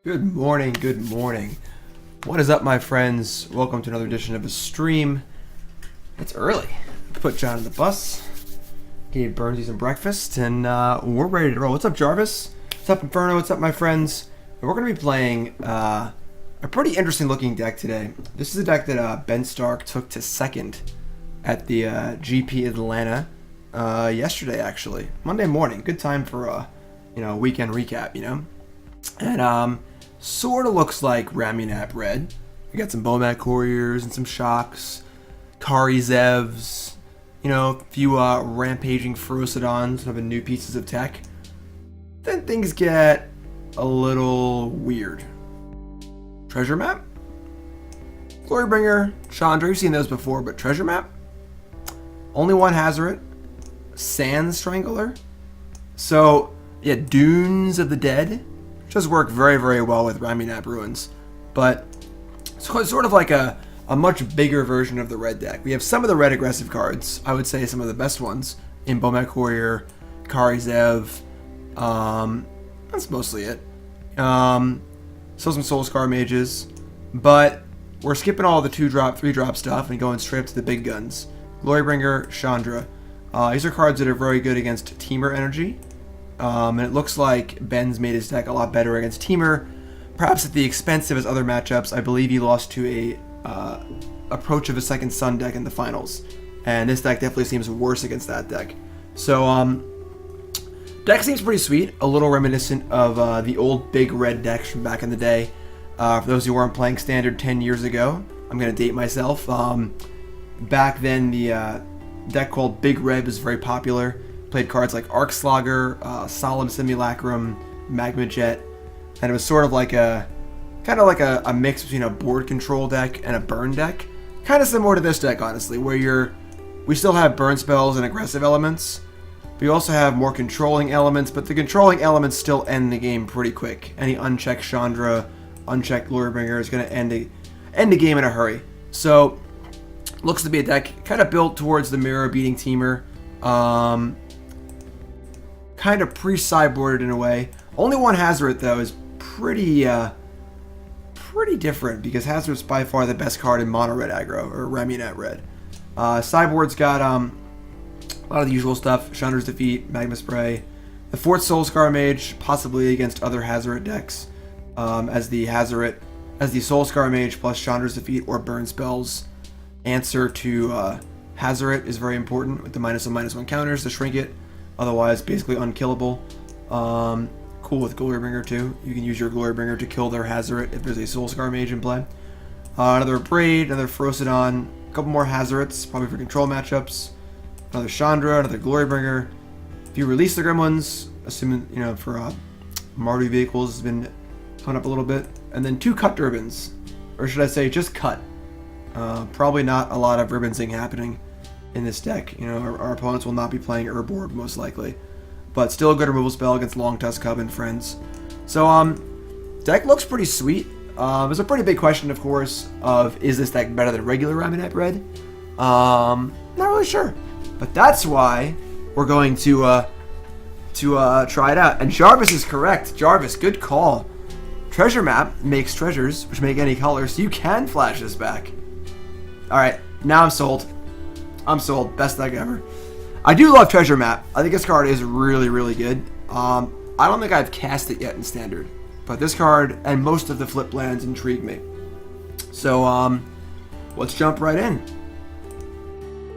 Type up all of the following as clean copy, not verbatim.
Good morning, good morning. What is up, my friends? Welcome to another edition of a stream. It's early. Put John in the bus, gave Burnsy some breakfast, and we're ready to roll. What's up, Jarvis? What's up, Inferno? What's up, my friends? And we're going to be playing a pretty interesting looking deck today. This is a deck that Ben Stark took to second at the GP Atlanta yesterday, actually. Monday morning. Good time for a weekend recap, And sort of looks like Ramunap Red. We got some Bomat Couriers and some Shocks, Kari Zevs, a few Rampaging Ferocidons, some of the new pieces of tech. Then things get a little weird. Treasure Map? Glorybringer, Chandra, you've seen those before, but Treasure Map? Only one Hazoret. Sand Strangler? So, yeah, Dunes of the Dead. Does work very, very well with Ramunap Ruins, but it's sort of like a much bigger version of the red deck. We have some of the red aggressive cards, I would say some of the best ones, in Bomat Courier, Kari Zev, that's mostly it. Still some Soul-Scar Mages, but we're skipping all the 2-drop, 3-drop stuff and going straight up to the big guns. Glorybringer, Chandra. These are cards that are very good against Temur Energy. And it looks like Ben's made his deck a lot better against Temur, perhaps at the expense of his other matchups. I believe he lost to a Approach of a Second Sun deck in the finals, and this deck definitely seems worse against that deck. So, deck seems pretty sweet, a little reminiscent of the old big red decks from back in the day. For those who weren't playing Standard 10 years ago, I'm going to date myself. Back then, the deck called Big Red was very popular. Played cards like Arc Slogger, Solemn Simulacrum, Magma Jet, and it was sort of like a mix between a board control deck and a burn deck. Kind of similar to this deck, honestly, where we still have burn spells and aggressive elements. We also have more controlling elements, but the controlling elements still end the game pretty quick. Any unchecked Chandra, unchecked Glorybringer is going to end the game in a hurry. So, looks to be a deck kind of built towards the mirror beating Temur. Kind of pre-sideboarded in a way. Only one Hazoret, though, is pretty different, because Hazoret's by far the best card in mono red aggro, or Ramunap Red. Sideboard's got a lot of the usual stuff. Chandra's Defeat, Magma Spray. The 4th Soul-Scar Mage, possibly against other Hazoret decks, as the Soul-Scar Mage plus Chandra's Defeat or burn spells. Answer to Hazoret is very important with the -1/-1 counters to shrink it. Otherwise, basically unkillable. Cool with Glorybringer too. You can use your Glorybringer to kill their Hazoret if there's a Soul-Scar Mage in play. Another Abrade, another Ferocidon, a couple more Hazorets, probably for control matchups. Another Chandra, another Glorybringer. If you release the Gremlins, assuming, for Mardu vehicles has been coming up a little bit. And then 2 cut ribbons. Or should I say, just cut. Probably not a lot of ribbonsing happening in this deck. Our opponents will not be playing Urborg most likely, but still a good removal spell against Long Tusk Cub and friends. So deck looks pretty sweet. There's a pretty big question, of course, of is this deck better than regular Ramunap Red? Not really sure, but that's why we're going to try it out. And Jarvis is correct. Jarvis, good call. Treasure Map makes treasures which make any color, so you can flash this back. All right, now I'm sold. I'm sold. Best deck ever. I do love Treasure Map. I think this card is really, really good. I don't think I've cast it yet in Standard, but this card and most of the flip lands intrigue me. So, let's jump right in.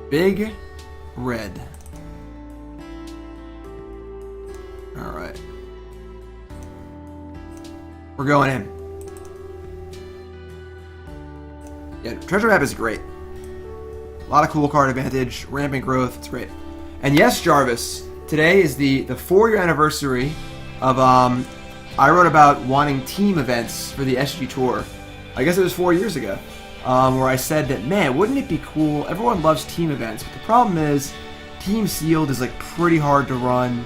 Big Red. All right. We're going in. Yeah, Treasure Map is great. A lot of cool card advantage, rampant growth, it's great. And yes, Jarvis, today is the 4-year anniversary of, I wrote about wanting team events for the SG Tour. I guess it was 4 years ago, where I said that, man, wouldn't it be cool? Everyone loves team events, but the problem is, Team Sealed is like pretty hard to run.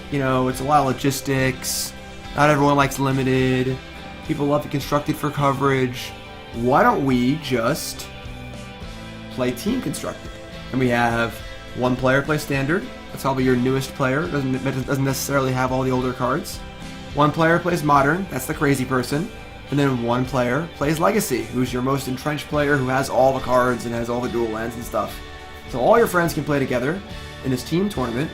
It's a lot of logistics. Not everyone likes limited. People love to construct it for coverage. Why don't we just play team constructed? And we have one player play Standard. That's probably your newest player. Doesn't necessarily have all the older cards. One player plays Modern, that's the crazy person, and then one player plays Legacy, who's your most entrenched player who has all the cards and has all the dual lands and stuff. So all your friends can play together in this team tournament,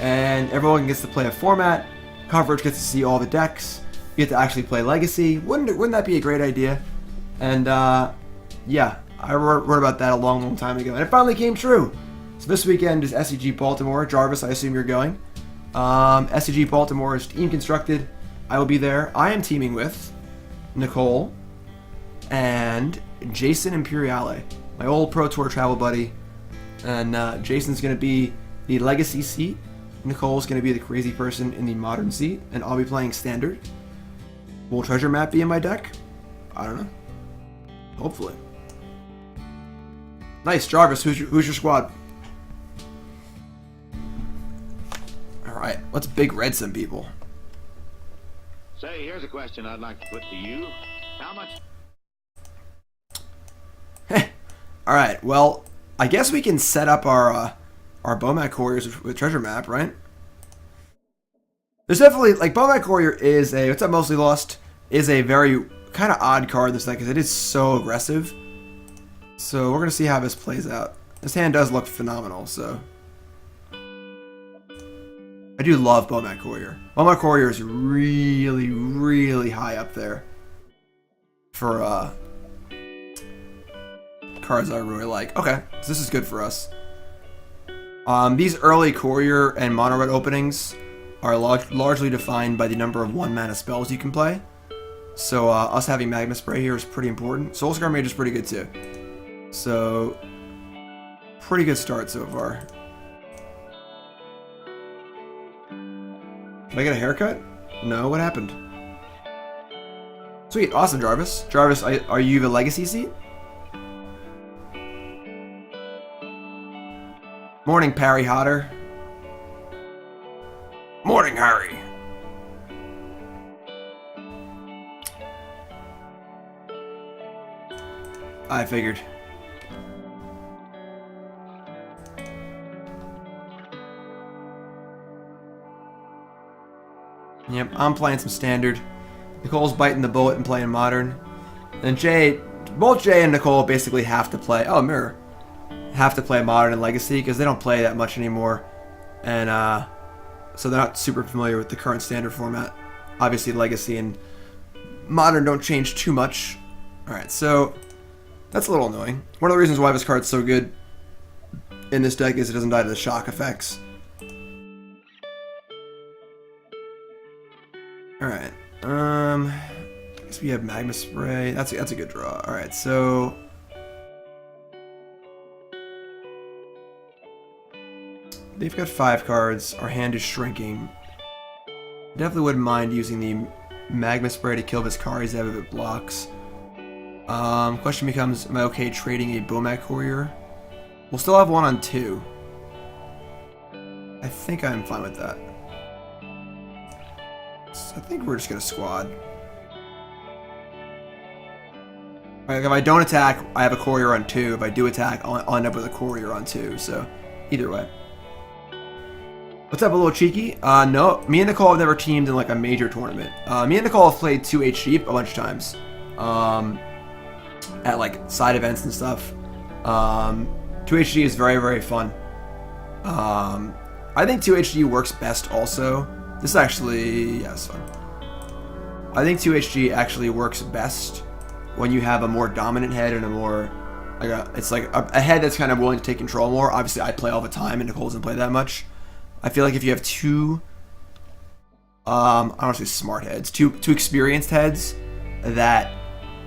and everyone gets to play a format. Coverage gets to see all the decks. You get to actually play Legacy. Wouldn't that be a great idea? And yeah, I wrote about that a long time ago, and it finally came true. So this weekend is SCG Baltimore. Jarvis, I assume you're going. SCG Baltimore is team constructed. I will be there. I am teaming with Nicole and Jason Imperiale, my old Pro Tour travel buddy. And Jason's going to be the Legacy seat. Nicole's going to be the crazy person in the Modern seat. And I'll be playing Standard. Will Treasure Map be in my deck? I don't know. Hopefully. Nice, Jarvis. Who's your squad? Alright, let's big red some people. Say, here's a question I'd like to put to you. How much... Alright, well, I guess we can set up our Bomat Couriers with Treasure Map, right? There's definitely, like, Bomat Courier is a, what's up Mostly Lost, is a very kind of odd card this deck because it is so aggressive. So we're going to see how this plays out. This hand does look phenomenal, so... I do love Bomat Courier. Bomat Courier is really, really high up there for cards I really like. Okay, so this is good for us. These early Courier and Mono Red openings are largely defined by the number of 1-mana spells you can play. So us having Magma Spray here is pretty important. Soul-Scar Mage is pretty good too. So, pretty good start so far. Did I get a haircut? No, what happened? Sweet, awesome, Jarvis. Jarvis, are you the Legacy seat? Morning, Parry Hotter. Morning, Harry. I figured. Yep, I'm playing some Standard. Nicole's biting the bullet and playing Modern. And both Jay and Nicole basically have to play, oh, Mirror, have to play Modern and Legacy because they don't play that much anymore. And so they're not super familiar with the current Standard format. Obviously, Legacy and Modern don't change too much. Alright, so that's a little annoying. One of the reasons why this card's so good in this deck is it doesn't die to the shock effects. Alright, I guess we have Magma Spray. That's a good draw. Alright, so they've got 5 cards. Our hand is shrinking. Definitely wouldn't mind using the Magma Spray to kill this Kari's if it blocks. Question becomes, am I okay trading a Bomat Courier? We'll still have one on 2. I think I'm fine with that. So I think we're just gonna squad. Like if I don't attack, I have a Courier on 2. If I do attack, I'll end up with a Courier on 2. So either way. What's up, a little cheeky? No, me and Nicole have never teamed in like a major tournament. Me and Nicole have played 2HG a bunch of times. At like side events and stuff. 2HG is very, very fun. I think 2HG works best also. This actually, yeah, it's fun. I think 2HG actually works best when you have a more dominant head and a more, like a head that's kind of willing to take control more. Obviously, I play all the time and Nicole doesn't play that much. I feel like if you have two, I don't want to say smart heads, two experienced heads that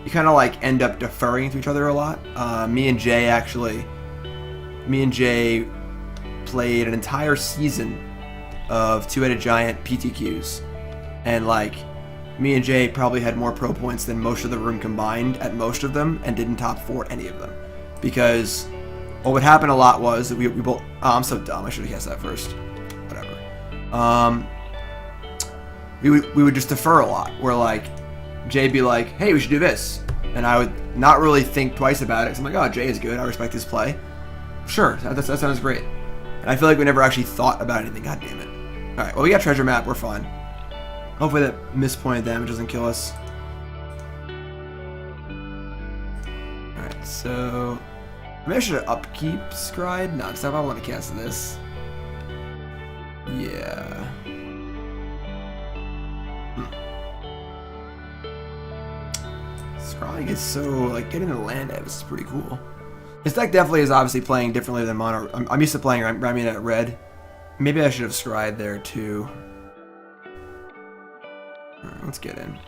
you kind of like end up deferring to each other a lot. Me and Jay played an entire season of Two-Headed Giant PTQs, and like me and Jay probably had more pro points than most of the room combined at most of them, and didn't top 4 any of them, because what would happen a lot was that we both, oh, I'm so dumb, I should have guessed that first, whatever. We would just defer a lot, where like Jay'd be like, hey, we should do this, and I would not really think twice about it, because I'm like, oh, Jay is good, I respect his play, sure, that sounds great. And I feel like we never actually thought about anything, god damn it. Alright, well, we got Treasure Map, we're fine. Hopefully that mispointed damage doesn't kill us. Alright, so... maybe I should upkeep Scryed? No, it's not how I want to cast this. Yeah. Scrying is so, like, getting the land edge is pretty cool. This deck definitely is obviously playing differently than mono. I'm used to playing Ramunap Red. Maybe I should have Scryed there too. Alright, let's get in.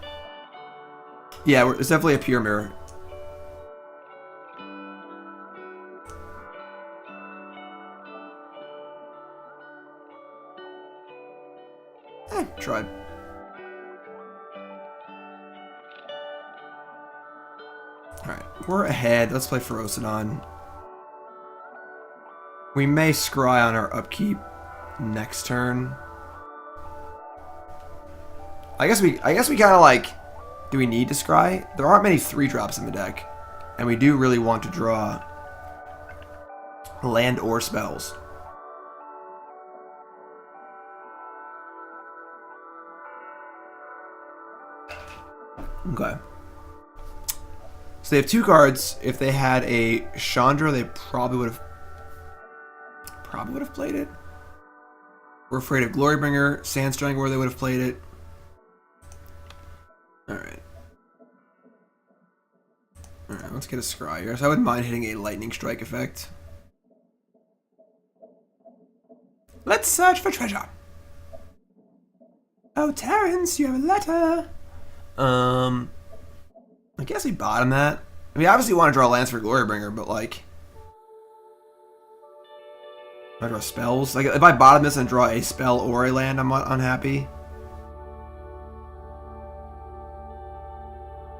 Yeah, it's definitely a pure mirror. Tried. Alright, we're ahead. Let's play Ferocidon. We may scry on our upkeep next turn. I guess we kinda like, do we need to scry? There aren't many 3-drops in the deck. And we do really want to draw land or spells. Okay. So they have 2 cards. If they had a Chandra, they probably would have played it. We're afraid of Glorybringer, Sand Strangler, they would have played it. Alright. Alright, let's get a scry here. So I wouldn't mind hitting a lightning strike effect. Let's search for treasure. Oh, Terrence, you have a letter. I guess we bottom that. I mean, obviously want to draw lands for Glorybringer, but like, if I draw spells, like if I bottom this and draw a spell or a land, I'm unhappy.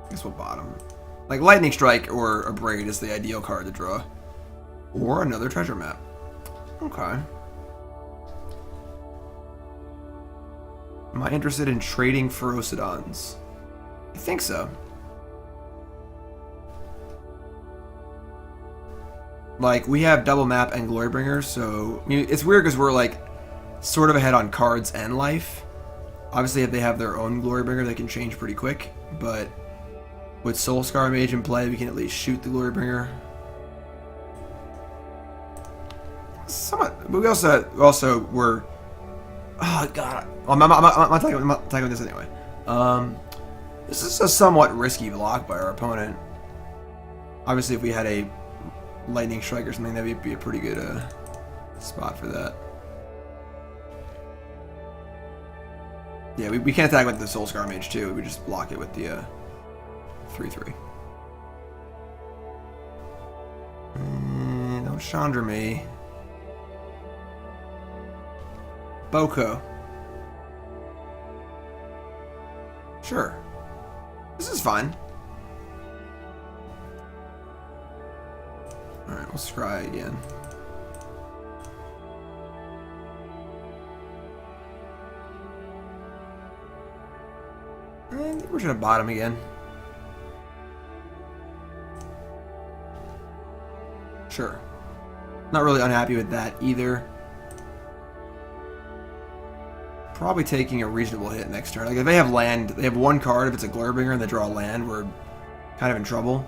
I guess we'll bottom. Like Lightning Strike or Abrade is the ideal card to draw, or another treasure map. Okay. Am I interested in trading Ferocidons? I think so. Like, we have double map and Glorybringer, so I mean, it's weird because we're like sort of ahead on cards and life. Obviously, if they have their own Glorybringer, they can change pretty quick. But with Soul-Scar Mage in play, we can at least shoot the Glorybringer. Somewhat, but we also were. Oh god, I'm tackling this anyway. This is a somewhat risky block by our opponent. Obviously, if we had a Lightning Strike or something, that would be a pretty good spot for that. Yeah, we can't attack with the Soul-Scar Mage too. We just block it with the 3/3. Don't Chandra me. Boko. Sure. This is fine. Alright, we'll scry again. I think we're gonna bottom again. Sure. Not really unhappy with that either. Probably taking a reasonable hit next turn. Like if they have land, they have one card. If it's a Glorybringer and they draw a land, we're kind of in trouble.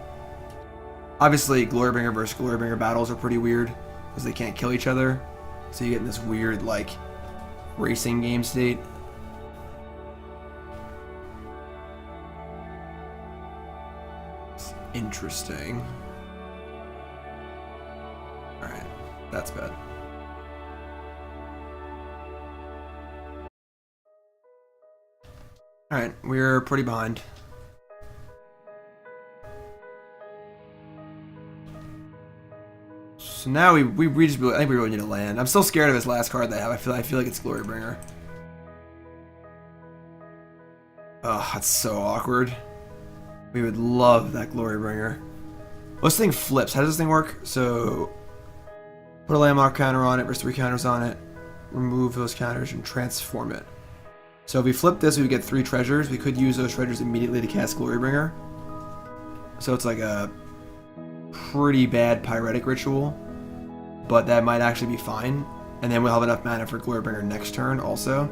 Obviously, Glorybringer versus Glorybringer battles are pretty weird because they can't kill each other. So you get in this weird, like, racing game state. It's interesting. Alright, that's bad. Alright, we're pretty behind. So now we just I think we really need to land. I'm still scared of his last card they have. I feel like it's Glorybringer. Oh, that's so awkward. We would love that Glorybringer. Well, this thing flips. How does this thing work? So put a landmark counter on it, versus 3 counters on it, remove those counters and transform it. So if we flip this, we would get 3 treasures. We could use those treasures immediately to cast Glorybringer. So it's like a pretty bad Pyretic Ritual, but that might actually be fine. And then we'll have enough mana for Glorybringer next turn also.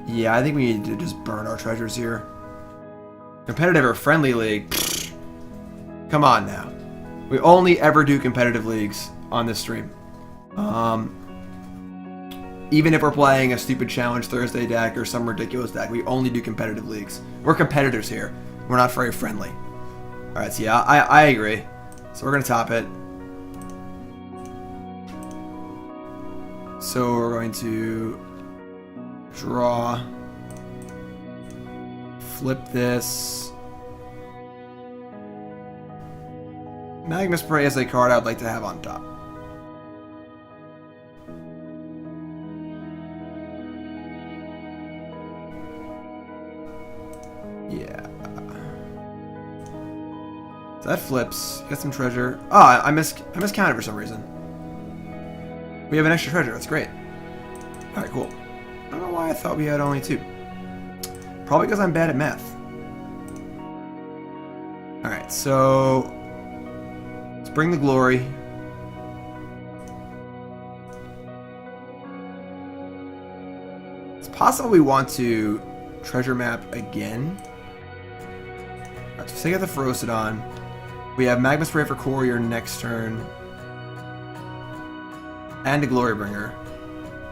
Yeah, I think we need to just burn our treasures here. Competitive or friendly league? Come on now. We only ever do competitive leagues on this stream. Even if we're playing a stupid Challenge Thursday deck or some ridiculous deck, we only do competitive leagues. We're competitors here. We're not very friendly. Alright, so yeah, I agree. So we're going to top it. So we're going to draw, flip this. Magma Spray is a card I'd like to have on top. Yeah. So that flips. Get some treasure. Oh, I miscounted for some reason. We have an extra treasure. That's great. Alright, cool. I don't know why I thought we had only 2. Probably because I'm bad at math. Alright, so let's bring the glory. It's possible we want to treasure map again. Alright, so take out the Ferocidon. We have Magma Spray for Courier next turn. And a Glorybringer.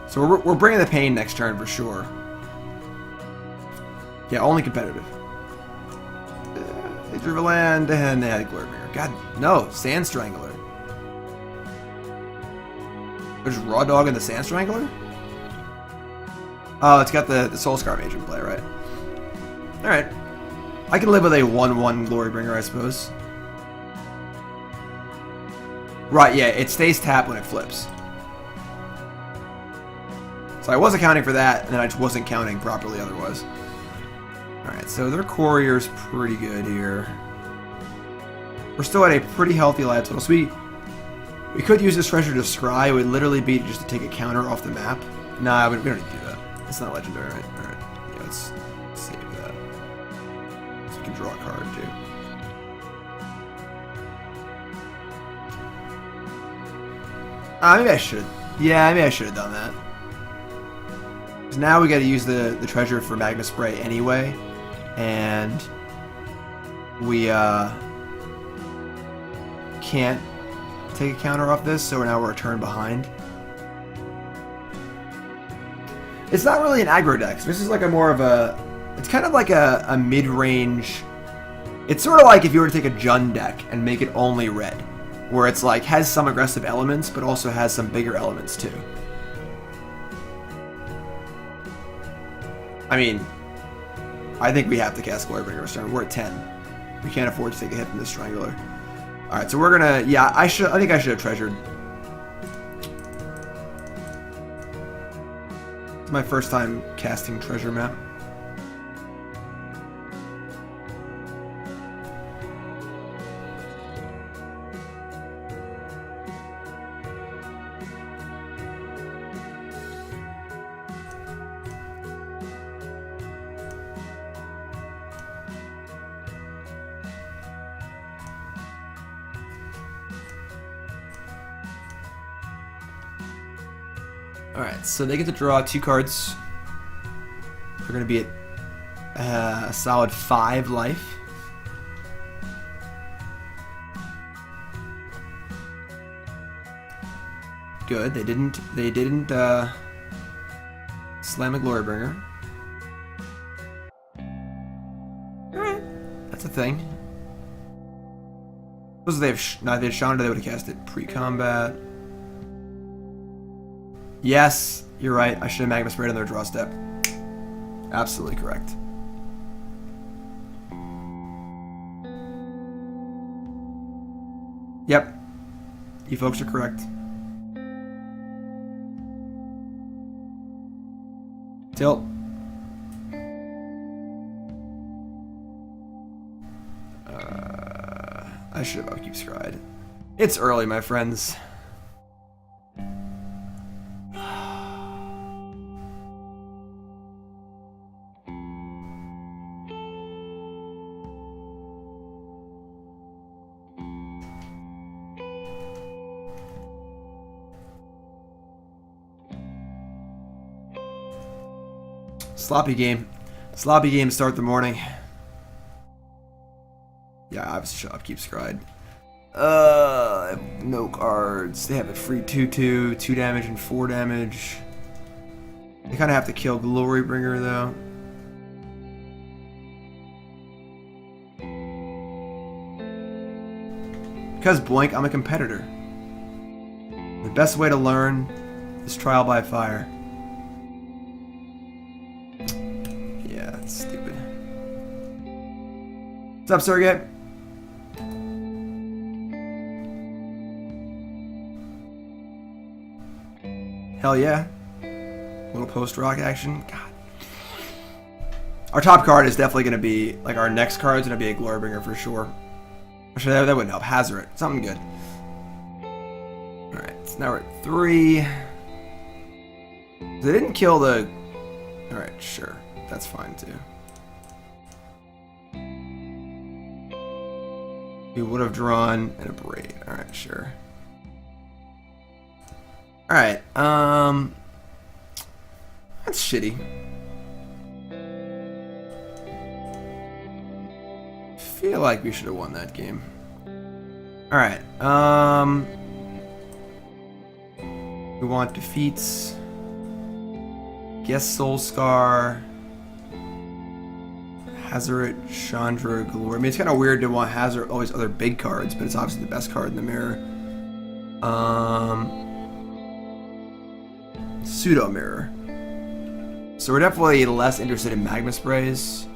So we're bringing the pain next turn for sure. Yeah, only competitive. They drew a land and they had a Glorybringer. God, no, Sand Strangler. There's Raw Dog in the Sand Strangler? Oh, it's got the Soul-Scar Mage in play, right? Alright. I can live with a 1/1 Glorybringer, I suppose. Right, yeah, it stays tapped when it flips. So I was accounting for that, and then I just wasn't counting properly otherwise. Alright, so their Courier's pretty good here. We're still at a pretty healthy life total. So we could use this treasure to scry. It would literally be just to take a counter off the map. Nah, we don't need to do that. It's not legendary, right? Alright, yeah, let's save that. So we can draw a card, too. Maybe I should. Yeah, maybe I should have done that. Because now we got to use the treasure for Magma Spray anyway, and we can't take a counter off this, so now we're a turn behind. It's not really an aggro deck. So this is like a more of a... It's kind of like a mid-range... It's sort of like if you were to take a Jund deck and make it only red, where it's like has some aggressive elements, but also has some bigger elements too. I mean, I think we have to cast Glorybringer this turn. We're at 10. We can't afford to take a hit from this Strangler. Alright, so we're gonna... Yeah, I think I should have treasured. It's my first time casting treasure map. Alright, so they get to draw 2 cards. They're going to be at a solid 5 life. Good. They didn't slam a Glorybringer. Alright, that's a thing. Suppose they have they had Chandra, they would have cast it pre-combat. Yes, you're right. I should have Magma Sprayed on their draw step. Absolutely correct. Yep. You folks are correct. Tilt. I should have upkeep Scryed. It's early, my friends. Sloppy game. Sloppy game to start the morning. Yeah, obviously Shopkeep Scried. No cards. They have a free 2/2, 2 damage and 4 damage. They kind of have to kill Glorybringer though. Because Blink, I'm a competitor. The best way to learn is trial by fire. Yeah, that's stupid. What's up, Surrogate? Hell yeah. Little post-rock action. God. Our top card is definitely going to be, like, our next card is going to be a Glorybringer for sure. Actually, that wouldn't help. Hazoret. Something good. Alright, so now we're at 3. They didn't kill the... Alright, sure. That's fine, too. We would have drawn an Abrade. Alright, sure. Alright, that's shitty. Feel like we should have won that game. Alright, we want defeats. Guess Soul-Scar. Hazoret, Chandra, Glory. I mean, it's kind of weird to want Hazoret, all these other big cards, but it's obviously the best card in the mirror. Pseudo mirror. So we're definitely less interested in Magma Sprays.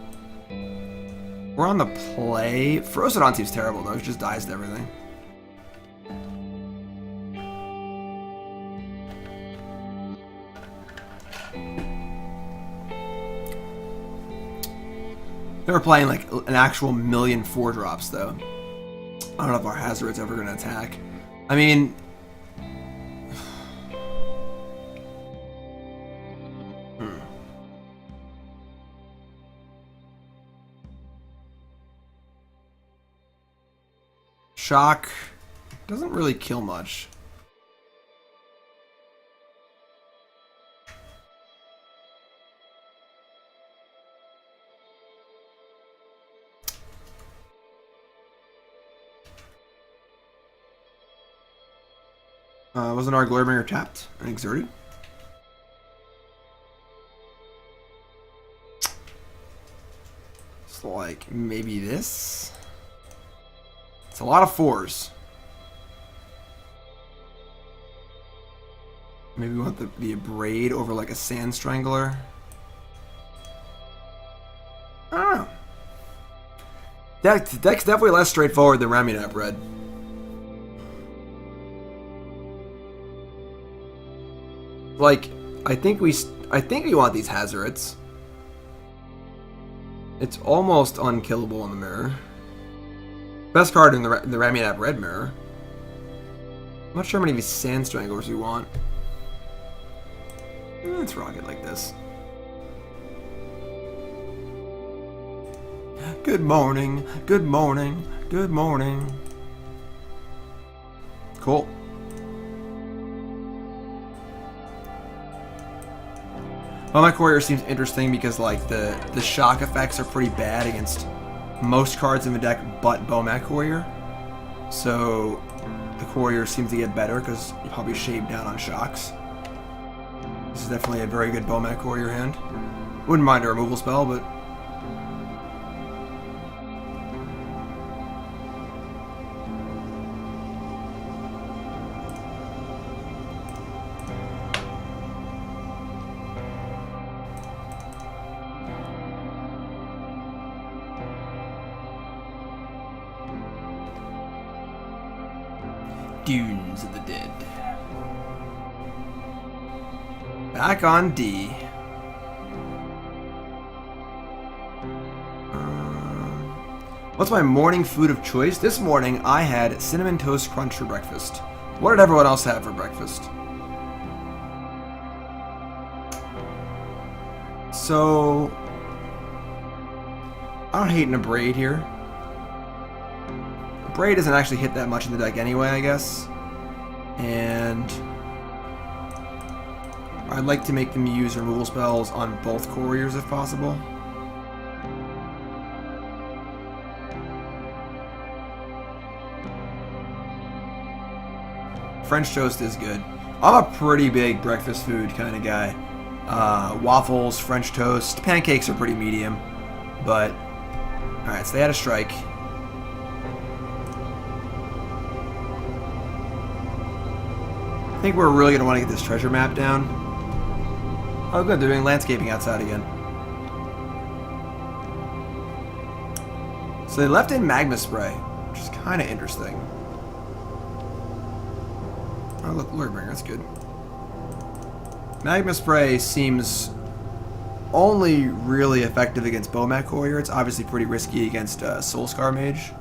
We're on the play. Ferocidon seems terrible though, it just dies to everything. They were playing like an actual million 4-drops though. I don't know if our Hazoret's ever going to attack. I mean... Shock doesn't really kill much. Wasn't our Glorybringer tapped and exerted? It's like maybe this. It's a lot of 4s. Maybe we want the Abrade over like a Sand Strangler. I don't know. Deck's definitely less straightforward than Ramunap Red. Like, I think we want these Hazorets. It's almost unkillable in the mirror. Best card in the Ramunap Red mirror. I'm not sure how many of these Sand Stranglers we want. Let's rock it like this. Good morning, good morning, good morning. Cool. Bomat Courier seems interesting because like the shock effects are pretty bad against most cards in the deck but Bomat Courier. So the Courier seems to get better because you probably shave down on shocks. This is definitely a very good Bomat Courier hand. Wouldn't mind a removal spell, but Dunes of the Dead. Back on D. What's my morning food of choice? This morning I had Cinnamon Toast Crunch for breakfast. What did everyone else have for breakfast? So... I don't hate an Abrade here. Abrade doesn't actually hit that much in the deck anyway, I guess. And... I'd like to make them use removal spells on both couriers if possible. French toast is good. I'm a pretty big breakfast food kind of guy. Waffles, French toast, pancakes are pretty medium. But, alright, so they had a strike. I think we're really going to want to get this treasure map down. Oh good, they're doing landscaping outside again. So they left in Magma Spray, which is kind of interesting. Oh look, Glorybringer, that's good. Magma Spray seems only really effective against Bomat Courier. It's obviously pretty risky against Soul-Scar Mage.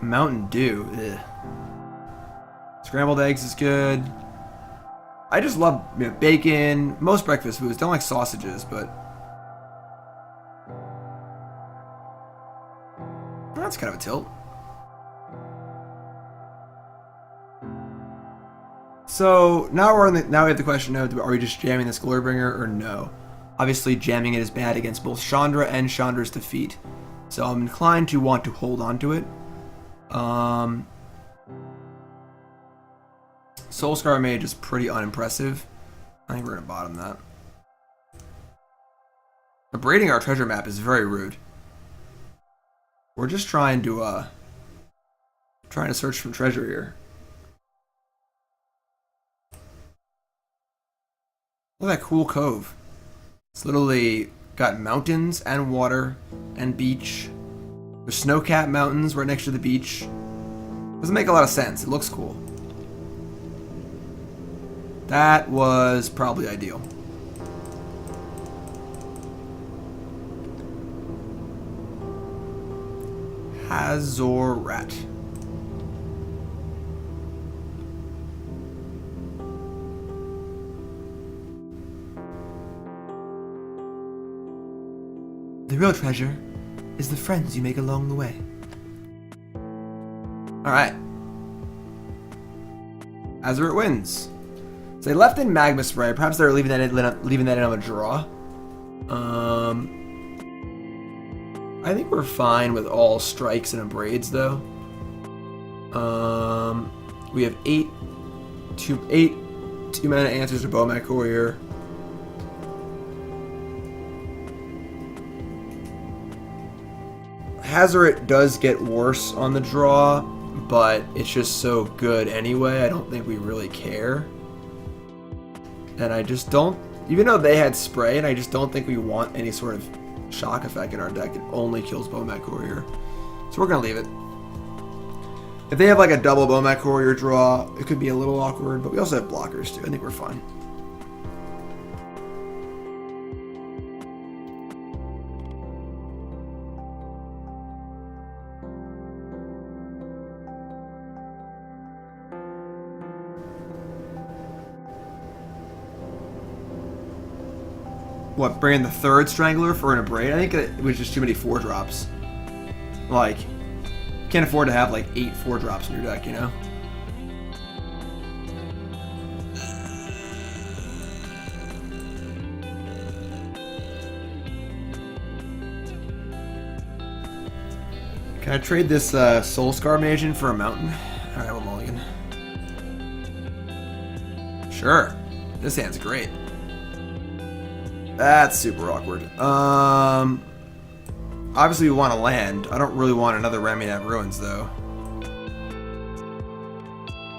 Mountain Dew, ugh. Scrambled eggs is good. I just love bacon, most breakfast foods. Don't like sausages, but that's kind of a tilt. So now now we have the question of, are we just jamming this Glorybringer or no? Obviously jamming it is bad against both Chandra and Chandra's defeat. So I'm inclined to want to hold on to it. Soul-Scar Mage is pretty unimpressive. I think we're going to bottom that. Abrading our treasure map is very rude. We're just trying to search for treasure here. Look at that cool cove. It's literally got mountains and water and beach. There's snow-capped mountains right next to the beach. Doesn't make a lot of sense. It looks cool. That was probably ideal. Hazoret. The real treasure is the friends you make along the way. Alright. Hazoret wins. So they left in Magma Spray. Perhaps they're leaving that in on a draw. I think we're fine with all strikes and abrades though. We have 8 2-mana answers to Bomat Courier. Hazoret does get worse on the draw, but it's just so good anyway. I don't think we really care. And I just don't, even though they had spray, and I just don't think we want any sort of shock effect in our deck. It only kills Bomat Courier. So we're going to leave it. If they have like a double Bomat Courier draw, it could be a little awkward, but we also have blockers too. I think we're fine. What, bring in the third Strangler for an Abrade? I think it was just too many 4-drops. Like, can't afford to have like 8 4-drops in your deck, you know? Can I trade this Soul-Scar Mage in for a mountain? Alright, we'll mulligan. Sure. This hand's great. That's super awkward. Obviously we want to land. I don't really want another Ramunap Ruins though.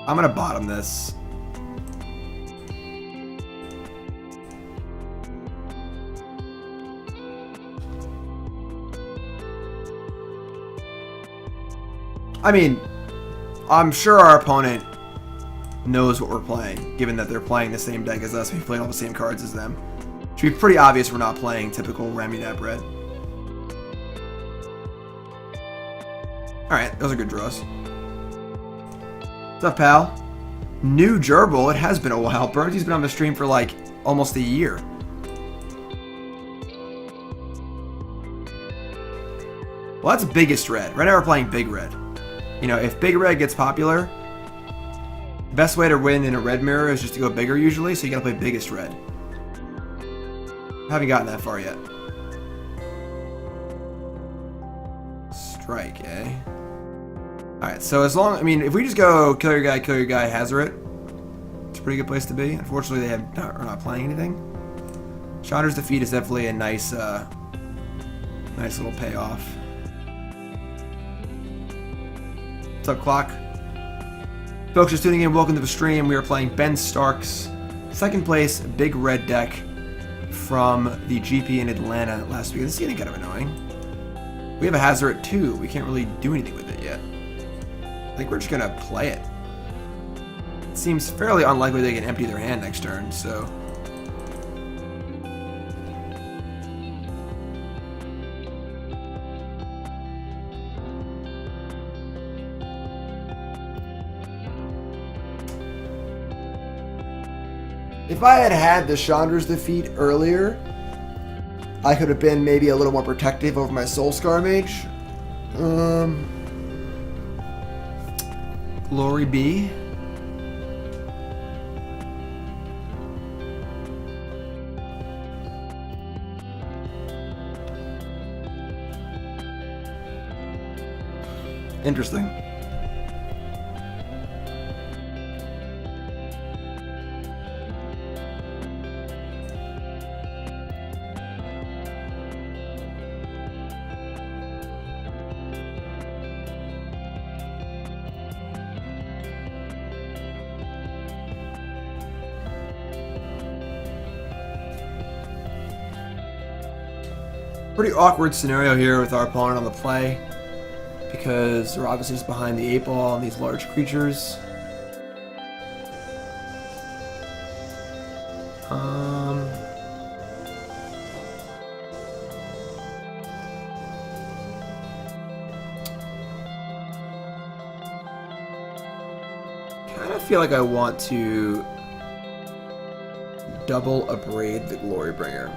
I'm gonna bottom this. I mean, I'm sure our opponent knows what we're playing, given that they're playing the same deck as us. We've played all the same cards as them. Should be pretty obvious we're not playing typical Ramunap Red. Alright, those are good draws. What's up, pal? New gerbil. It has been a while. Burnsy's been on the stream for like almost a year. Well, that's biggest red. Right now we're playing big red. You know, if big red gets popular, Best way to win in a red mirror is just to go bigger usually, so you gotta play biggest red. Haven't gotten that far yet. Strike, eh? Alright, so as long... I mean, if we just go kill your guy, Hazoret, it's a pretty good place to be. Unfortunately, they are not playing anything. Chandra's defeat is definitely a nice, nice little payoff. What's up, Clock? Folks just tuning in, welcome to the stream. We are playing Ben Stark's second place big red deck from the GP in Atlanta last week. This is getting kind of annoying. We have a Hazoret too. We can't really do anything with it yet. I think we're just gonna play it. It seems fairly unlikely they can empty their hand next turn, so. If I had had the Chandra's defeat earlier, I could have been maybe a little more protective over my Soul-Scar Mage. Glory be. Interesting. Pretty awkward scenario here with our opponent on the play, because they're obviously just behind the 8-ball on these large creatures. Kind of feel like I want to double Abrade the Glorybringer,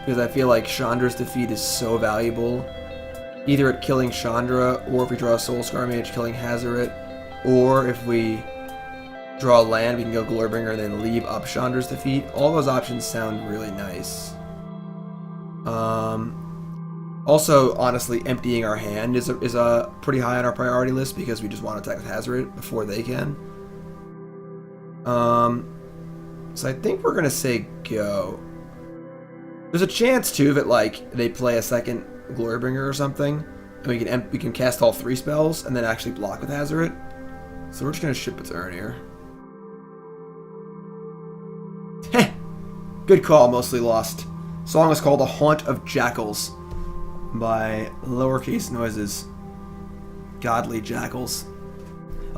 because I feel like Chandra's defeat is so valuable, either at killing Chandra, or if we draw a Soul-Scar Mage, killing Hazoret, or if we draw a land, we can go Glorybringer and then leave up Chandra's defeat. All those options sound really nice. Also, honestly, emptying our hand is a pretty high on our priority list, because we just want to attack with Hazoret before they can. So I think we're gonna say go. There's a chance too that like they play a second Glorybringer or something, and we can cast all 3 spells and then actually block with Hazoret. So we're just gonna ship a turn here. Heh! Good call, mostly lost. Song is called "A Haunt of Jackals" by Lowercase Noises. Godly jackals.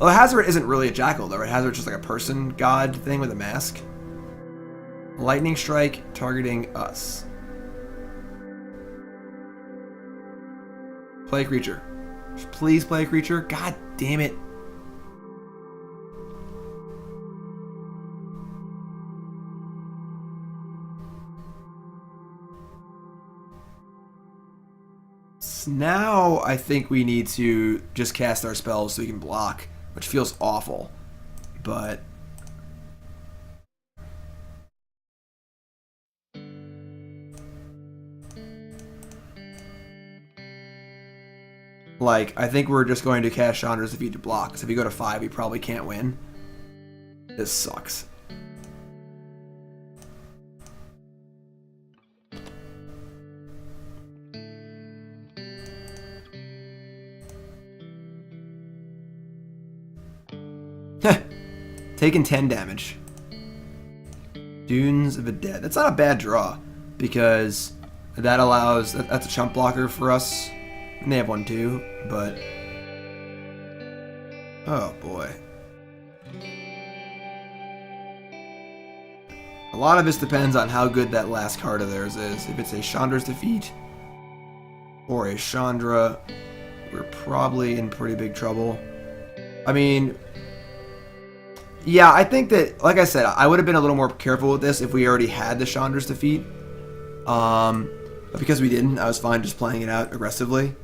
Although Hazoret isn't really a jackal though, right? Hazoret's just like a person god thing with a mask. Lightning Strike targeting us. Play a creature. Please play a creature. God damn it. So now I think we need to just cast our spells so we can block, which feels awful. But like, I think we're just going to cast Chandra's defeat to block, because if we go to 5, we probably can't win. This sucks. Taking 10 damage. Dunes of the Dead. That's not a bad draw, because that allows... That's a chump blocker for us. And they have one too, but... Oh boy. A lot of this depends on how good that last card of theirs is. If it's a Chandra's defeat, or a Chandra, we're probably in pretty big trouble. I mean... Yeah, I think that, like I said, I would have been a little more careful with this if we already had the Chandra's defeat. But because we didn't, I was fine just playing it out aggressively.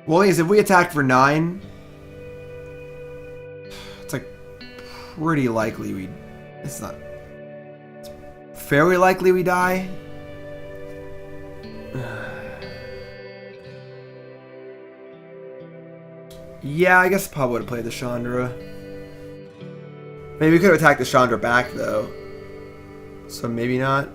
Well, is if we attack for 9, it's like pretty likely we. It's not. It's fairly likely we die. Yeah, I guess probably would have played the Chandra. Maybe we could have attacked the Chandra back though. So maybe not.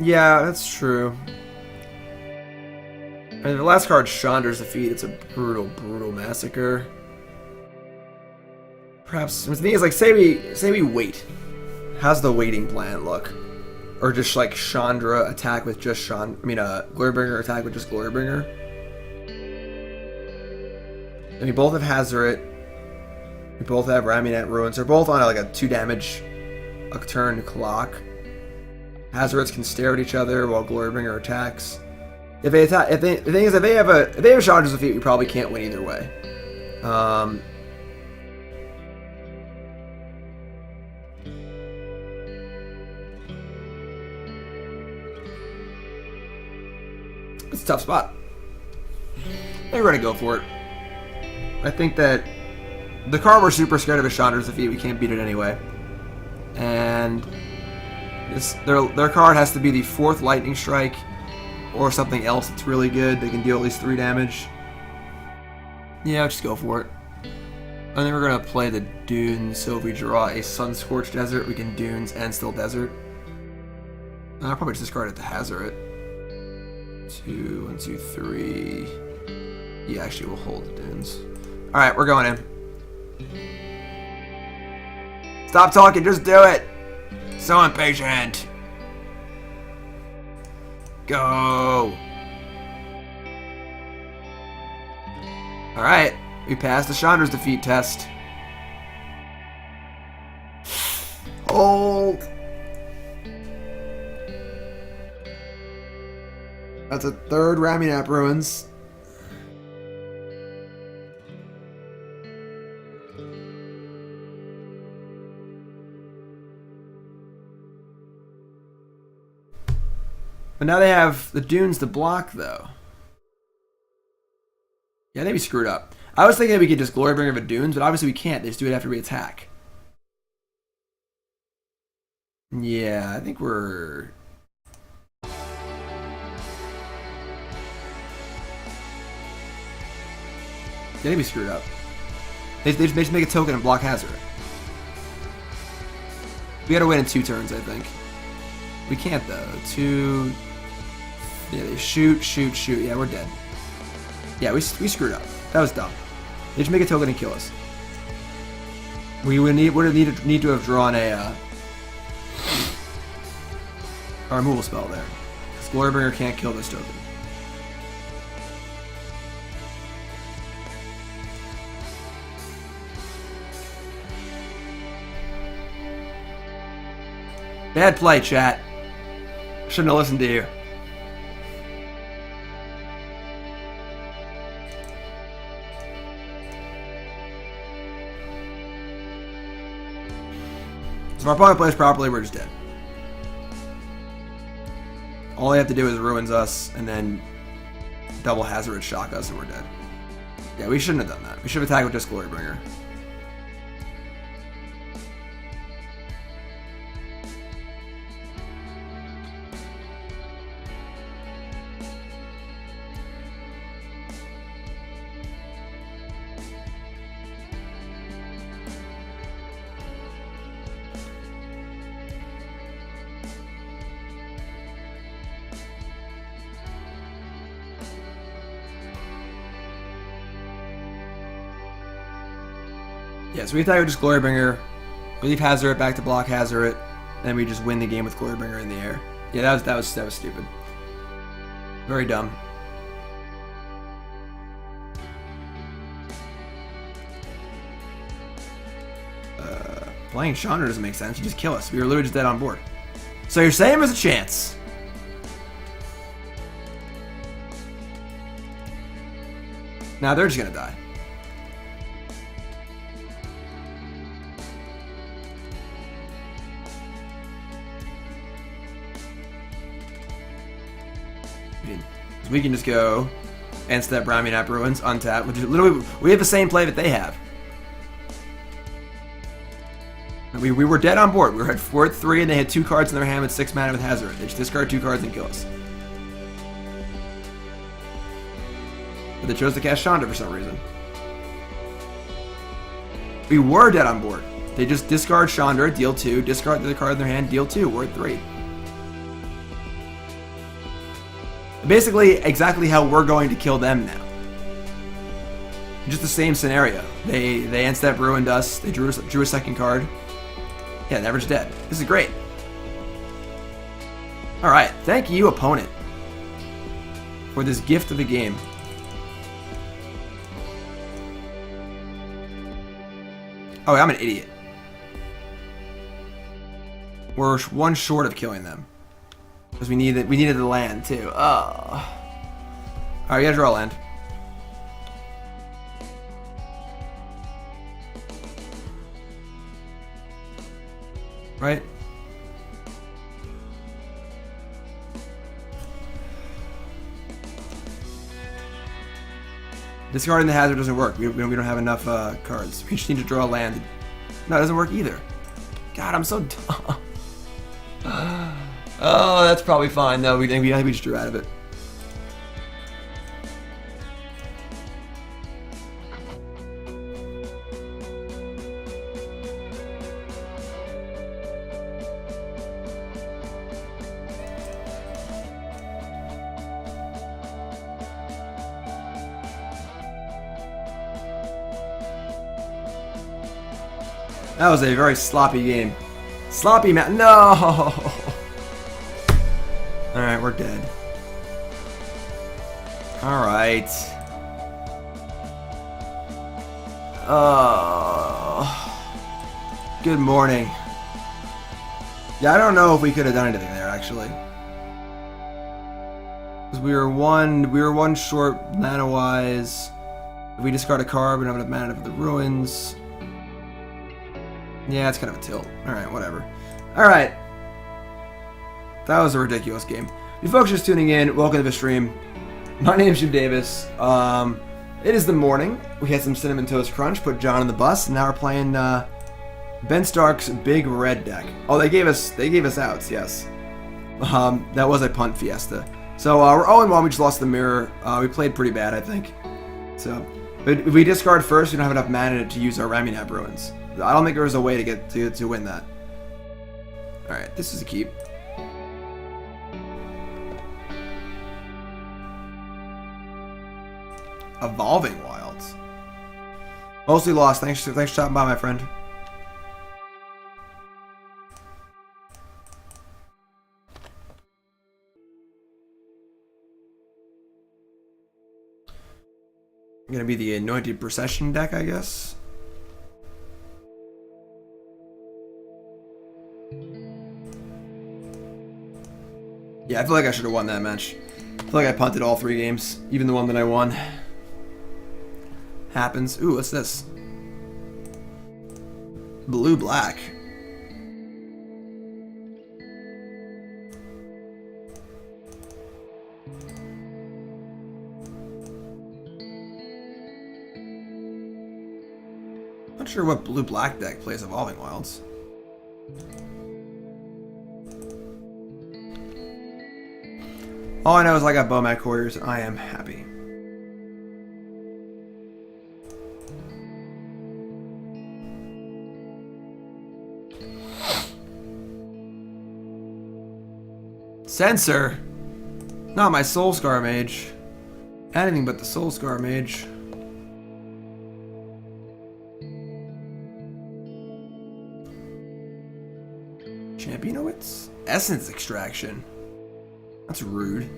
Yeah, that's true. And the last card, Chandra's Defeat, it's a brutal, brutal massacre. Perhaps the thing is, like, say we wait. How's the waiting plan look? Or just like Chandra attack with just Glorybringer attack with just Glorybringer. And we both have Hazoret. We both have Ramunap Ruins. They're both on like a 2 damage a turn clock. Hazorets can stare at each other while Glorybringer attacks. If they attack, the thing is, if they have Chandra's Defeat, we probably can't win either way. It's a tough spot. I think we're gonna go for it. I think that the card we're super scared of is Chandra's Defeat. We can't beat it anyway, and their card has to be the 4th Lightning Strike or something else that's really good. They can deal at least 3 damage. Yeah, I'll just go for it. I think we're gonna play the Dunes. So if we draw a Sunscorched Desert, we can Dunes and still Desert. I'll probably just discard it to Hazoret. 2, 1, 2, 3. Yeah, actually, we'll hold the Dunes. All right, we're going in. Stop talking, just do it. So impatient. Go. All right, we passed the Chandra's Defeat test. Hold. That's a 3rd Ramunap Ruins. But now they have the Dunes to block, though. Yeah, I think we screwed up. I was thinking that we could just Glorybringer with Dunes, but obviously we can't. They just do it after we attack. Yeah, I think we're... I think we screwed up. They just make a token and block Hazoret. We gotta win in 2 turns, I think. We can't, though. 2... Yeah, they shoot. Yeah, we're dead. Yeah, we screwed up. That was dumb. They just make a token and kill us. We would need to have drawn a removal spell there. Because Glorybringer can't kill this token. Bad play, chat. Shouldn't have listened to you. So if our opponent plays properly, we're just dead. All they have to do is ruins us and then double Hazoret shock us and we're dead. Yeah, we shouldn't have done that. We should have attacked with just Glorybringer. Yeah, so we attack with just Glorybringer, we leave Hazoret back to block Hazoret, and we just win the game with Glorybringer in the air. Yeah, that was stupid. Very dumb. Playing Chandra doesn't make sense. You just kill us. We were literally just dead on board. So you're saying there's a chance. Now they're just gonna die. We can just go and step Ramunap Ruins, untap, which is literally, we have the same play that they have. We were dead on board. We were at 4-3 and they had 2 cards in their hand with 6 mana with Hazoret. They just discard 2 cards and kill us. But they chose to cast Chandra for some reason. We were dead on board. They just discard Chandra, deal 2, discard the other card in their hand, deal 2. We're at 3. Basically, exactly how we're going to kill them now. Just the same scenario. They end-step ruined us. They drew a second card. Yeah, Never's dead. This is great. Alright, thank you, opponent, for this gift of the game. Oh, I'm an idiot. We're 1 short of killing them. Because we needed the land too. Oh. Alright, we gotta draw a land. Right? Discarding the hazard doesn't work. We don't have enough cards. We just need to draw a land. No, it doesn't work either. God, I'm so dumb. Oh, that's probably fine though. I think we just drew out of it. That was a very sloppy game. Sloppy man. No! Alright, we're dead. Alright. Good morning. Yeah, I don't know if we could have done anything there, actually. Because we were one short mana-wise. If we discard a card, we don't have enough mana for the ruins. Yeah, it's kind of a tilt. Alright, whatever. Alright. That was a ridiculous game. If you folks just tuning in, welcome to the stream. My name is Jim Davis. It is the morning. We had some Cinnamon Toast Crunch, put John on the bus, and now we're playing Ben Stark's Big Red deck. Oh, they gave us outs, yes. That was a punt fiesta. So we're 0-1, we just lost the mirror. We played pretty bad, I think. So, but if we discard first, we don't have enough mana to use our Ramunap Ruins. I don't think there was a way to get to win that. Alright, this is a keep. Evolving Wilds. Mostly lost. Thanks for stopping by, my friend. Gonna be the Anointed Procession deck, I guess. Yeah, I feel like I should have won that match. I feel like I punted all 3 games, even the one that I won. Happens. Ooh, what's this? Blue-black. Not sure what blue-black deck plays Evolving Wilds. All I know is I got Bomat Couriers, and I am happy. Censor! Not my Soul-Scar Mage. Anything but the Soul-Scar Mage. Championowitz? Essence Extraction. That's rude.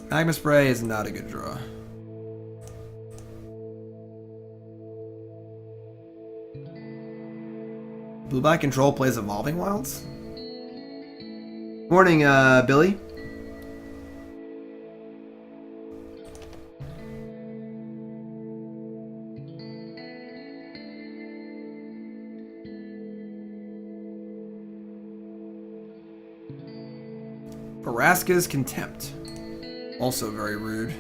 Magma Spray is not a good draw. Blue-black control plays Evolving Wilds? Morning, Billy. Vraska's Contempt. Also very rude.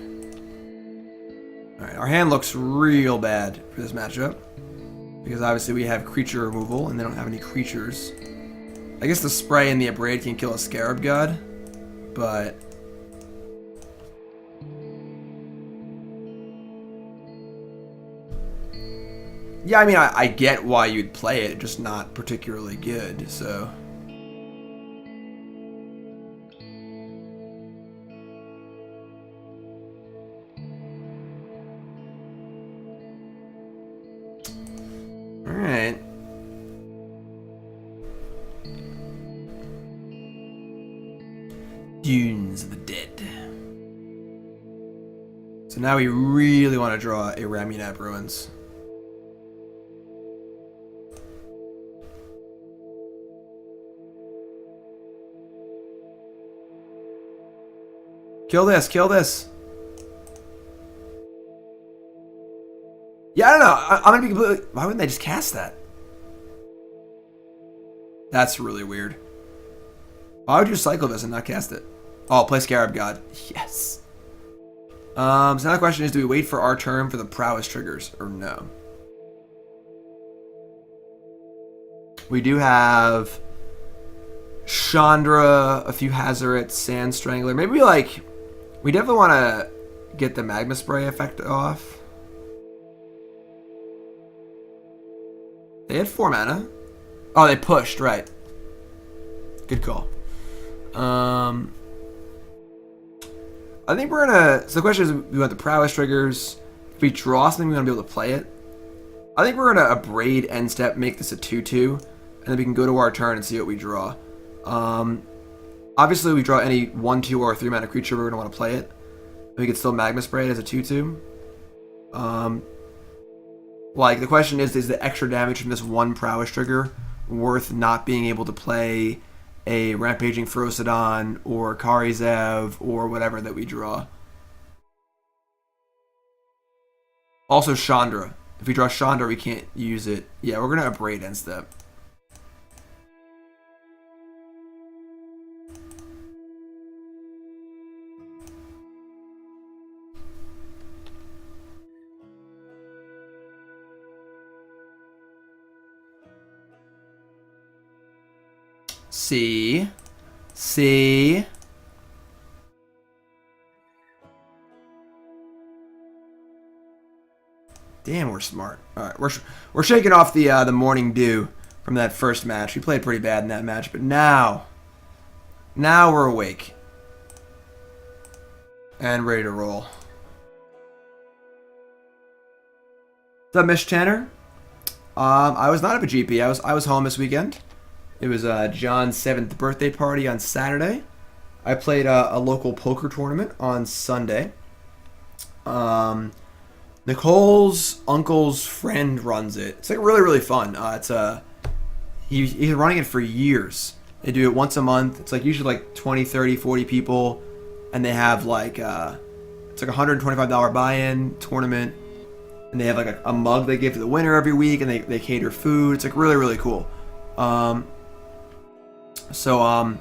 Alright, our hand looks real bad for this matchup. Because obviously we have creature removal, and they don't have any creatures. I guess the spray and the Abrade can kill a Scarab God, but... yeah, I mean, I get why you'd play it, just not particularly good, so... Alright. Dunes of the Dead. So now we really want to draw a Ramunap Ruins. Kill this, kill this. Yeah, I don't know. I'm gonna be completely... why wouldn't they just cast that? That's really weird. Why would you cycle this and not cast it? Oh, play Scarab God. Yes. So now the question is, do we wait for our turn for the prowess triggers or no? We do have Chandra, a few Hazoret, Sand Strangler. Maybe we definitely want to get the Magma Spray effect off. They had 4 mana. Oh, they pushed, right. Good call. I think we're gonna... so the question is, we want the prowess triggers. If we draw something, we want to be able to play it. I think we're gonna Abrade end step, make this a 2/2, and then we can go to our turn and see what we draw. Obviously, we draw any 1/2 or 3 mana creature, we're gonna want to play it. We could still Magma Spray it as a 2/2. The question is the extra damage from this one prowess trigger worth not being able to play a Rampaging Ferocidon or Kari or whatever that we draw? Also Chandra. If we draw Chandra, we can't use it. Yeah, we're going to Abrade end step. See. Damn, we're smart. All right, we're shaking off the morning dew from that first match. We played pretty bad in that match, but now we're awake and ready to roll. What's up, Miss Tanner? I was not at a GP. I was home this weekend. It was John's 7th birthday party on Saturday. I played a local poker tournament on Sunday. Nicole's uncle's friend runs it. It's really, really fun. He's been running it for years. They do it once a month. It's usually 20, 30, 40 people. And they have it's a $125 buy-in tournament. And they have a mug they give to the winner every week. And they cater food. It's really, really cool. So a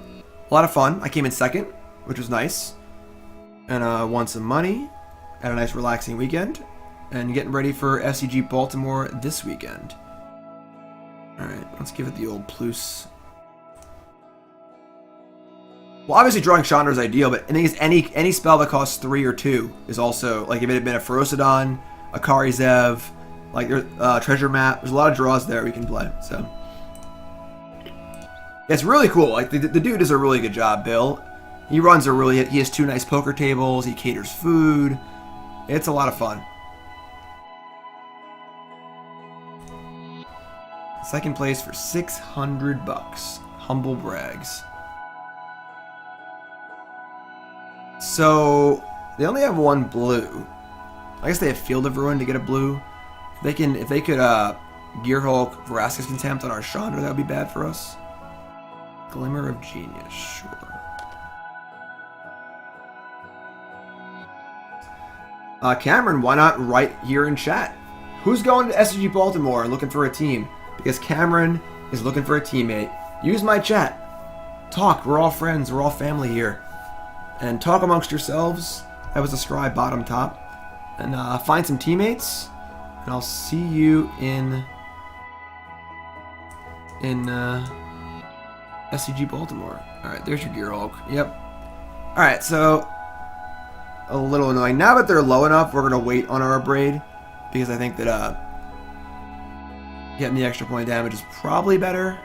lot of fun. I came in second, which was nice, and won some money. Had a nice relaxing weekend, and getting ready for SCG Baltimore this weekend. All right, let's give it the old plus. Well, obviously drawing Chandra is ideal, but I think any spell that costs 3 or 2 is also if it had been a Ferocidon, a Kari there's treasure map. There's a lot of draws there we can play. So. It's really cool. The dude does a really good job, Bill. He has 2 nice poker tables. He caters food. It's a lot of fun. Second place for $600. Humble brags. So they only have 1 blue. I guess they have Field of Ruin to get a blue. If they could Gear Hulk Vraska's Contempt on our Chandra, that would be bad for us. Glimmer of Genius, sure. Cameron, why not write here in chat? Who's going to SCG Baltimore and looking for a team? Because Cameron is looking for a teammate. Use my chat. Talk. We're all friends. We're all family here. and talk amongst yourselves. That was a scribe bottom top. And find some teammates. And I'll see you in SCG Baltimore. Alright, there's your Gearhulk. Yep. Alright, so a little annoying. Now that they're low enough, we're going to wait on our Abrade. Because I think that getting the extra point damage is probably better.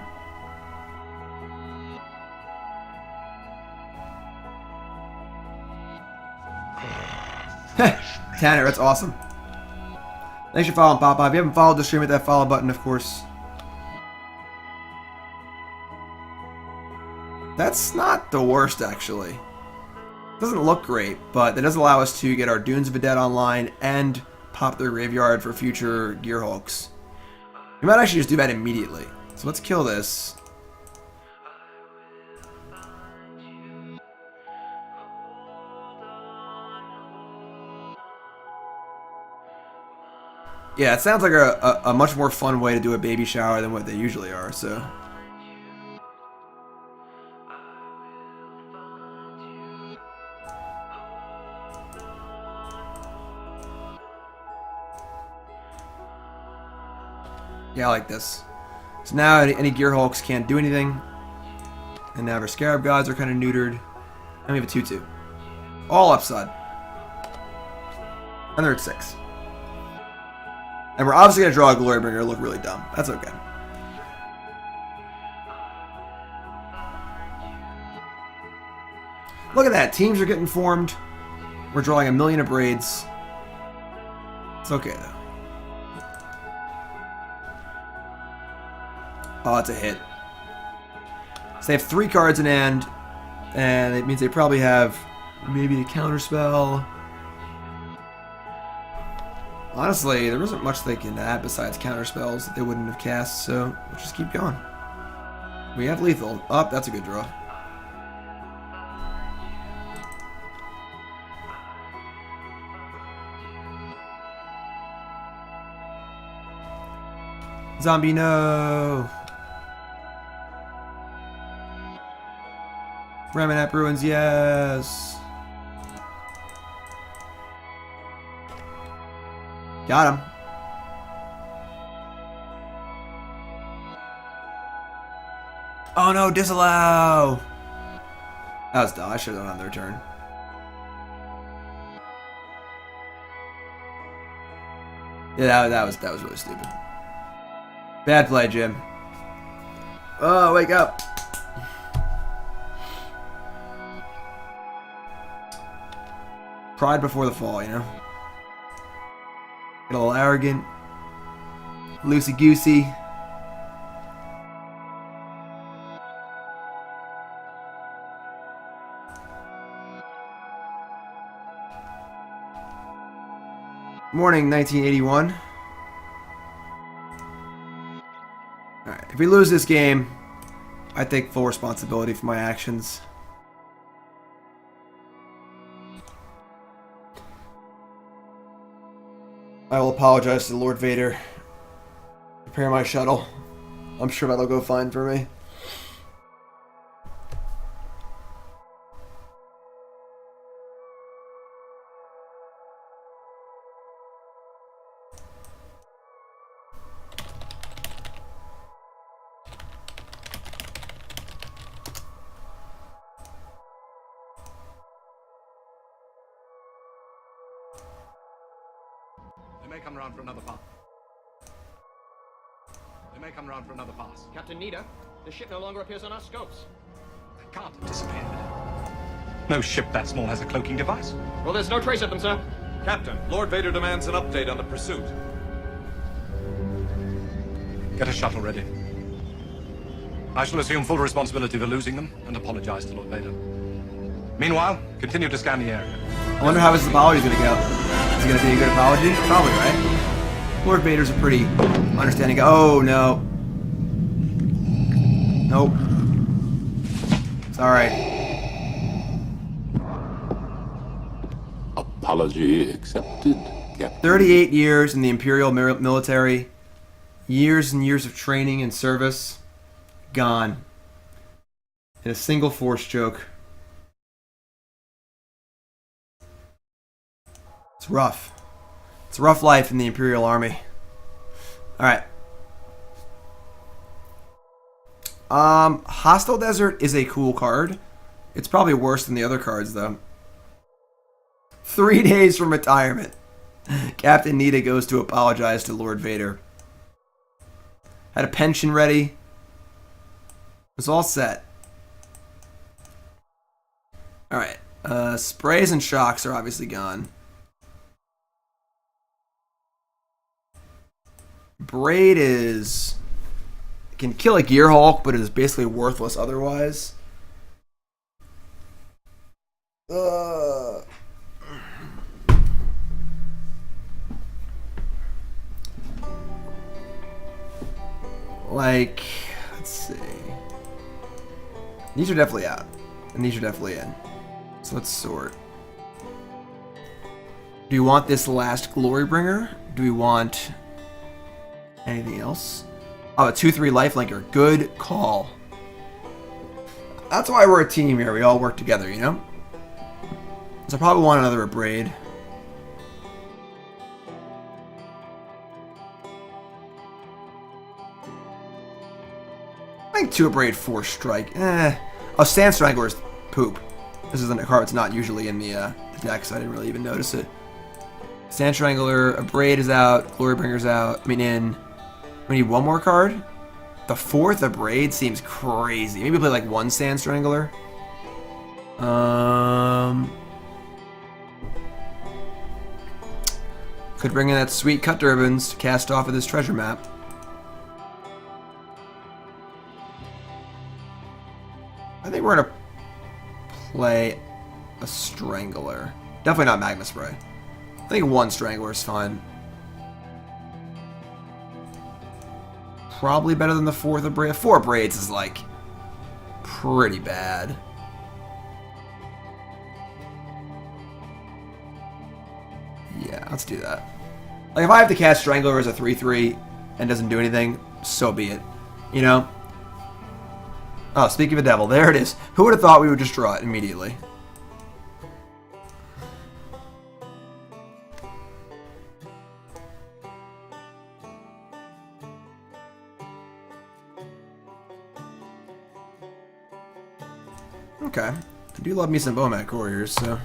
Tanner, that's awesome. Thanks for following, Papa. If you haven't followed the stream, hit that follow button, of course. That's not the worst, actually. It doesn't look great, but that does allow us to get our Dunes of the Dead online and pop their graveyard for future Gearhulks. We might actually just do that immediately. So let's kill this. Yeah, it sounds like a much more fun way to do a baby shower than what they usually are, so... Yeah, I like this. So now any Gearhulks can't do anything. And now our Scarab Gods are kind of neutered. And we have a 2-2. All upside. And they're at 6. And we're obviously going to draw a Glorybringer and look really dumb. That's okay. Look at that. Teams are getting formed. We're drawing a million Abrades. It's okay, though. Oh, it's a hit. So they have 3 cards in hand. And it means they probably have maybe a counterspell. Honestly, there wasn't much they can add besides counterspells that they wouldn't have cast, so we'll just keep going. We have lethal. Oh, that's a good draw. Zombie, no! Ramunap Ruins, yes! Got him. Oh no, disallow! That was dumb. I should have done it on their turn. Yeah, that was really stupid. Bad play, Jim. Oh, wake up! Pride before the fall, you know? Get a little arrogant. Loosey-goosey. Morning, 1981. Alright, if we lose this game, I take full responsibility for my actions. I will apologize to Lord Vader. Prepare my shuttle. I'm sure that'll go fine for me. They may come around for another pass. They may come around for another pass. Captain Nida, the ship no longer appears on our scopes. They can't have disappeared. No ship that small has a cloaking device. Well, there's no trace of them, sir. Captain, Lord Vader demands an update on the pursuit. Get a shuttle ready. I shall assume full responsibility for losing them and apologize to Lord Vader. Meanwhile, continue to scan the area. I wonder how his apology is going to go. Is he going to be a good apology? Probably, right? Lord Vader's a pretty understanding guy. Oh, no. Nope. It's alright. Apology accepted, Captain. 38 years in the Imperial military. Years and years of training and service. Gone. In a single force choke. It's rough. It's a rough life in the Imperial Army. Alright. Hostile Desert is a cool card. It's probably worse than the other cards, though. 3 days from retirement. Captain Nita goes to apologize to Lord Vader. Had a pension ready. It was all set. Alright. Sprays and shocks are obviously gone. Braid is... can kill a Gearhulk, but it is basically worthless otherwise. Like, let's see. These are definitely out. And these are definitely in. So let's sort. Do we want this last Glorybringer? Do we want anything else? Oh, a 2/3 lifelinker. Good call. That's why we're a team here. We all work together, you know? So I probably want another Abrade. I think 2 Abrade, 4 strike. Oh, Sand Strangler is poop. This is a card that's not usually in the deck, so I didn't really even notice it. Sand Strangler, Abrade is out, Glorybringer's out. I mean, in... we need one more card? The 4th Abrade seems crazy. Maybe play like 1 Sand Strangler. Could bring in that sweet Cut Turbans to cast off of this treasure map. I think we're gonna play a Strangler. Definitely not Magma Spray. I think 1 Strangler is fine. Probably better than the 4th Abrade. 4 Braids is like pretty bad. Yeah, let's do that. Like, if I have to cast Strangler as a 3/3 and doesn't do anything, so be it. You know? Oh, speaking of the devil, there it is. Who would have thought we would just draw it immediately? Okay. I do love me some Bomat Couriers, so...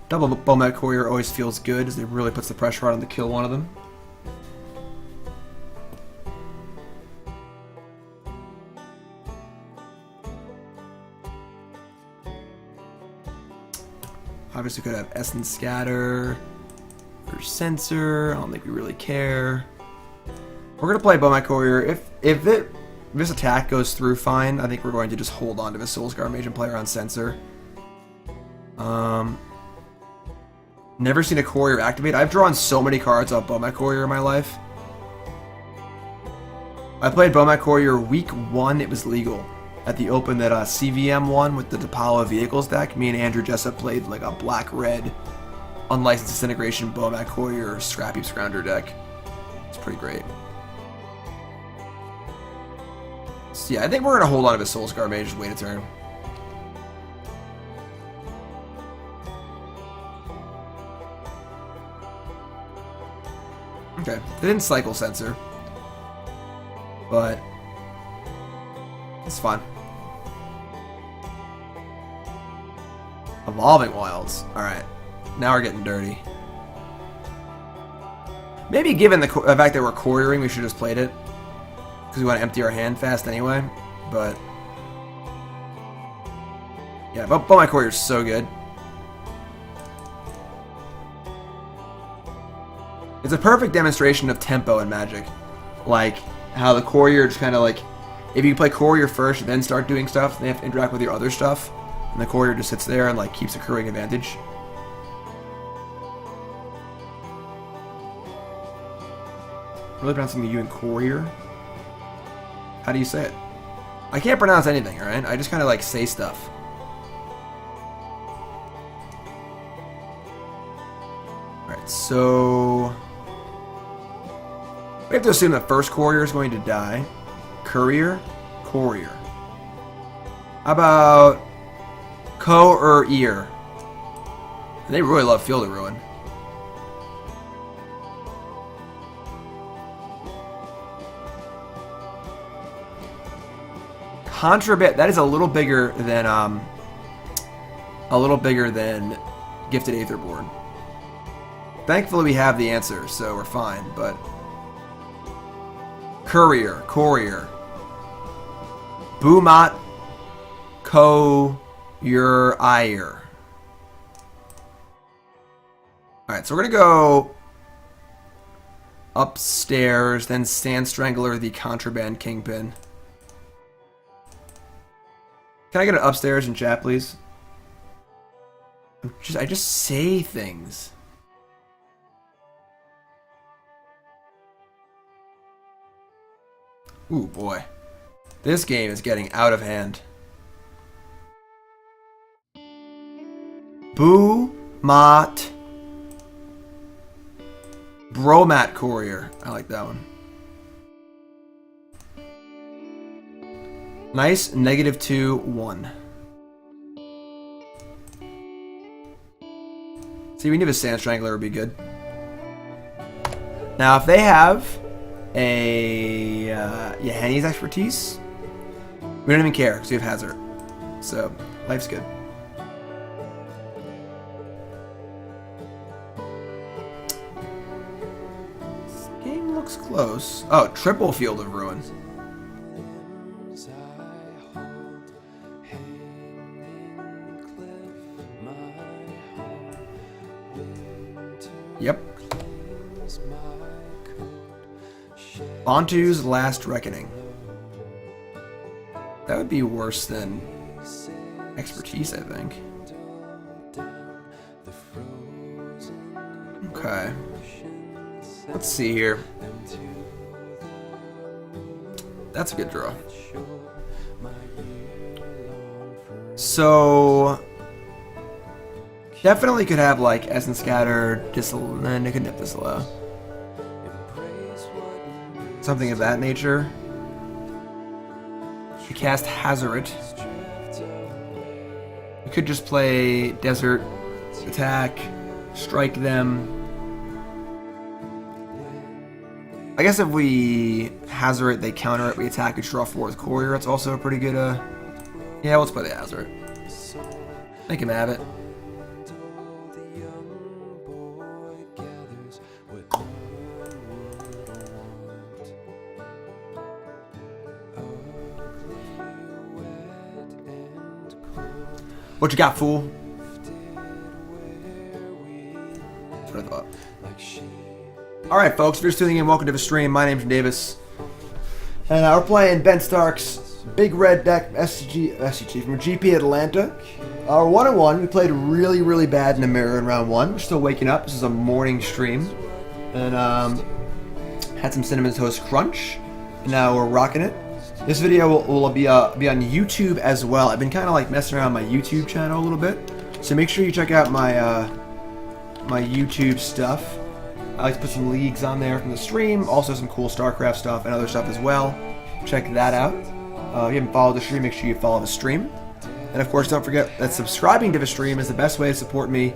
Double Bomat Courier always feels good, as it really puts the pressure on to kill one of them. Obviously could have Essence Scatter or Sensor. I don't think we really care. We're gonna play Bomat Courier. If this attack goes through fine, I think we're going to just hold on to this Soul-Scar Mage and play around Sensor. Never seen a Courier activate. I've drawn so many cards off Bomat Courier in my life. I played Bomat Courier week 1. It was legal. At the Open that CVM won with the Depala Vehicles deck. Me and Andrew Jessup played like a black-red unlicensed disintegration Bomat Courier Scrappy Scrounger deck. It's pretty great. So yeah, I think we're going to hold on to the Soul-Scar Mage, just wait a turn. Okay, they didn't cycle Sensor, but it's fine. Evolving Wilds. Alright, now we're getting dirty. Maybe given the fact that we're couriering, we should have just played it. Because we want to empty our hand fast anyway, but... yeah, but my Courier is so good. It's a perfect demonstration of tempo in Magic. Like, how the Courier just kind of like... if you play Courier first, then start doing stuff, they have to interact with your other stuff. And the Courier just sits there and like keeps accruing advantage. Really pronouncing the U in Courier? How do you say it? I can't pronounce anything, alright? I just kind of like say stuff. Alright, so... We have to assume the first courier is going to die. Courier? Courier. How about Courier? They really love Field of Ruin. Contraband, that is a little bigger than Gifted Aetherborn. Thankfully we have the answer, so we're fine, but Courier. Bomat Courier. Alright, so we're gonna go upstairs, then Sand Strangler, the Contraband Kingpin. Can I get it upstairs in chat, please? I just say things. Ooh, boy. This game is getting out of hand. Bomat Courier. I like that one. Nice. -2, 1. See, we knew a Sand Strangler would be good. Now, if they have a Yahenni's expertise, we don't even care because we have Hazoret. So, life's good. This game looks close. Oh, triple Field of Ruin. Yep. Bantu's Last Reckoning. That would be worse than expertise, I think. Okay. Let's see here. That's a good draw. So definitely could have like Essence Scatter, and it could nip this low. Something of that nature. We cast Hazoret. We could just play Desert, attack, strike them. I guess if we Hazoret, they counter it, we attack, we draw 4 with Courier. It's also a pretty good, yeah, let's play the Hazoret. Make him have it. What you got, fool? That's what I thought. Alright, folks, if you're just tuning in, welcome to the stream. My name's Davis. And we're playing Ben Stark's Big Red deck SCG from GP Atlanta. We're 1-1. We played really, really bad in the mirror in round 1. We're still waking up. This is a morning stream. And had some Cinnamon Toast Crunch. And now we're rocking it. This video will be on YouTube as well. I've been kind of like messing around my YouTube channel a little bit, so make sure you check out my my YouTube stuff. I like to put some leagues on there from the stream, also some cool StarCraft stuff and other stuff as well. Check that out. If you haven't followed the stream, make sure you follow the stream. And of course, don't forget that subscribing to the stream is the best way to support me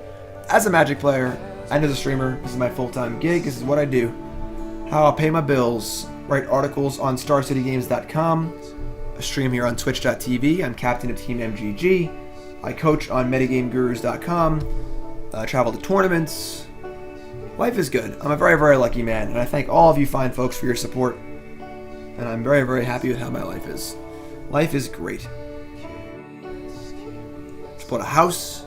as a Magic player and as a streamer. This is my full-time gig. This is what I do. How I'll pay my bills. Write articles on StarCityGames.com, I stream here on Twitch.tv, I'm captain of Team MGG, I coach on MetaGameGurus.com, travel to tournaments. Life is good. I'm a very, very lucky man, and I thank all of you fine folks for your support, and I'm very, very happy with how my life is. Life is great. Just bought a house.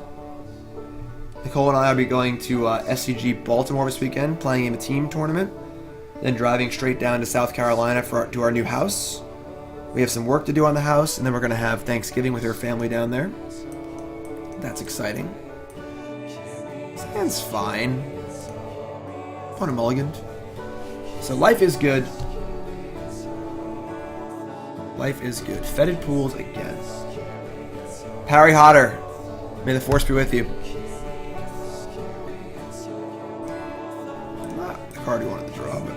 Nicole and I will be going to SCG Baltimore this weekend, playing in a team tournament. Then driving straight down to South Carolina to our new house. We have some work to do on the house, and then we're going to have Thanksgiving with her family down there. That's exciting. Sand's fine. On a mulligan. So life is good. Life is good. Fetid pools again. Harry Hotter. May the force be with you. Not the card we wanted to draw, but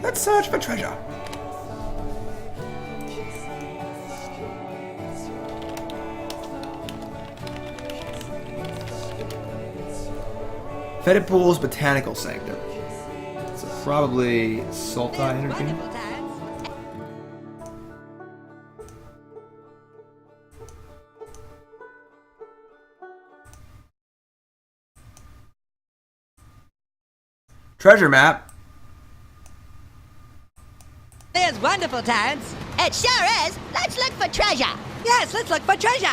Let's search for treasure. Fetid Pool's Botanical Sanctum. So probably Sultai Energy. Treasure map. There's wonderful times. It sure is. Let's look for treasure. Yes, let's look for treasure.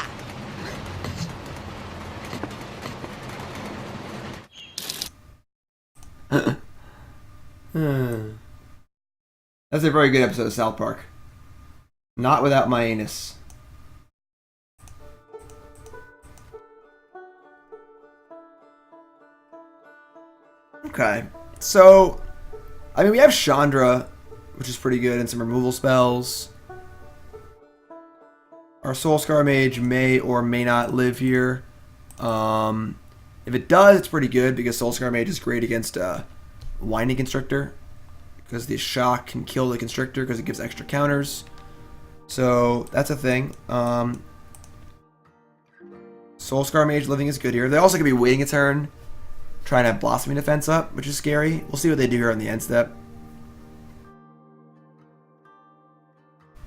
That's a very good episode of South Park. Not without menace. Okay, so I mean we have Chandra, which is pretty good, and some removal spells. Our Soul-Scar Mage may or may not live here. If it does, it's pretty good because Soul-Scar Mage is great against Winding Constrictor, because the shock can kill the Constrictor because it gives extra counters. So that's a thing. Soul-Scar Mage living is good here. They also could be waiting a turn, trying to have Blossoming Defense up, which is scary. We'll see what they do here on the end step.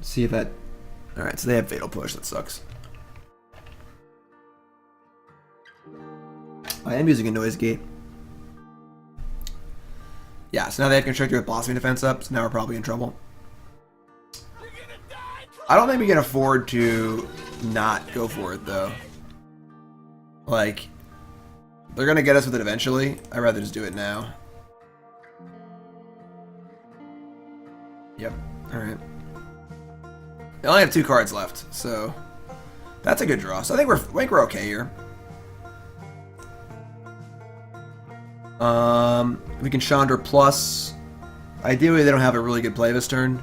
See if that... Alright, so they have Fatal Push. That sucks. I am using a Noise Gate. Yeah, so now they have Constrictor with Blossoming Defense up, so now we're probably in trouble. I don't think we can afford to not go for it, though. Like, they're going to get us with it eventually. I'd rather just do it now. Yep, alright. They only have 2 cards left, so that's a good draw. So I think we're okay here. We can Chandra plus. Ideally, they don't have a really good play this turn.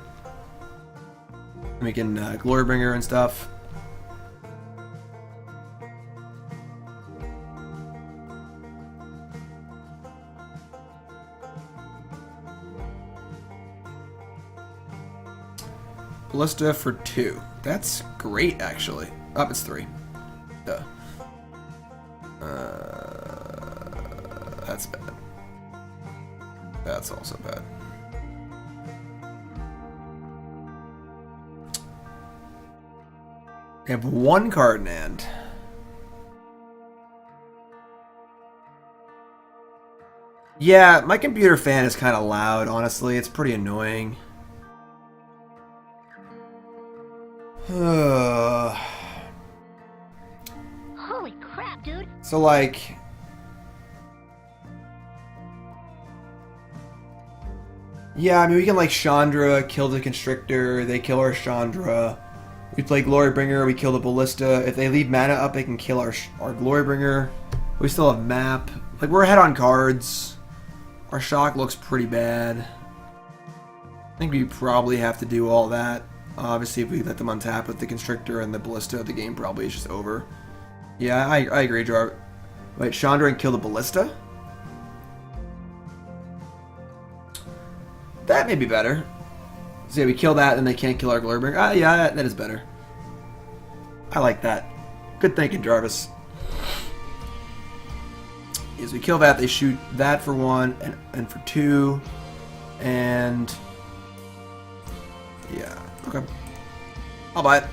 We can Glorybringer and stuff. Ballista for 2. That's great, actually. Oh, it's 3. Duh. That's bad. That's also bad. We have 1 card in hand. Yeah, my computer fan is kind of loud, honestly. It's pretty annoying. Holy crap, dude. So, like... Yeah, I mean, we can, like, Chandra, kill the Constrictor, they kill our Chandra. We play Glorybringer, we kill the Ballista. If they leave mana up, they can kill our Glorybringer. We still have map. Like, we're ahead on cards. Our shock looks pretty bad. I think we probably have to do all that. Obviously, if we let them untap with the Constrictor and the Ballista, the game probably is just over. Yeah, I agree, Jar. Wait, Chandra and kill the Ballista? That may be better. So yeah, we kill that, and they can't kill our Glorybringer. Yeah, that is better. I like that. Good thinking, Jarvis. As we kill that, they shoot that for 1 and for 2, and yeah, okay. I'll buy it.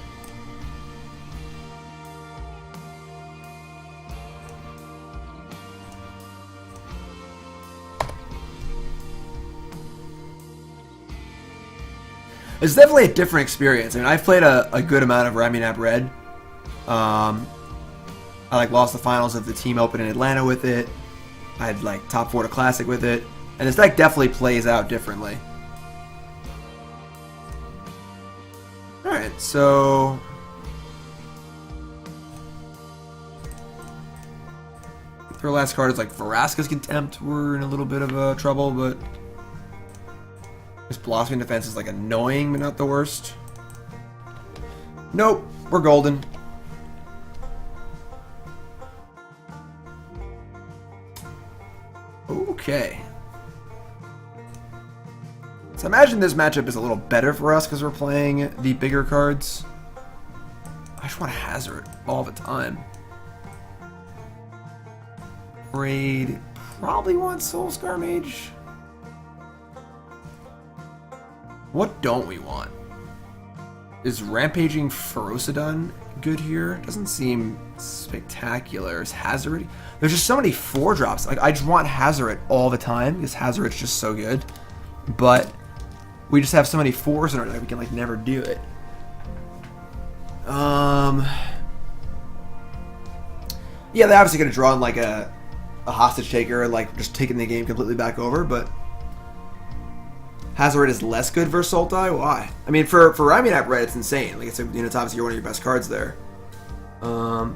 It's definitely a different experience. I mean, I've played a good amount of Ramunap Red. I like lost the finals of the Team Open in Atlanta with it. I had like top 4 to Classic with it, and this deck definitely plays out differently. All right, so her last card is like Vraska's Contempt. We're in a little bit of trouble, but. This Blossoming Defense is like annoying, but not the worst. Nope, we're golden. Okay. So I imagine this matchup is a little better for us because we're playing the bigger cards. I just want to Hazoret all the time. Abrade probably wants Soul-Scar Mage. What don't we want? Is Rampaging Ferocidon good here? Doesn't seem spectacular. Is Hazoret? There's just so many 4-drops. Like, I just want Hazoret all the time because Hazoret's just so good. But we just have so many 4s in our deck, we can like never do it. Yeah, they obviously could have drawn like a hostage taker, like just taking the game completely back over, but Hazoret is less good versus Sultai? Why? I mean, for Ramunap Red, it's insane. Like, it's obviously one of your best cards there. No,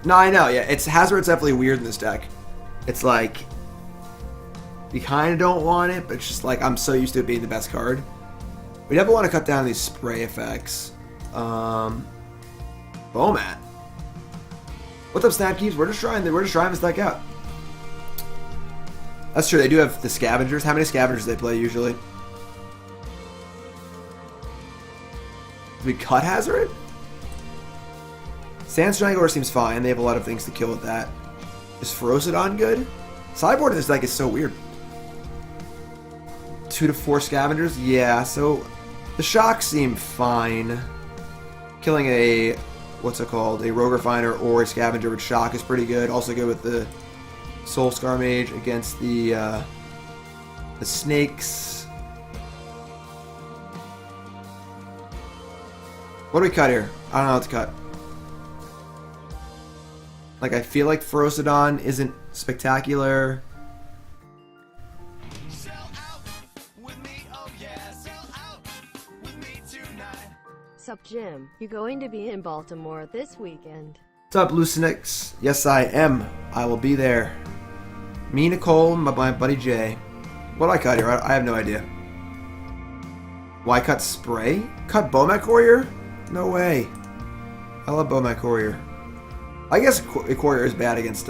I know. Yeah, Hazoret's definitely weird in this deck. It's like you kind of don't want it, but it's just like I'm so used to it being the best card. We definitely want to cut down these spray effects. Bomat. What's up, Snapkeeps? We're just trying this deck out. That's true. They do have the Scavengers. How many Scavengers do they play usually? Do we cut Hazoret? Sand Strangler seems fine. They have a lot of things to kill with that. Is Ferocidon good? Sideboard in this deck is so weird. 2 to 4 Scavengers? Yeah, so the shocks seem fine. Killing a, what's it called? A Rogue Refiner or a Scavenger with shock is pretty good. Also good with the Soul-Scar Mage against the snakes. What do we cut here? I don't know what to cut. Like, I feel like Ferocidon isn't spectacular. Sup, Jim? You going to be in Baltimore this weekend? What's up, Lucinix? Yes, I am. I will be there. Me, Nicole, and my buddy Jay. What do I cut here? I have no idea. Why cut Spray? Cut Bomat Courier? No way. I love Bomat Courier. I guess Courier is bad against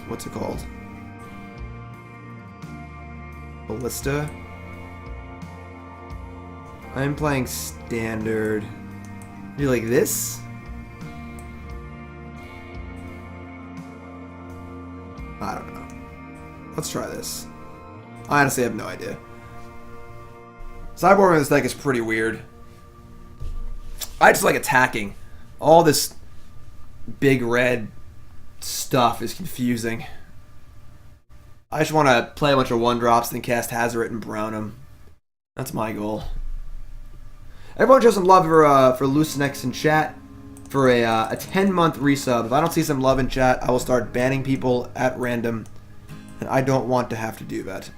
what's it called? Ballista. I'm playing standard. Do you like this? I don't know. Let's try this. I honestly have no idea. Sideboard in this deck is pretty weird. I just like attacking. All this big red stuff is confusing. I just want to play a bunch of 1-drops, then cast Hazoret and brown them. That's my goal. Everyone show some love for Lucinex in chat for a 10-month resub. If I don't see some love in chat, I will start banning people at random, and I don't want to have to do that.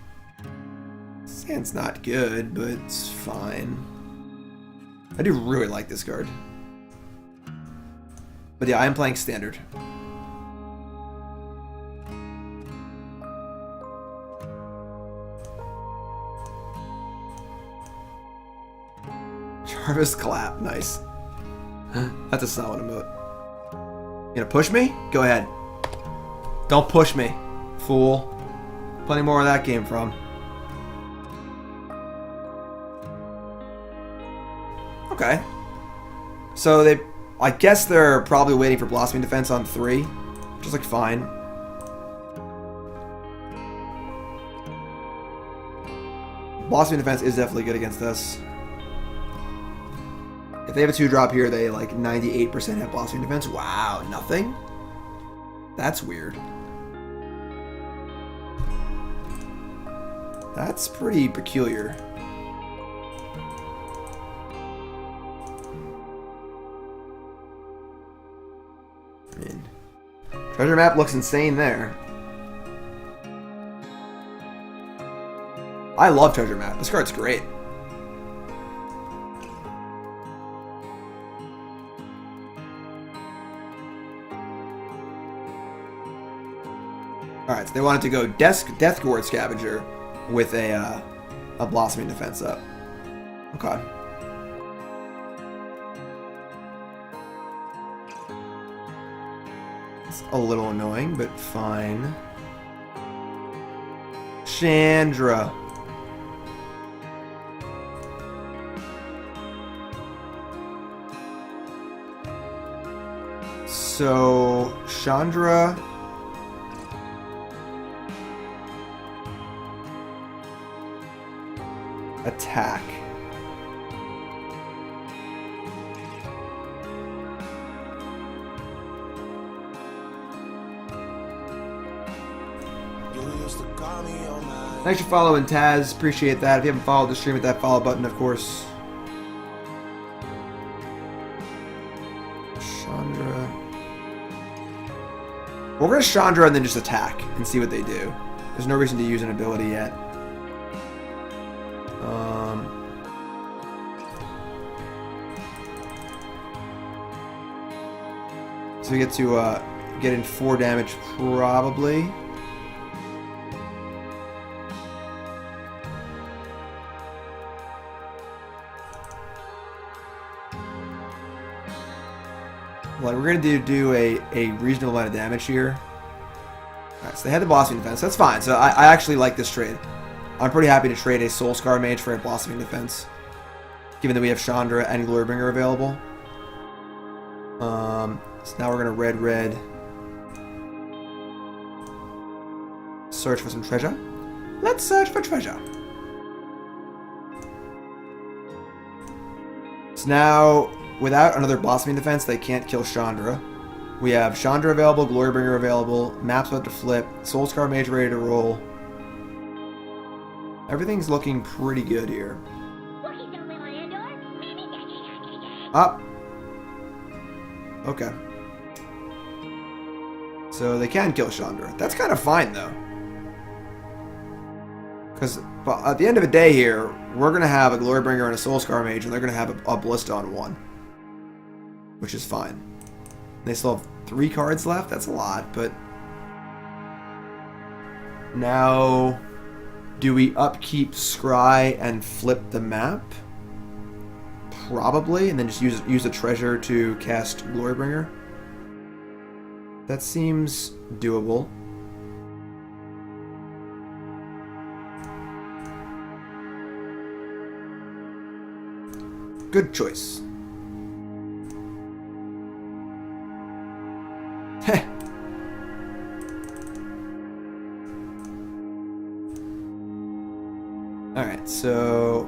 Sand's not good, but it's fine. I do really like this card. But yeah, I am playing standard. Jarvis Clap, nice. That's a solid emote. You gonna push me? Go ahead. Don't push me, fool. Plenty more where that came from. Okay. So I guess they're probably waiting for Blossoming Defense on 3, which is like fine. Blossoming Defense is definitely good against us. If they have a 2-drop here, they like 98% have Blossoming Defense. Wow, nothing? That's weird. That's pretty peculiar. I mean, treasure map looks insane there. I love treasure map. This card's great. Alright, so they wanted to go Death Ward Scavenger with a Blossoming Defense up. Okay. It's a little annoying, but fine. Chandra. So, Chandra. Attack. Thanks for following, Taz. Appreciate that. If you haven't followed the stream, hit that follow button, of course. Chandra. We're going to Chandra and then just attack and see what they do. There's no reason to use an ability yet. So we get to get in 4 damage, probably. Like, we're going to do a reasonable amount of damage here. Alright, so they had the Blossoming Defense. That's fine. So I actually like this trade. I'm pretty happy to trade a Soul-Scar Mage for a Blossoming Defense, given that we have Chandra and Glorybringer available. So now we're going to red. Search for some treasure. Let's search for treasure. So now, without another Blossoming Defense, they can't kill Chandra. We have Chandra available, Glorybringer available, maps about to flip, Soul-Scar Mage ready to roll. Everything's looking pretty good here. Up. Okay. So they can kill Chandra. That's kind of fine, though. Because at the end of the day here, we're going to have a Glorybringer and a Soul-Scar Mage, and they're going to have a Ballista on 1. Which is fine. They still have 3 cards left. That's a lot, but... Now... Do we upkeep Scry and flip the map? Probably, and then just use a treasure to cast Glorybringer. That seems doable. Good choice. Heh. Alright, so...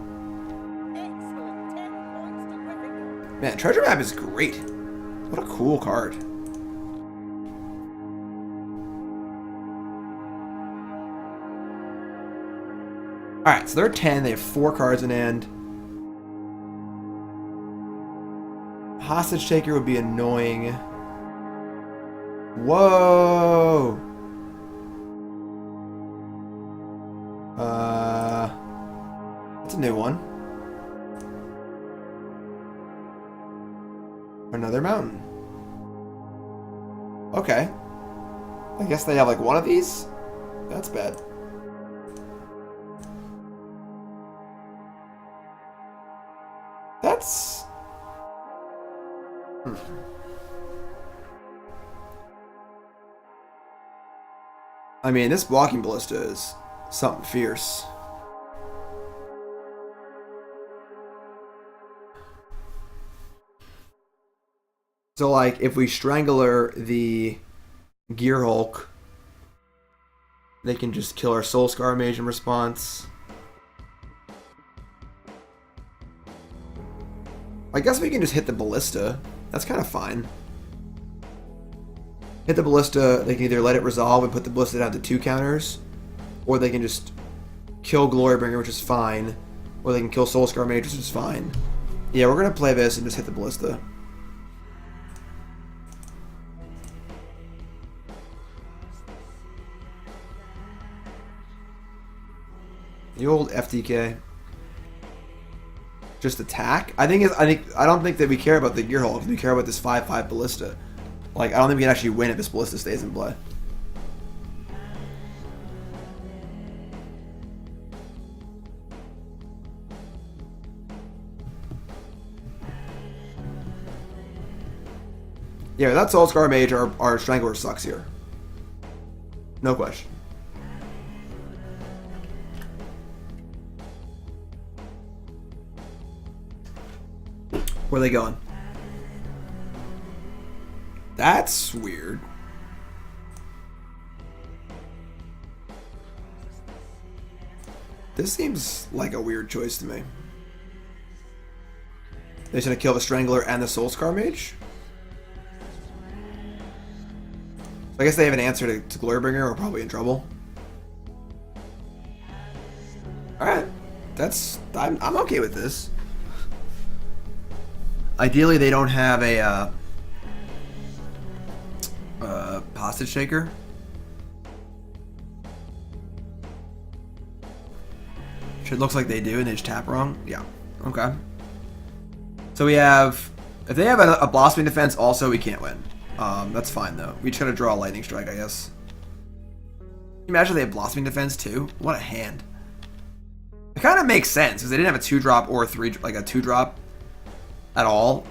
Man, Treasure Map is great. What a cool card. Alright, so they're 10. They have 4 cards in hand. Hostage Taker would be annoying. Whoa! That's a new one. Another mountain. Okay. I guess they have like one of these? That's bad. That's... I mean, this blocking ballista is something fierce. So, like, if we Strangler the Gear Hulk, they can just kill our Soul-Scar Mage in response. I guess we can just hit the Ballista. That's kind of fine. Hit the Ballista, they can either let it resolve and put the Ballista down to 2 counters, or they can just kill Glorybringer, which is fine, or they can kill Soul-Scar Mage, which is fine. Yeah, we're going to play this and just hit the Ballista. The old FTK. Just attack? I don't think that we care about the Gear Hulk. We care about this 5/5 Ballista. Like, I don't think we can actually win if this Ballista stays in play. Yeah, that Soul-Scar Mage, our Strangler sucks here. No question. Where are they going? That's weird. This seems like a weird choice to me. They're gonna kill the Strangler and the Soul-Scar Mage? I guess they have an answer to Glorybringer. We're probably in trouble. Alright. I'm okay with this. Ideally, they don't have a hostage taker. Which it looks like they do, and they just tap wrong. Yeah. Okay. So we have... If they have a blossoming defense, also, we can't win. That's fine, though. We just gotta draw a lightning strike, I guess. Can you imagine they have blossoming defense, too? What a hand. It kind of makes sense, because they didn't have a 2-drop or a 2-drop at all.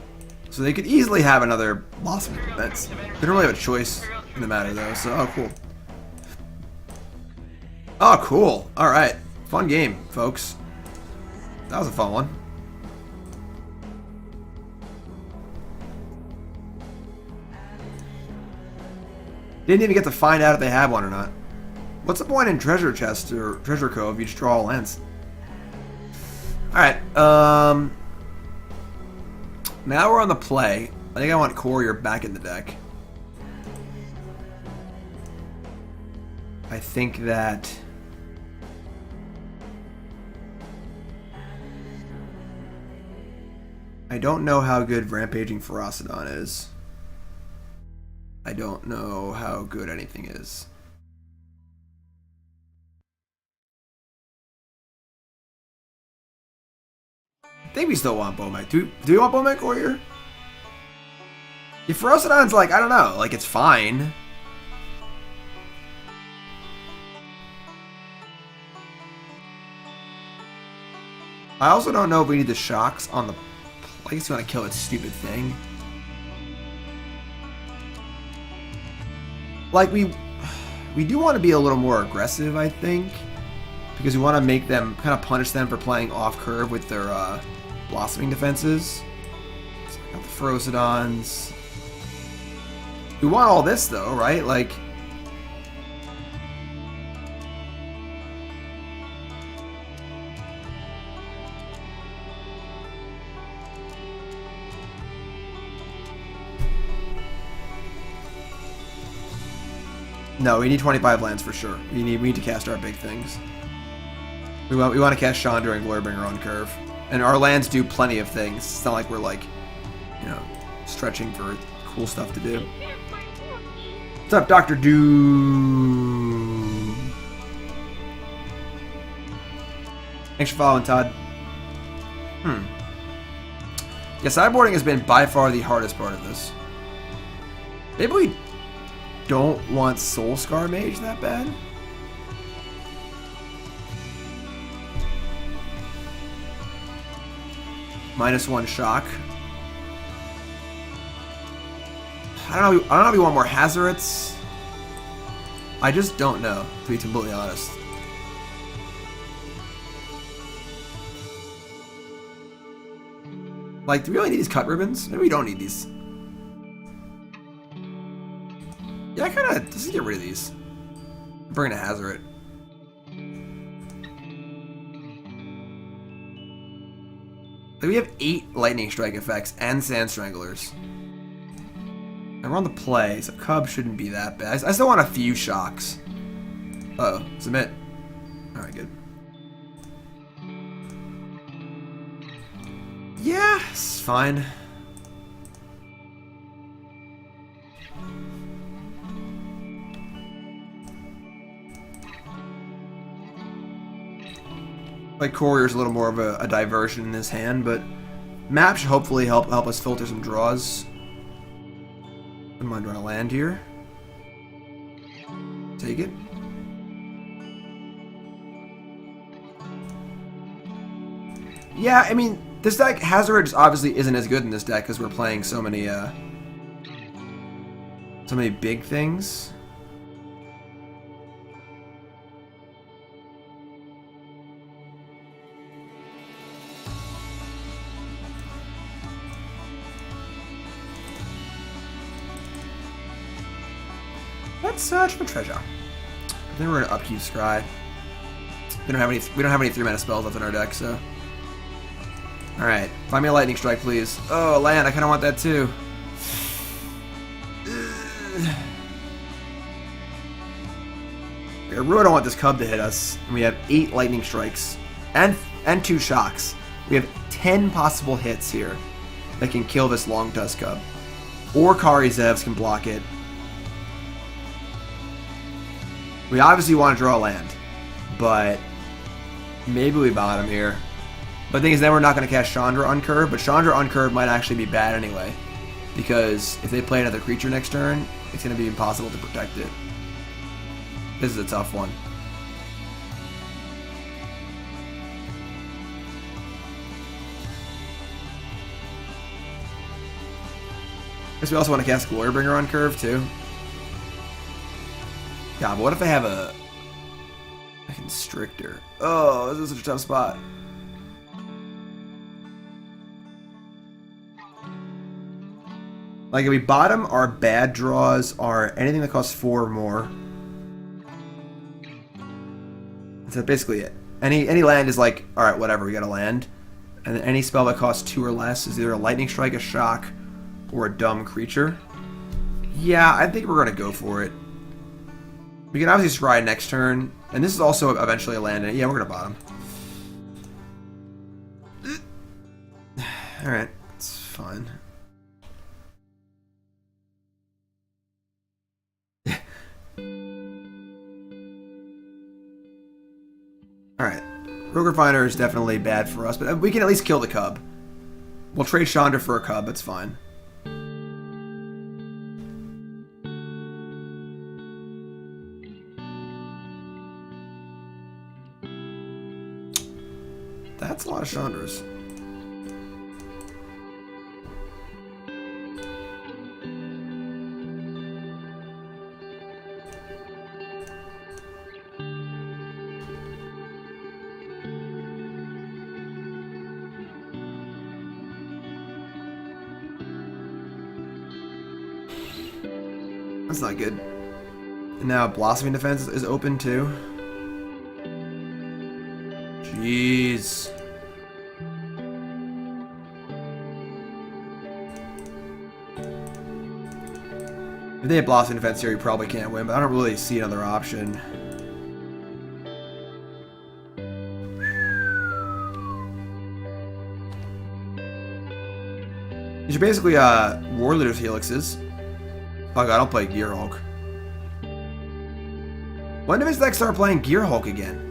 So they could easily have another blossoming defense. They don't really have a choice in the matter, though, so, oh, cool. Oh, cool. Alright. Fun game, folks. That was a fun one. Didn't even get to find out if they have one or not. What's the point in treasure chest or treasure cove if you just draw all lands? Alright, now we're on the play. I think I want Courier back in the deck. I think that... I don't know how good Rampaging Ferocidon is. I don't know how good anything is. I think we still want Bomat. Do we want Bomat Courier? If Ferocidon's like, I don't know, like it's fine. I also don't know if we need the shocks on the... I guess we want to kill that stupid thing. Like, we do want to be a little more aggressive, I think. Because we want to make them, kind of punish them for playing off-curve with their blossoming defenses. So I got the Ferocidons. We want all this, though, right? Like... No, we need 25 lands for sure. We need to cast our big things. We want to cast Chandra and Glorybringer on curve. And our lands do plenty of things. It's not like we're like, you know, stretching for cool stuff to do. What's up, Dr. Doom? Thanks for following, Todd. Yeah, sideboarding has been by far the hardest part of this. Maybe we don't want Soul-Scar Mage that bad. -1 shock. I don't know if we want more Hazorets. I just don't know, to be completely honest. Like, do we really need these cut ribbons? Maybe we don't need these. Yeah, I kind of... Let's get rid of these. Bring in a Hazoret. Like, we have 8 Lightning Strike effects and Sand Stranglers. And we're on the play, so Cub shouldn't be that bad. I still want a few shocks. Uh-oh. Submit. Alright, good. Yeah, it's fine. Like Courier's a little more of a diversion in his hand, but map should hopefully help us filter some draws. Wouldn't mind drawing a land here. Take it. Yeah, I mean, this deck, Hazoret just obviously isn't as good in this deck because we're playing so many big things. Let's search for treasure. Then we're gonna upkeep Scry. We don't have any 3-mana spells left in our deck, so. Alright, find me a lightning strike, please. Oh, land, I kinda want that too. I really don't want this cub to hit us. We have 8 lightning strikes and 2 shocks. We have 10 possible hits here that can kill this long tusk cub. Or Kari Zevs can block it. We obviously want to draw land, but maybe we bottom here. But the thing is, then we're not going to cast Chandra on curve, but Chandra on curve might actually be bad anyway, because if they play another creature next turn, it's going to be impossible to protect it. This is a tough one. I guess we also want to cast Glorybringer on curve too. God, but what if I have a Constrictor? Oh, this is such a tough spot. Like, if we bottom, our bad draws are anything that costs 4 or more. That's basically it. Any land is like, alright, whatever, we got a land. And then any spell that costs 2 or less is either a lightning strike, a shock, or a dumb creature. Yeah, I think we're going to go for it. We can obviously scry next turn, and this is also eventually a land. Yeah, we're going to bottom. Alright, it's fine. Alright, Rogue Refiner is definitely bad for us, but we can at least kill the cub. We'll trade Chandra for a cub, that's fine. That's a lot of Chandras. That's not good. And now Blossoming Defense is open too. Jeez. If they have Blossoming Defense here, we probably can't win, but I don't really see another option. These are basically Warlooter's Helixes. Oh god, I'll play Gearhulk. When did his deck start playing Gearhulk again?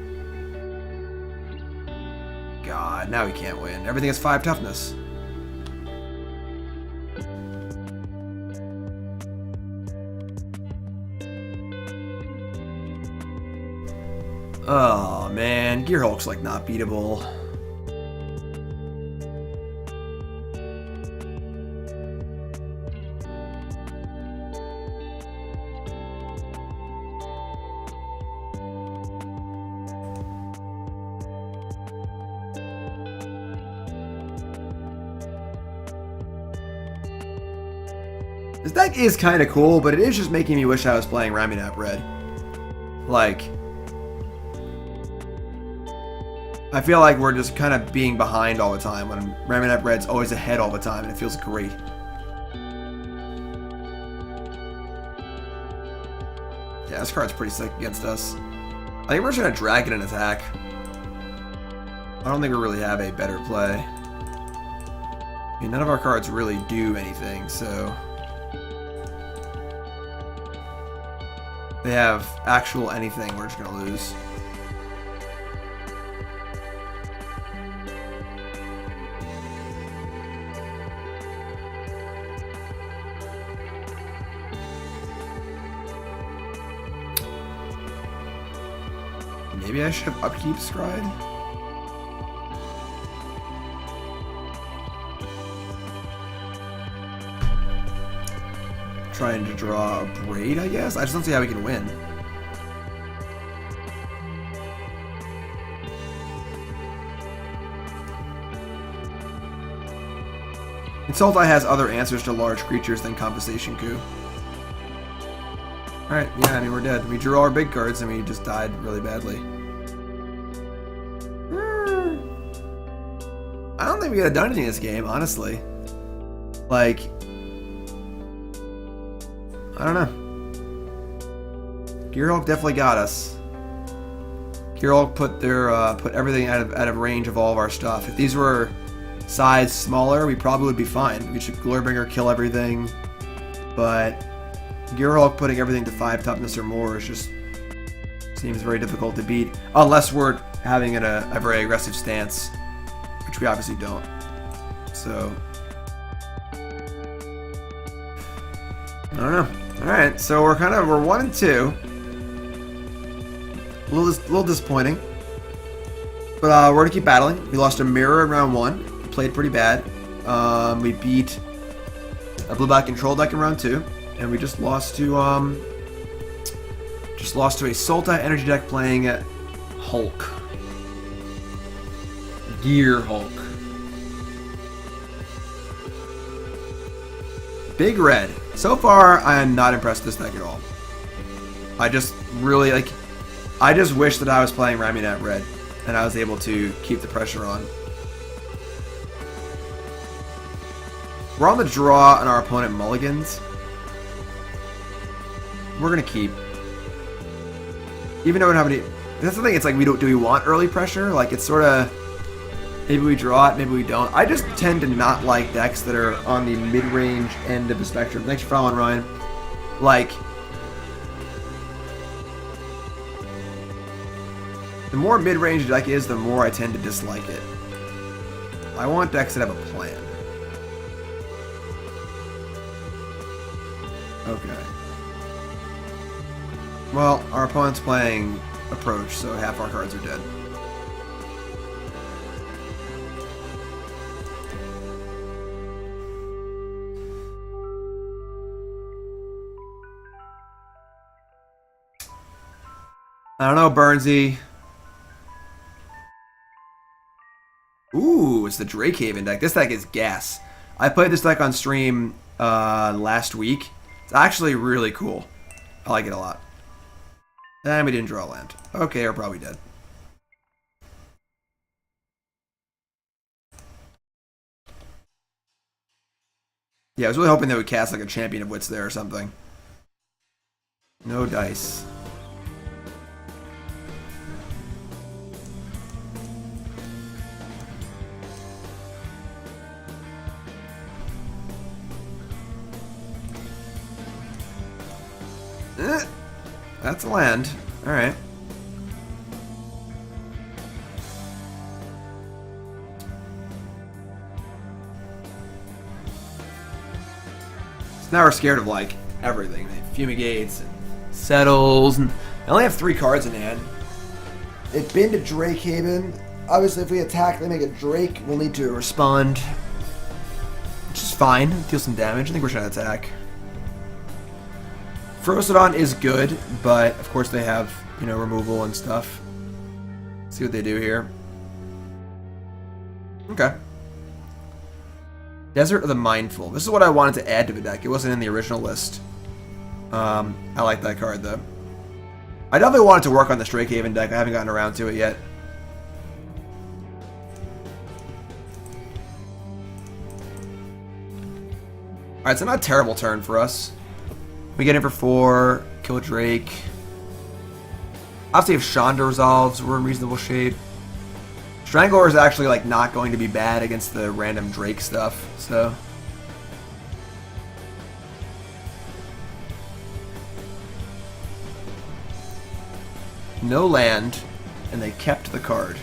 God, now he can't win. Everything has 5 toughness. Oh man, Gearhulk's like not beatable. This deck is kind of cool, but it is just making me wish I was playing Ramunap Red. Like, I feel like we're just kind of being behind all the time when Ramunap Red's always ahead all the time, and it feels great. Yeah, this card's pretty sick against us. I think we're just gonna drag it and attack. I don't think we really have a better play. I mean, none of our cards really do anything, so... They have actual anything, we're just gonna lose. Maybe I should have upkeep Scryed? Trying to draw a Abrade, I guess? I just don't see how we can win. Insultai has other answers to large creatures than Compensation Coup. Alright, yeah, I mean, we're dead. We drew all our big cards and we just died really badly. I don't think we could have done anything in this game, honestly. Like, I don't know. Gearhulk definitely got us. Gearhulk put everything out of range of all of our stuff. If these were size smaller, we probably would be fine. We should Glorybringer kill everything, but Gearhulk putting everything to 5 toughness or more is just seems very difficult to beat, unless we're having a very aggressive stance, which we obviously don't. So I don't know. All right, so we're 1 and 2. A little disappointing, but we're gonna keep battling. We lost a mirror in round 1. Played pretty bad. We beat a blue-black control deck in round 2, and we just lost to a Sultai energy deck playing Hulk. Gear Hulk. Big Red. So far, I am not impressed with this deck at all. I just really I just wish that I was playing Ramunap Red and I was able to keep the pressure on. We're on the draw and our opponent mulligans. We're gonna keep. Even though we don't have any. That's the thing. It's like do we want early pressure? Like it's sort of. Maybe we draw it, maybe we don't. I just tend to not like decks that are on the mid-range end of the spectrum. Thanks for following, Ryan. Like, the more mid-range a deck is, the more I tend to dislike it. I want decks that have a plan. Okay. Well, our opponent's playing Approach, so half our cards are dead. I don't know, Burnsy. Ooh, it's the Drakehaven deck. This deck is gas. I played this deck on stream last week. It's actually really cool. I like it a lot. And we didn't draw land. Okay, we're probably dead. Yeah, I was really hoping they would cast like a Champion of Wits there or something. No dice. That's a land. Alright. So now we're scared of like everything. It fumigates and settles, and I only have 3 cards in hand. It's been to Drakehaven. Obviously if we attack, they make a Drake, we'll need to respond. Which is fine. Deal some damage. I think we're trying to attack. Ferocidon is good, but of course they have, you know, removal and stuff. Let's see what they do here. Okay. Desert of the Mindful. This is what I wanted to add to the deck. It wasn't in the original list. I like that card, though. I definitely wanted to work on the Drakehaven deck. I haven't gotten around to it yet. Alright, so not a terrible turn for us. We get in for 4, kill Drake. Obviously, if Chandra resolves, we're in reasonable shape. Strangler is actually like not going to be bad against the random Drake stuff, so. No land, and they kept the card.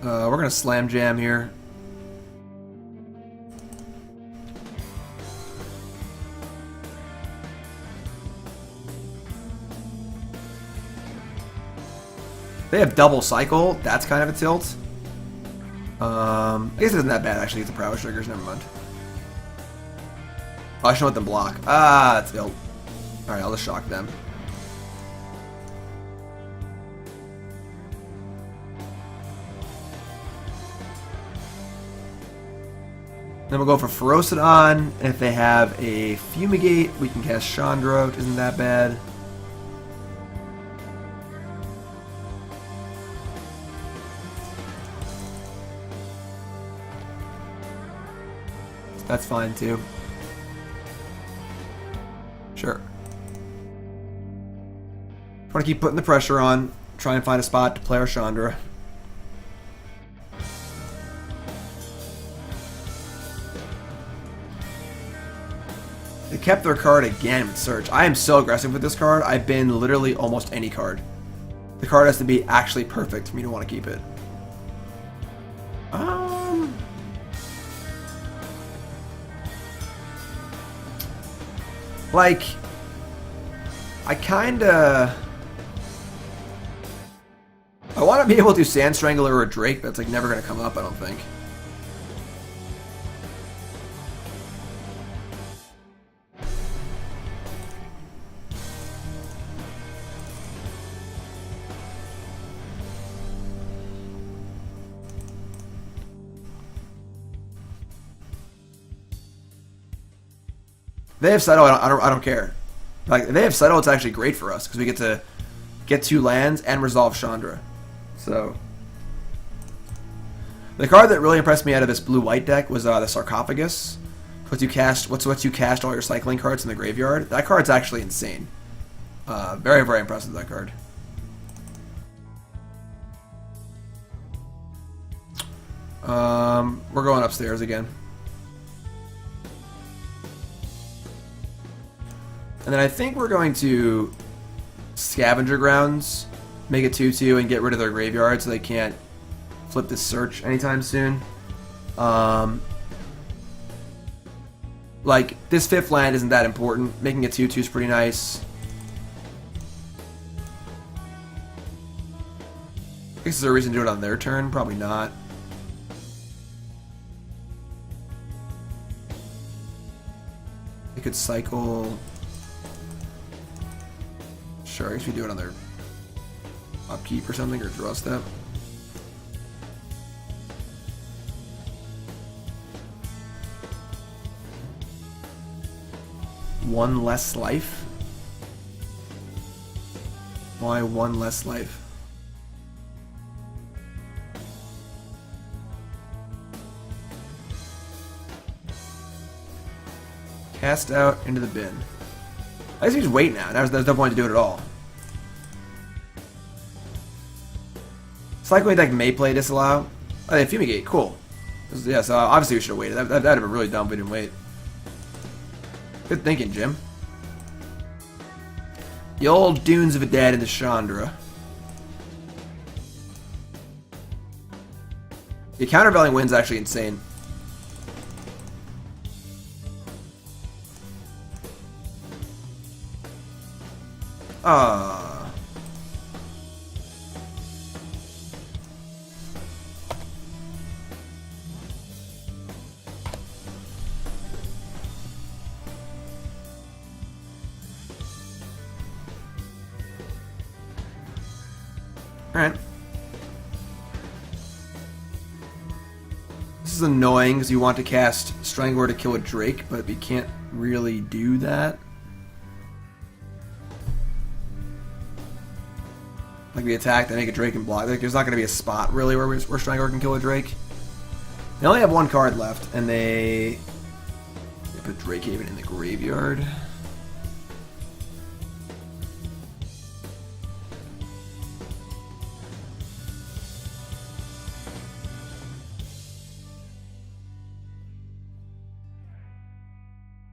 We're gonna Slam Jam here. They have double cycle. That's kind of a tilt. I guess it isn't that bad actually. It's the prowess triggers. Never mind. Oh, I should let them block. Ah, that's ill. All right, I'll just shock them. Then we'll go for Ferocidon, and if they have a Fumigate, we can cast Chandra, which isn't that bad. That's fine too. Sure. Want to keep putting the pressure on, try and find a spot to play our Chandra. They kept their card again with Search. I am so aggressive with this card. I've been literally almost any card. The card has to be actually perfect for me to want to keep it. Like, I kinda... I want to be able to do Sand Strangler or a Drake, but it's like never going to come up, I don't think. They have Settle, I don't care. Like, if they have Settle, it's actually great for us because we get to get 2 lands and resolve Chandra. So, the card that really impressed me out of this blue-white deck was the Sarcophagus. What you cast all your cycling cards in the graveyard. That card's actually insane. Very, very impressive, that card. We're going upstairs again. And then I think we're going to Scavenger Grounds, make it 2/2, and get rid of their graveyard so they can't flip this search anytime soon. Like, this 5th land isn't that important. Making it 2/2 is pretty nice. I guess is there a reason to do it on their turn? Probably not. They could cycle... Sure, I guess we do it on their upkeep or something, or draw step. One less life? Why 1 less life? Cast out into the bin. I guess we just wait now. There's no point to do it at all. Cycling deck may play Disallow. Oh, they Fumigate. Cool. Yeah, so obviously we should have waited. That'd have been really dumb if we didn't wait. Good thinking, Jim. The old Dunes of the Dead into Chandra. The countervailing wind's actually insane. Alright. This is annoying because you want to cast Strangler to kill a Drake, but we can't really do that. Like, we attack, they make a Drake and block. Like, there's not going to be a spot, really, where Strangler can kill a Drake. They only have 1 card left, and they put Drake Haven in the graveyard.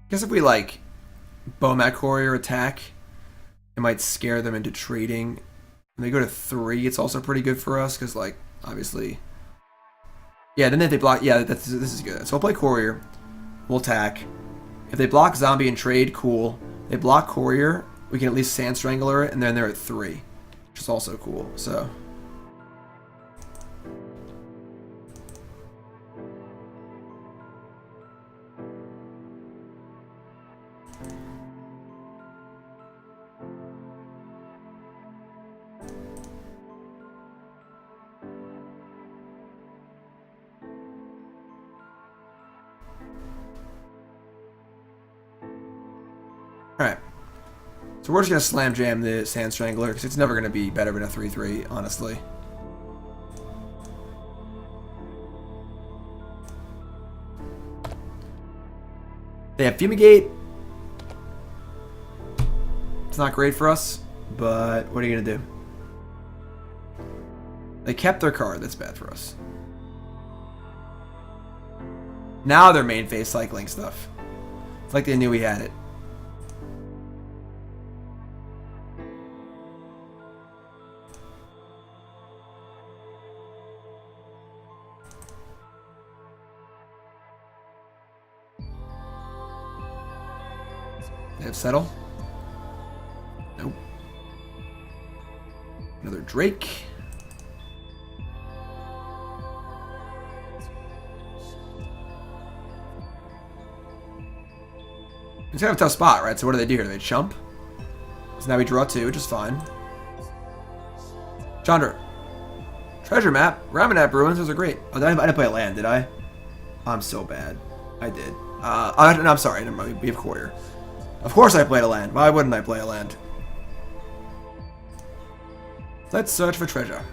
I guess if we, like, Bomat Courier attack, it might scare them into trading. When they go to 3, it's also pretty good for us, because, like, obviously... Yeah, then if they block... Yeah, this is good. So we'll play Courier. We'll attack. If they block Zombie and trade, cool. If they block Courier, we can at least Sand Strangler it, and then they're at 3. Which is also cool, so... Alright. So we're just going to slam jam the Sand Strangler, because it's never going to be better than a 3-3, honestly. They have Fumigate. It's not great for us, but what are you going to do? They kept their card. That's bad for us. Now they're main phase cycling stuff. It's like they knew we had it. They have Settle. Nope. Another Drake. It's kind of a tough spot, right? So what do they do here? They chump. So now we draw 2, which is fine. Chandra. Treasure map. Ramunap Ruins. Those are great. Oh, I didn't play a land, did I? I'm so bad. I did. No, I'm sorry. We have Courier. Of course I played a land. Why wouldn't I play a land? Let's search for treasure.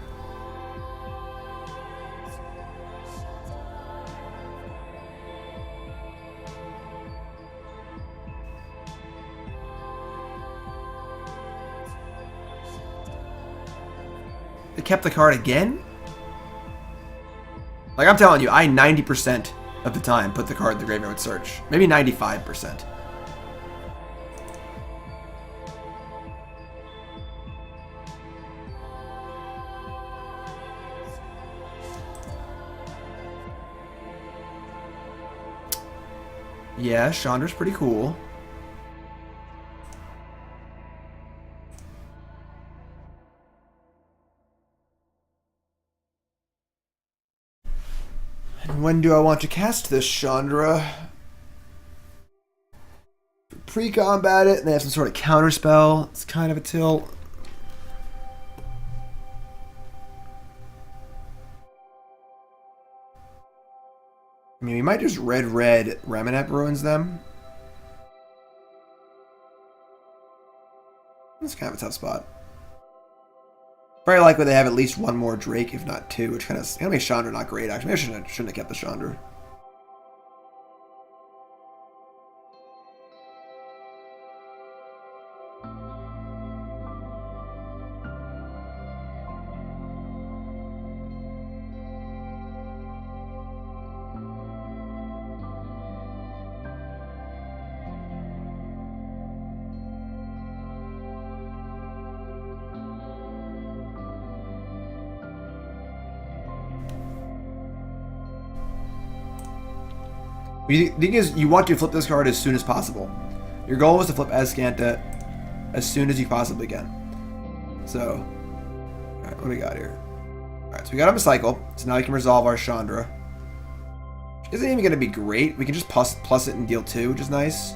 They kept the card again? Like, I'm telling you, I 90% of the time put the card in the graveyard with search. Maybe 95%. Yeah, Chandra's pretty cool. And when do I want to cast this Chandra? Pre-combat it, and they have some sort of counterspell. It's kind of a tilt. I mean, we might just red Ramunap Ruins them. It's kind of a tough spot. Very likely they have at least one more Drake, if not 2, which kind of makes Chandra not great, actually. Maybe I shouldn't have kept the Chandra. The thing is, you want to flip this card as soon as possible. Your goal is to flip Azcanta as soon as you possibly can. So, alright, what do we got here? Alright, so we got him a cycle, so now we can resolve our Chandra. Which isn't even going to be great. We can just plus it and deal 2, which is nice.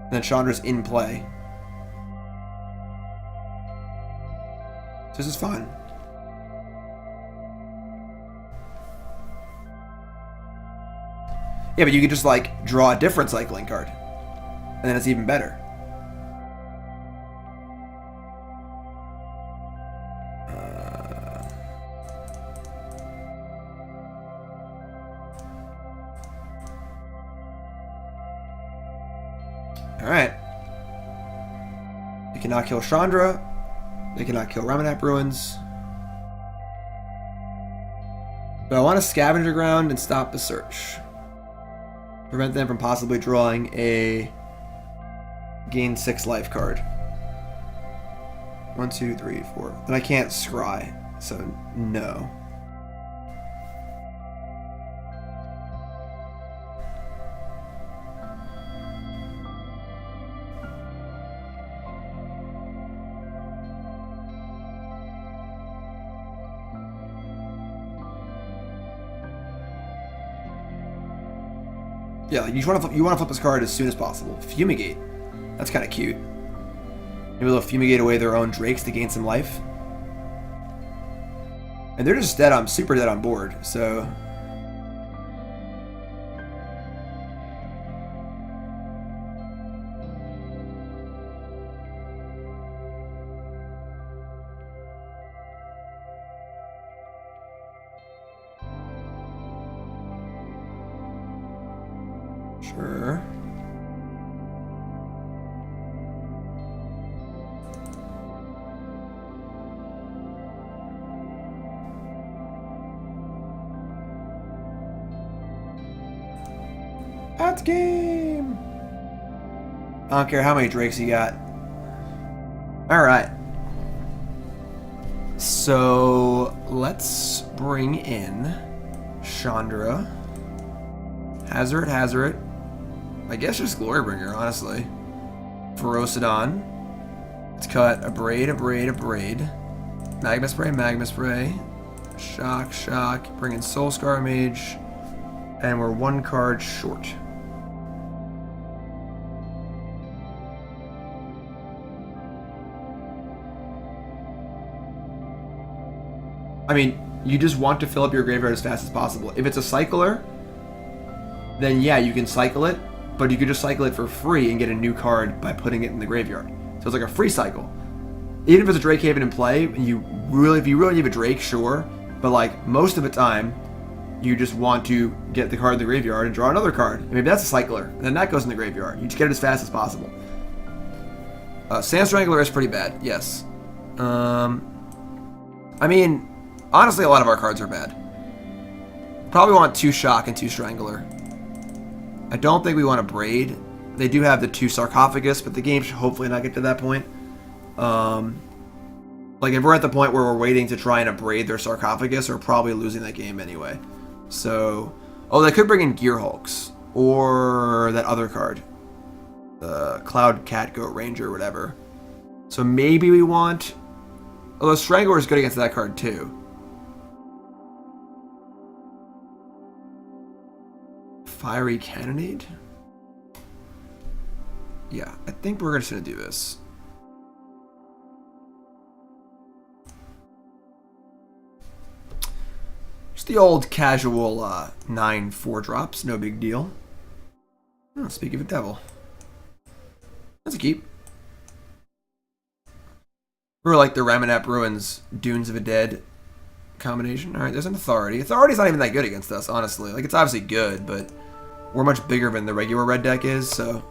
And then Chandra's in play. So this is fine. Yeah, but you could just, like, draw a different cycling card. And then it's even better. Alright. They cannot kill Chandra. They cannot kill Ramunap Ruins. But I want to Scavenger Ground and stop the search. Prevent them from possibly drawing a gain 6 life card. 1, 2, 3, 4. Then I can't scry, so no. Yeah, like you want to flip this card as soon as possible. Fumigate. That's kind of cute. Maybe they'll fumigate away their own Drakes to gain some life. And they're just dead. I'm super dead on board. So Sure. That's game. I don't care how many drakes you got. Alright. So let's bring in Chandra. Hazoret. I guess just Glorybringer, honestly. Ferocidon. Let's cut Abrade. Magma Spray. Shock. Bring in Soul-Scar Mage. And we're one card short. I mean, you just want to fill up your graveyard as fast as possible. If it's a cycler, then yeah, you can cycle it, but you could just cycle it for free and get a new card by putting it in the graveyard. So it's like a free cycle. Even if it's a Drake Haven in play, if you really need a Drake, sure, but like most of the time, you just want to get the card in the graveyard and draw another card. Maybe that's a cycler, and then that goes in the graveyard. You just get it as fast as possible. Sand Strangler is pretty bad, yes. I mean, honestly, a lot of our cards are bad. Probably want 2 Shock and 2 Strangler. I don't think we want to Braid. They do have the 2 Sarcophagus, but the game should hopefully not get to that point. Like, if we're at the point where we're waiting to try and Abrade their Sarcophagus, we're probably losing that game anyway. So, oh, they could bring in Gear Hulks. Or that other card. The Cloud Cat Goat Ranger or whatever. So maybe we want... Although Strangler is good against that card too. Fiery Cannonade? Yeah, I think we're just going to do this. Just the old casual 9 4-drops, no big deal. Oh, speak of a devil. That's a keep. Or like the Ramunap Ruins, Dunes of the Dead combination. Alright, there's an Authority. Authority's not even that good against us, honestly. Like, it's obviously good, but we're much bigger than the regular red deck is, so...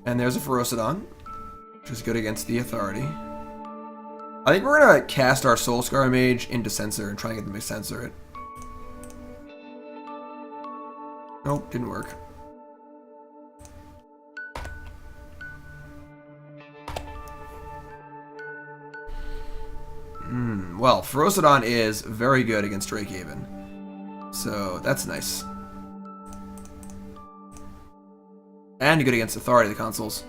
And there's a Ferocidon, which is good against the Authority. I think we're going to cast our Soul-Scar Mage into Censor and try and get them to censor it. Nope, didn't work. Well, Ferocidon is very good against Drake Haven. So, that's nice. And good against Authority, the consoles.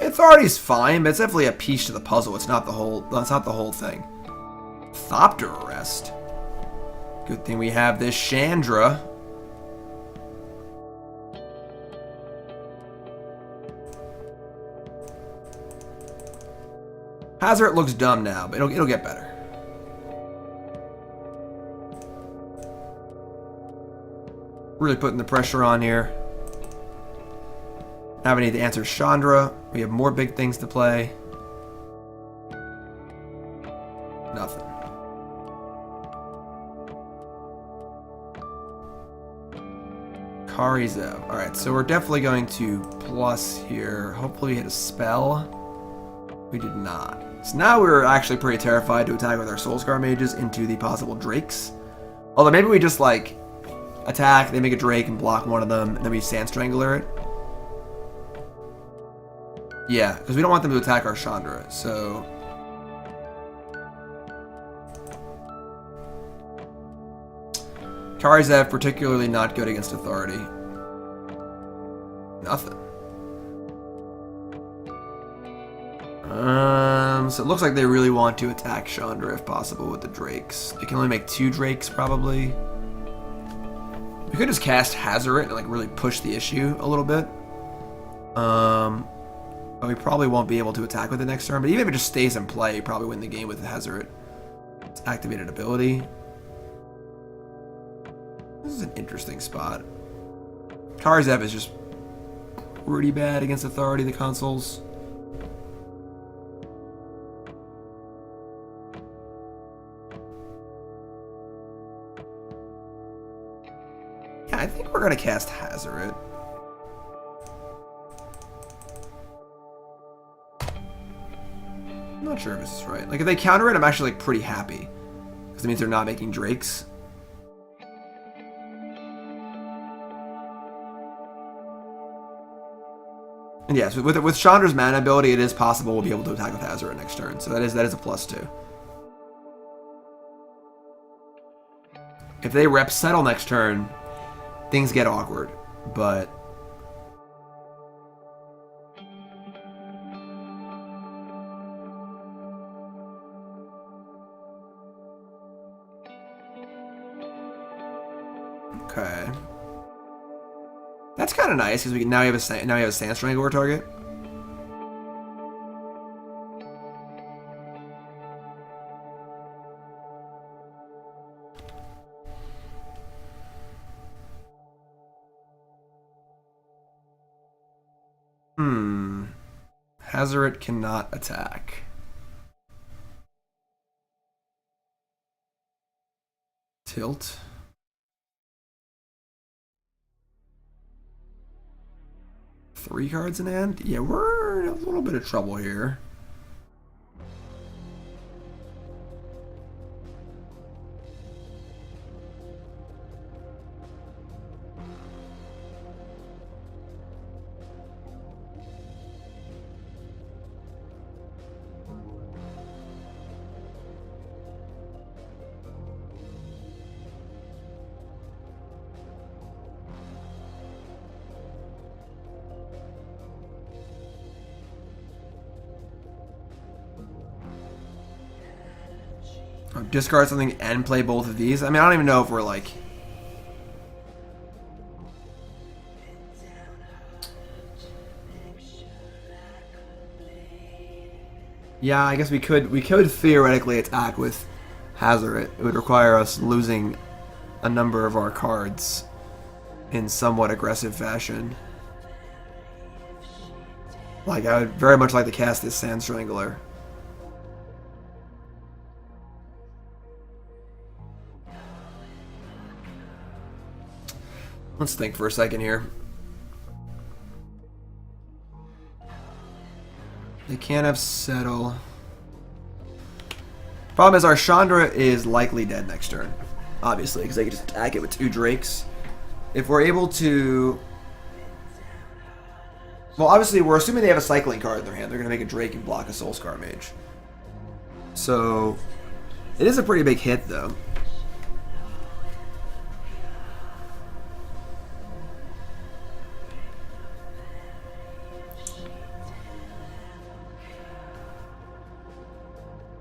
Authority's fine, but it's definitely a piece to the puzzle. It's not the whole. That's not the whole thing. Thopter Arrest. Good thing we have this Chandra. Hazoret looks dumb now, but it'll get better. Really putting the pressure on here. Now we need to answer Chandra. We have more big things to play. Nothing. Kari Zev. Alright, so we're definitely going to plus here. Hopefully we hit a spell. We did not. So now we're actually pretty terrified to attack with our Soul-Scar Mages into the possible Drakes. Although maybe we just like attack, they make a Drake and block one of them, and then we Sand Strangler it. Yeah, because we don't want them to attack our Chandra, so... Kari Zev particularly not good against Authority. Nothing. So it looks like they really want to attack Chandra if possible with the Drakes. They can only make 2 Drakes, probably. We could just cast Hazoret and like really push the issue a little bit. But we probably won't be able to attack with it next turn. But even if it just stays in play, you probably win the game with Hazoret. It's activated ability. This is an interesting spot. Kari Zev is just pretty bad against Authority, the consoles. Yeah, I think we're gonna cast Hazoret. I'm not sure if this is right. Like, if they counter it, I'm actually, like, pretty happy. Because it means they're not making Drakes. And yes, with Chandra's mana ability, it is possible we'll be able to attack with Hazoret next turn. So that is a plus 2. If they rep Settle next turn, things get awkward. But... okay. That's kind of nice because we can now have a Sand Strangler target. Hazoret cannot attack. Tilt. Three cards in hand? Yeah, we're in a little bit of trouble here. Discard something and play both of these. I mean, I don't even know if we're like... yeah, I guess we could theoretically attack with Hazoret. It would require us losing a number of our cards in somewhat aggressive fashion. Like, I would very much like to cast this Sand Strangler. Let's think for a second here. They can't have Settle. Problem is our Chandra is likely dead next turn. Obviously, because they can just attack it with 2 Drakes. If we're able to... well, obviously, we're assuming they have a cycling card in their hand. They're going to make a Drake and block a Soul-Scar Mage. So, it is a pretty big hit, though.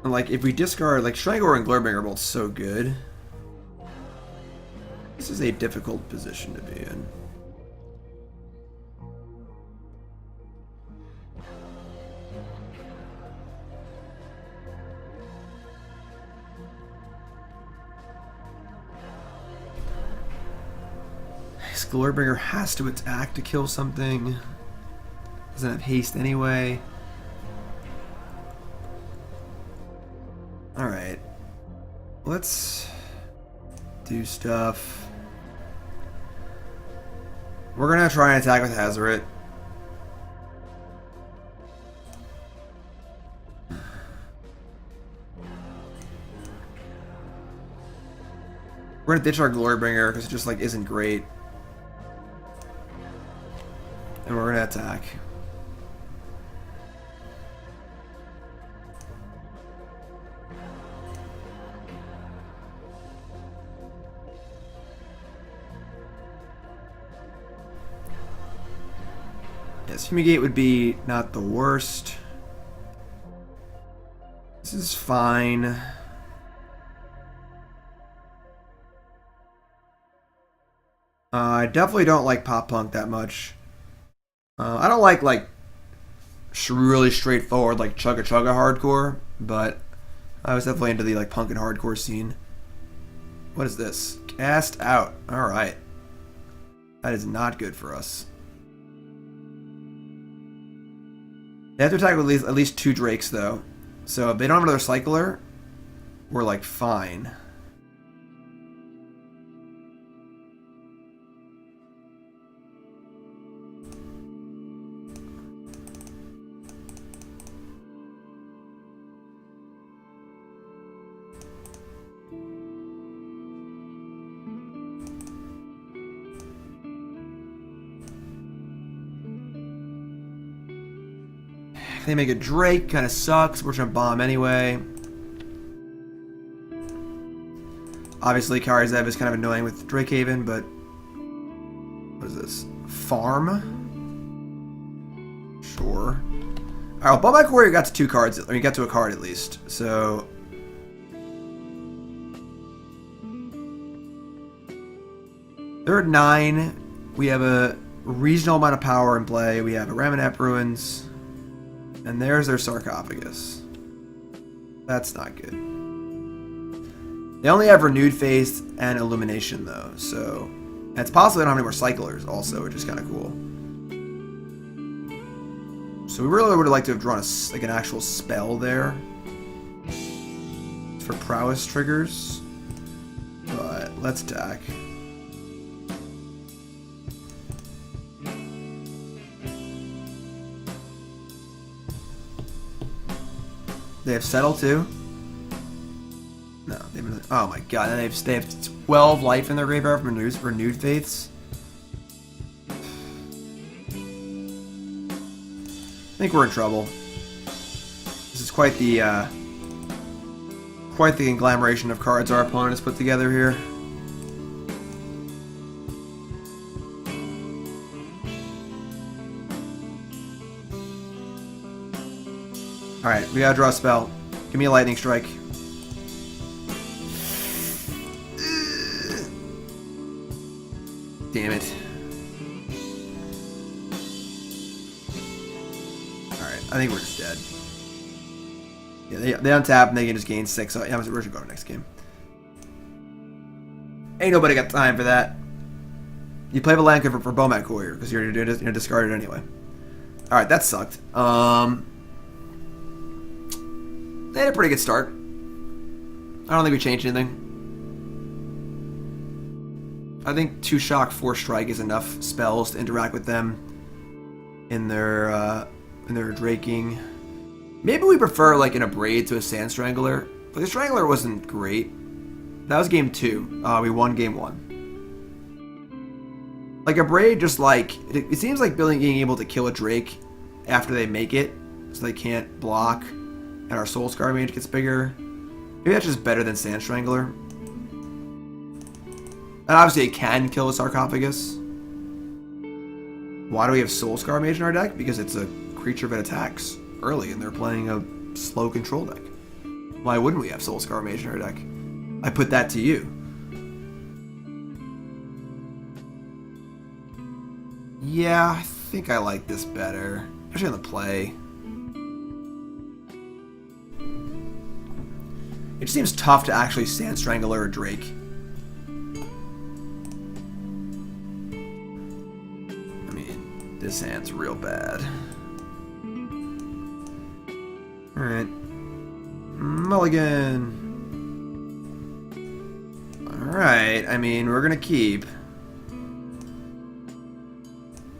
Like, if we discard, like, Strangler and Glorybringer are both so good. This is a difficult position to be in. This Glorybringer has to attack to kill something. Doesn't have haste anyway. Alright, let's do stuff. We're gonna try and attack with Hazoret. We're gonna ditch our Glorybringer because it just like isn't great. And we're gonna attack. Fumigate would be not the worst. This is fine. I definitely don't like Pop Punk that much. I don't like really straightforward like Chugga Chugga hardcore, but I was definitely into the like punk and hardcore scene. What is this? Cast out. All right. That is not good for us. They have to attack with at least 2 Drakes, though. So if they don't have another Cycler, we're, like, fine. They make a Drake, kind of sucks. We're gonna bomb anyway. Obviously, Kari's Zev is kind of annoying with Drakehaven, but what is this? Farm? Sure. Alright, well, Bomat Courier got to 2 cards. I mean, got to a card at least. So they're at 9. We have a reasonable amount of power in play. We have a Ramunap Ruins. And there's their sarcophagus. That's not good. They only have Renewed Faith and Illumination, though, so... And it's possible they don't have any more Cyclers, also, which is kind of cool. So we really would have liked to have drawn like an actual spell there. For prowess triggers. But let's attack. They have Settle too? No, they've been. Oh my god, and they have 12 life in their graveyard from Renewed Faiths. I think we're in trouble. This is quite the conglomeration of cards our opponent has put together here. Alright, we gotta draw a spell. Give me a lightning strike. Damn it. Alright, I think we're just dead. Yeah, they untap and they can just gain 6. So yeah, we're gonna go to next game. Ain't nobody got time for that. You play the land for Bomat Courier because you're discarded anyway. Alright, that sucked. They had a pretty good start. I don't think we changed anything. I think 2 shock, 4 strike is enough spells to interact with them in their draking. Maybe we prefer like an Abrade to a Sand Strangler. But the Strangler wasn't great. That was game 2. We won game 1. Like Abrade, just like it seems like being able to kill a Drake after they make it, so they can't block. And our Soul-Scar Mage gets bigger. Maybe that's just better than Sand Strangler. And obviously it can kill a sarcophagus. Why do we have Soul-Scar Mage in our deck? Because it's a creature that attacks early and they're playing a slow control deck. Why wouldn't we have Soul-Scar Mage in our deck? I put that to you. Yeah, I think I like this better. Especially on the play. It just seems tough to actually Sand Strangler or Drake. I mean, this hand's real bad. Alright. Mulligan. Alright, I mean, we're gonna keep.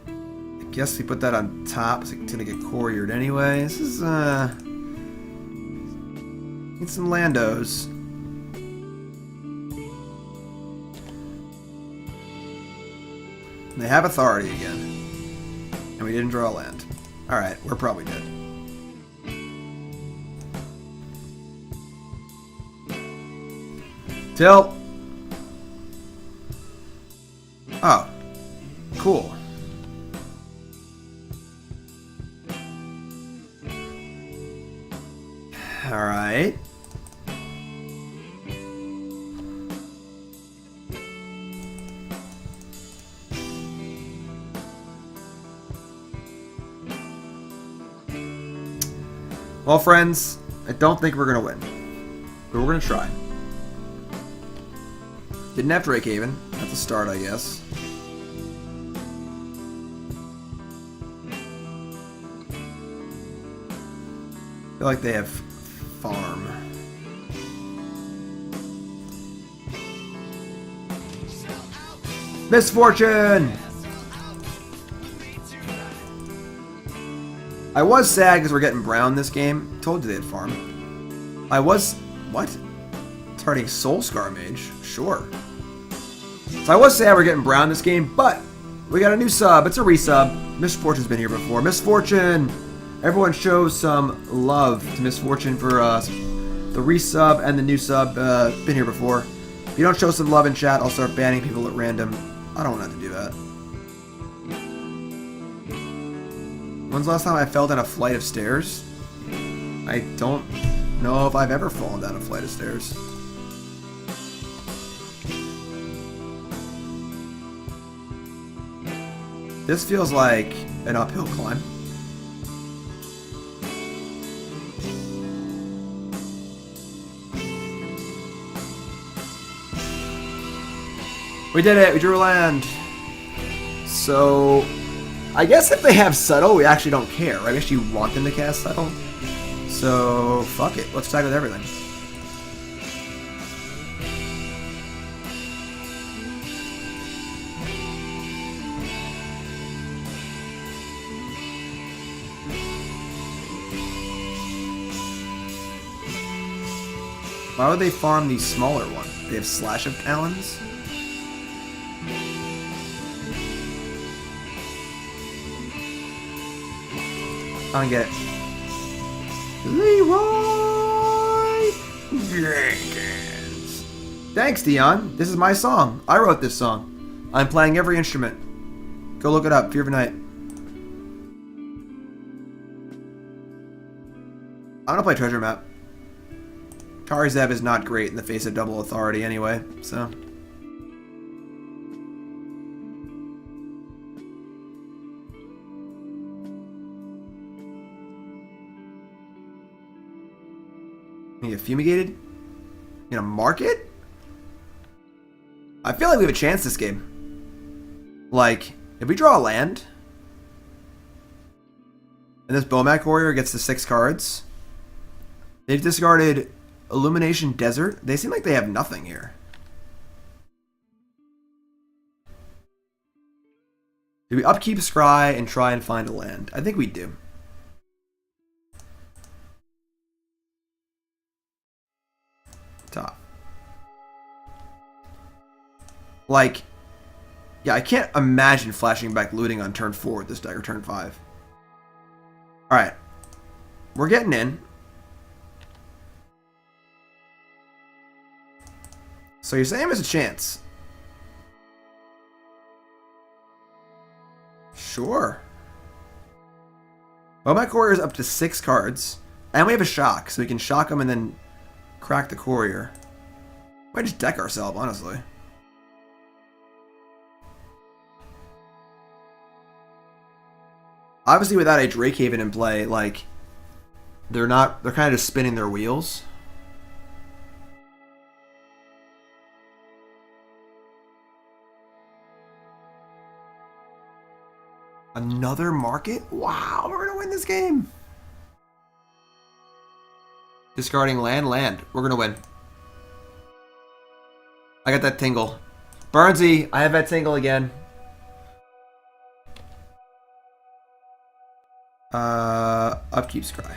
I guess we put that on top, so it's gonna get couriered anyway. This is, need some landos. They have authority again. And we didn't draw a land. Alright, we're probably dead. Tilt! Oh. Cool. Alright. Well, friends, I don't think we're going to win. But we're going to try. Didn't have Drakehaven. That's a start, I guess. feel like they have farm. Misfortune! I was sad because we're getting brown this game. Told you they had farm. I was... What? Starting Soul-Scar Mage? Sure. So I was sad we're getting brown this game, but we got a new sub. It's a resub. Misfortune's been here before. Misfortune! Everyone shows some love to Misfortune for the resub and the new sub. Been here before. If you don't show some love in chat, I'll start banning people at random. I don't want to do that. When's the last time I fell down a flight of stairs? I don't know if I've ever fallen down a flight of stairs. This feels like an uphill climb. We did it! We drew a land! So... I guess if they have Subtle, we actually don't care, right? We actually want them to cast Subtle. So, fuck it. Let's tag with everything. Why would they farm the smaller one? They have Slash of Talons? I don't get it. Leroy Jenkins. Thanks, Dion. This is my song. I wrote this song. I'm playing every instrument. Go look it up. Fear of Night. I'm gonna play Treasure Map. Kari Zev is not great in the face of double authority anyway, so... You get fumigated? In a market? I feel like we have a chance this game. Like, if we draw a land, and this Bomat Courier gets the 6 cards, they've discarded Illumination Desert. They seem like they have nothing here. Do we upkeep Scry and try and find a land? I think we do. Top. Like, yeah, I can't imagine flashing back looting on turn 4 with this deck, or turn 5. Alright. We're getting in. So you're saying there's a chance? Sure. Well, my Courier is up to 6 cards. And we have a shock, so we can shock them and then crack the Courier. Might just deck ourselves, honestly. Obviously, without a Drakehaven in play, like, they're kind of just spinning their wheels. Another market? Wow, we're gonna win this game. Discarding land. We're gonna win. I got that tingle. Burnsy, I have that tingle again. Upkeep Scry.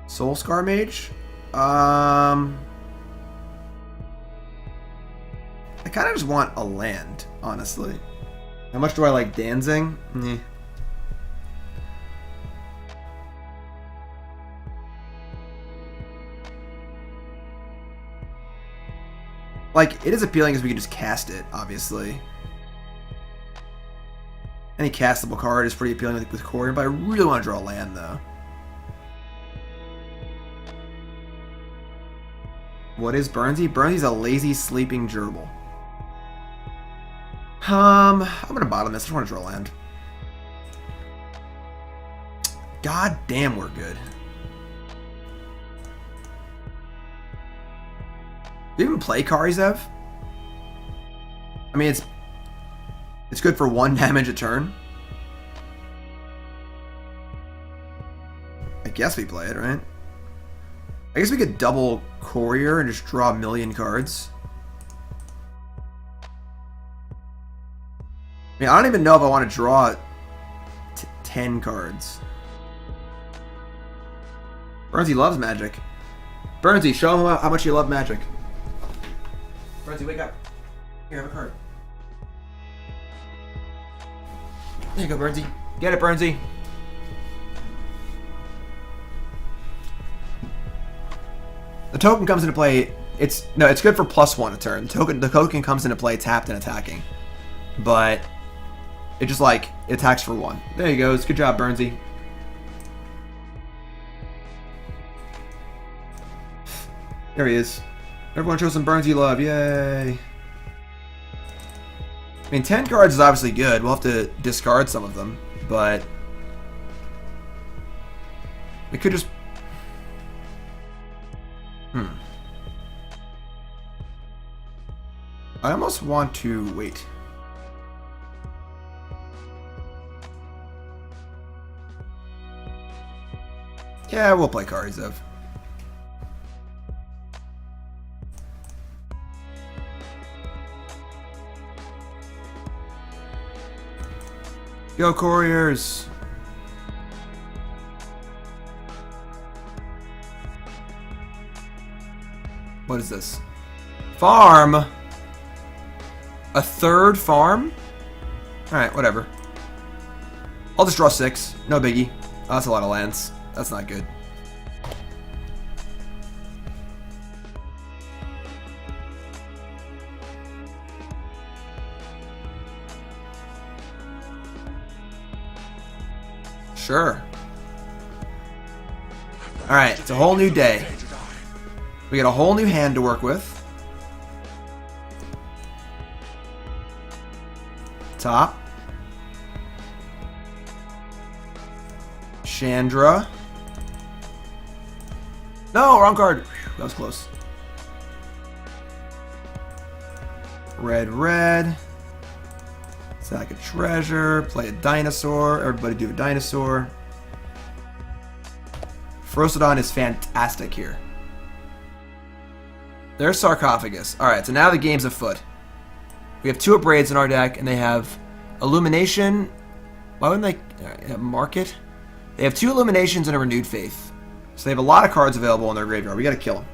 Soul-Scar Mage? I kind of just want a land, honestly. How much do I like Dancing? Like, it is appealing because we can just cast it, obviously. Any castable card is pretty appealing with Courier, but I really want to draw land, though. What is Burnsy? Burnsy's a lazy, sleeping gerbil. I'm gonna bottom this. I just want to draw land. God damn, we're good. Do you even play Kari Zev? I mean, it's good for 1 damage a turn. I guess we play it, right? I guess we could double Courier and just draw a million cards. I mean, I don't even know if I want to draw 10 cards. Burnsy loves Magic. Burnsy, show him how much you love Magic. Burnsy, wake up. Here, have a card. There you go, Burnsy. Get it, Burnsy. The token comes into play. It's good for +1 a turn. The token comes into play tapped and attacking, but it just like it attacks for 1. There you go. Good job, Burnsy. There he is. Everyone show some Burnsy love. Yay. I mean, 10 cards is obviously good. We'll have to discard some of them, but it could just... I almost want to wait. Yeah, we'll play cards of. Go Couriers! What is this? Farm! A third farm? Alright, whatever. I'll just draw 6. No biggie. Oh, that's a lot of lands. That's not good. Sure. Alright, it's a whole new day. We got a whole new hand to work with. Top. Chandra. No, wrong card. Whew, that was close. Red. Sack a treasure. Play a dinosaur. Everybody do a dinosaur. Ferocidon is fantastic here. There's Sarcophagus. Alright, so now the game's afoot. We have 2 Abrades in our deck, and they have Illumination. Why wouldn't they mark it? They have 2 Illuminations and a Renewed Faith. So they have a lot of cards available in their graveyard. We gotta kill them.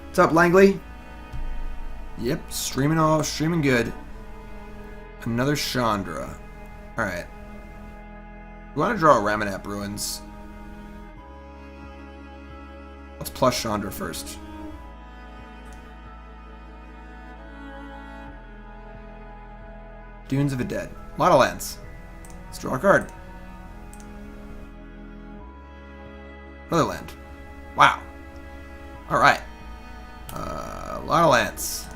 What's up, Langley? Yep, streaming good. Another Chandra. Alright. We want to draw a Ramunap Ruins. Let's plus Chandra first. Dunes of the Dead. A lot of lands. Let's draw a card. Another land. Wow. Alright. A lot of lands.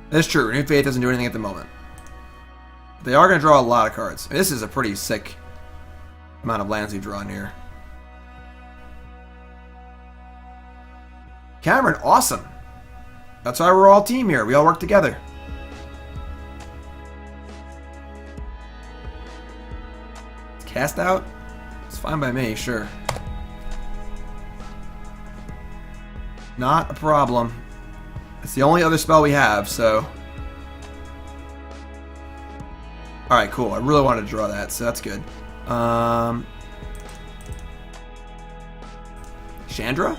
That's true. Renewed Faith doesn't do anything at the moment. They are going to draw a lot of cards. I mean, this is a pretty sick amount of lands we've drawn here. Cameron, awesome. That's why we're all team here. We all work together. Cast out? It's fine by me, sure. Not a problem. It's the only other spell we have, so... Alright, cool. I really wanted to draw that, so that's good. Chandra?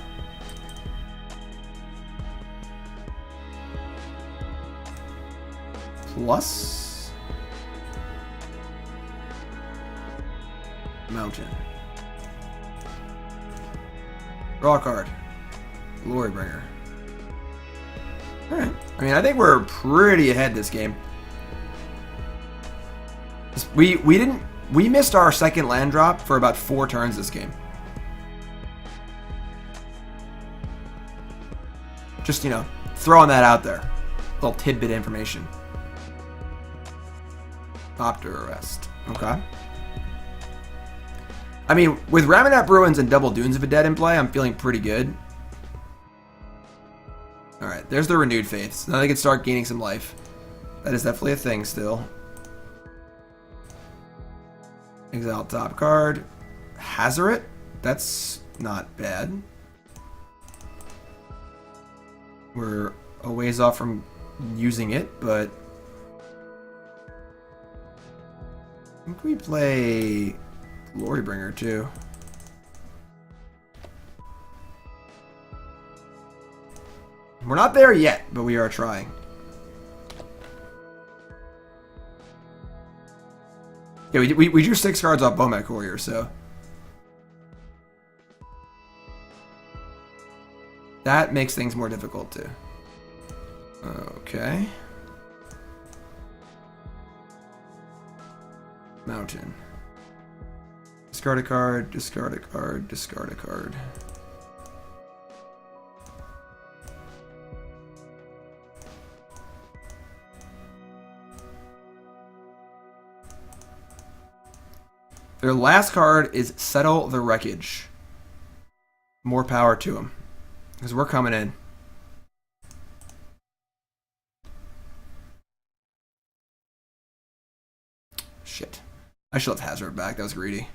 Plus... Mountain. Draw a card. Glorybringer. Alright. I mean, I think we're pretty ahead this game. We missed our second land drop for about 4 turns this game. Just, you know, throwing that out there. Little tidbit information. Opter Arrest. Okay. I mean, with Ramunap Ruins and double Dunes of the Dead in play, I'm feeling pretty good. Alright, there's the Renewed Faith. So now they can start gaining some life. That is definitely a thing still. Exile top card. Hazoret? That's not bad. We're a ways off from using it, but... I think we play Glorybringer too. We're not there yet, but we are trying. Yeah, we drew 6 cards off Bomat Courier, so... that makes things more difficult too. Okay. Mountain. Discard a card, discard a card, discard a card. Their last card is Settle the Wreckage. More power to them. Because we're coming in. Shit. I should have Hazoret back. That was greedy.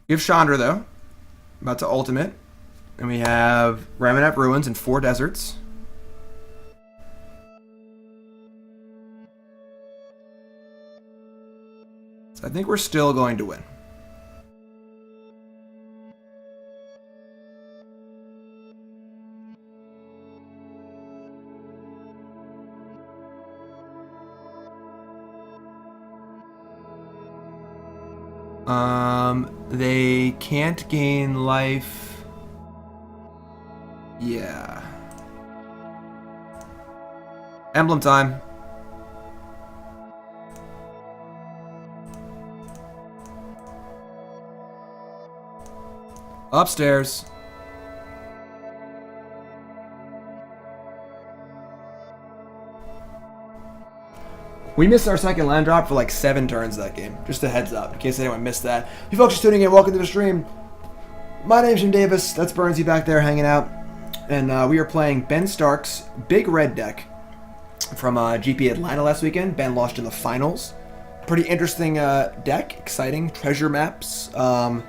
We have Chandra, though. About to ultimate. And we have Ramunap Ruins and 4 deserts. So I think we're still going to win. They can't gain life. Yeah. Emblem time. Upstairs. We missed our second land drop for like 7 turns that game. Just a heads up, in case anyone missed that. You folks just tuning in, welcome to the stream. My name's Jim Davis. That's Burnsy back there hanging out. And we are playing Ben Stark's Big Red deck from GP Atlanta last weekend. Ben lost in the finals. Pretty interesting deck, exciting. Treasure maps. Kind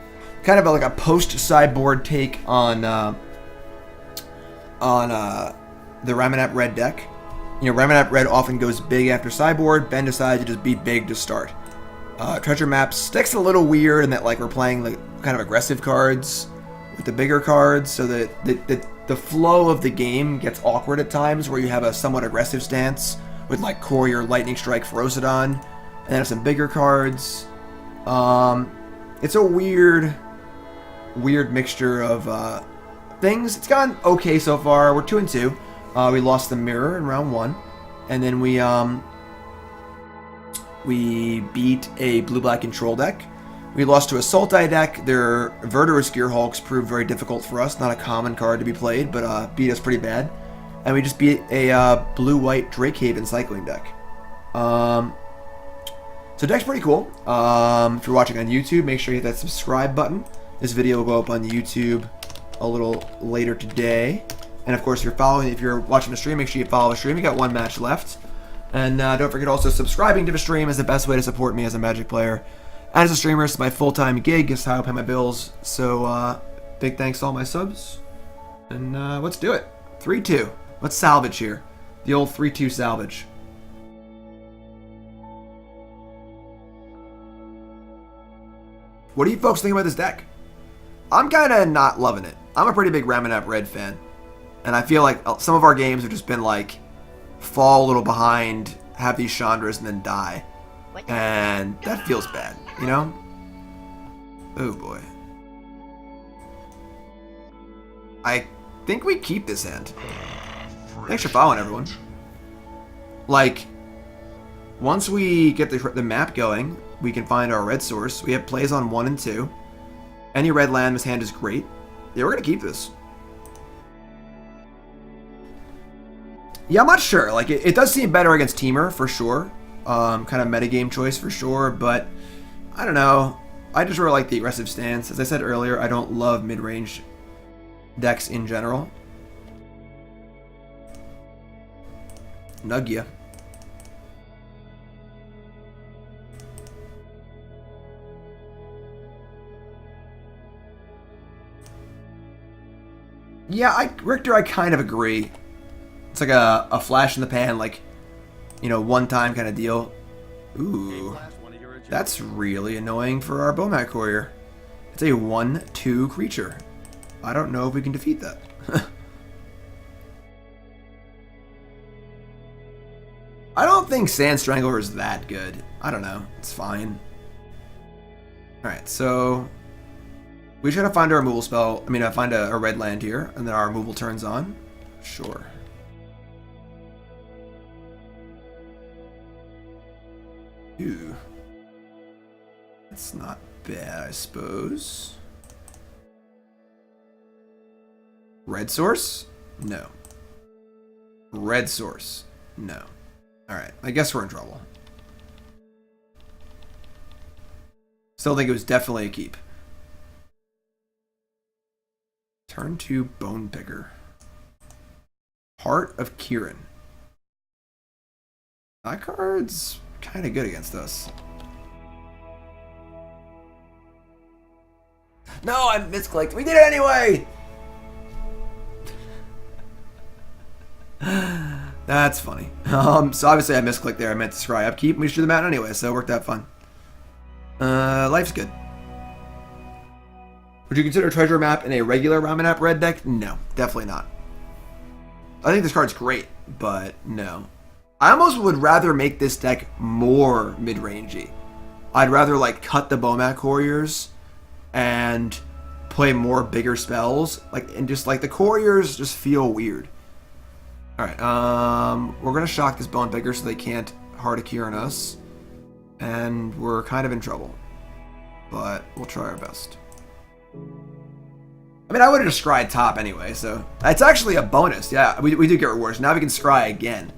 of like a post-sideboard take on the Ramunap Red deck. You know, Ramunap Red often goes big after sideboard. Ben decided to just be big to start. Treasure maps. Deck's a little weird in that like we're playing like kind of aggressive cards with the bigger cards, so that the flow of the game gets awkward at times where you have a somewhat aggressive stance with like Courier, Lightning Strike, Ferocidon, and then some bigger cards. It's a weird mixture of things. It's gone okay so far. We're 2-2. We lost the mirror in round 1, and then we beat a blue-black control deck. We lost to a Sultai deck. Their Verdurous Gearhulks proved very difficult for us. Not a common card to be played, but beat us pretty bad. And we just beat a blue-white Drakehaven cycling deck. So deck's pretty cool. If you're watching on YouTube, make sure you hit that subscribe button. This video will go up on YouTube a little later today. And of course, if you're watching the stream, make sure you follow the stream. We got 1 match left. And don't forget also subscribing to the stream is the best way to support me as a Magic player. And as a streamer, it's my full-time gig. It's how I pay my bills. So big thanks to all my subs. And let's do it. 3-2. Let's salvage here. The old 3-2 salvage. What do you folks think about this deck? I'm kind of not loving it. I'm a pretty big Ramunap Red fan. And I feel like some of our games have just been like, fall a little behind, have these Chandras, and then die. And that feels bad, you know? Oh boy. I think we keep this hand. Thanks for following, everyone. Like, once we get the map going, we can find our red source. We have plays on 1 and 2. Any red land, this hand is great. Yeah, we're going to keep this. Yeah, I'm not sure. Like, it does seem better against Temur, for sure. Kind of metagame choice, for sure. But, I don't know. I just really like the aggressive stance. As I said earlier, I don't love mid-range decks in general. Nug ya. Yeah, Richter, I kind of agree. It's like a flash in the pan, like, you know, one-time kind of deal. Ooh, that's really annoying for our Bomat Courier. It's a 1/2 creature. I don't know if we can defeat that. I don't think Sand Strangler is that good. I don't know. It's fine. Alright, so we try to find our removal spell. I mean, find a red land here, and then our removal turns on. Sure. Ooh. That's not bad, I suppose. Red source? No. Red source? No. Alright, I guess we're in trouble. Still think it was definitely a keep. Turn to Bone Picker. Heart of Kirin. That card's kind of good against us. No, I misclicked. We did it anyway! That's funny. So obviously I misclicked there. I meant to scry upkeep. We should do the mat anyway, so it worked out fun. Life's good. Would you consider Treasure Map in a regular Ramunap Red deck? No, definitely not. I think this card's great, but no. I almost would rather make this deck more mid-rangey. I'd rather like cut the Bomat Couriers and play more bigger spells. And just like the Couriers just feel weird. Alright, we're gonna shock this Bone Picker so they can't Heart of Kirin us. And we're kind of in trouble. But we'll try our best. I mean, I would have just scryed top anyway, so it's actually a bonus. Yeah, we do get rewards. Now we can scry again.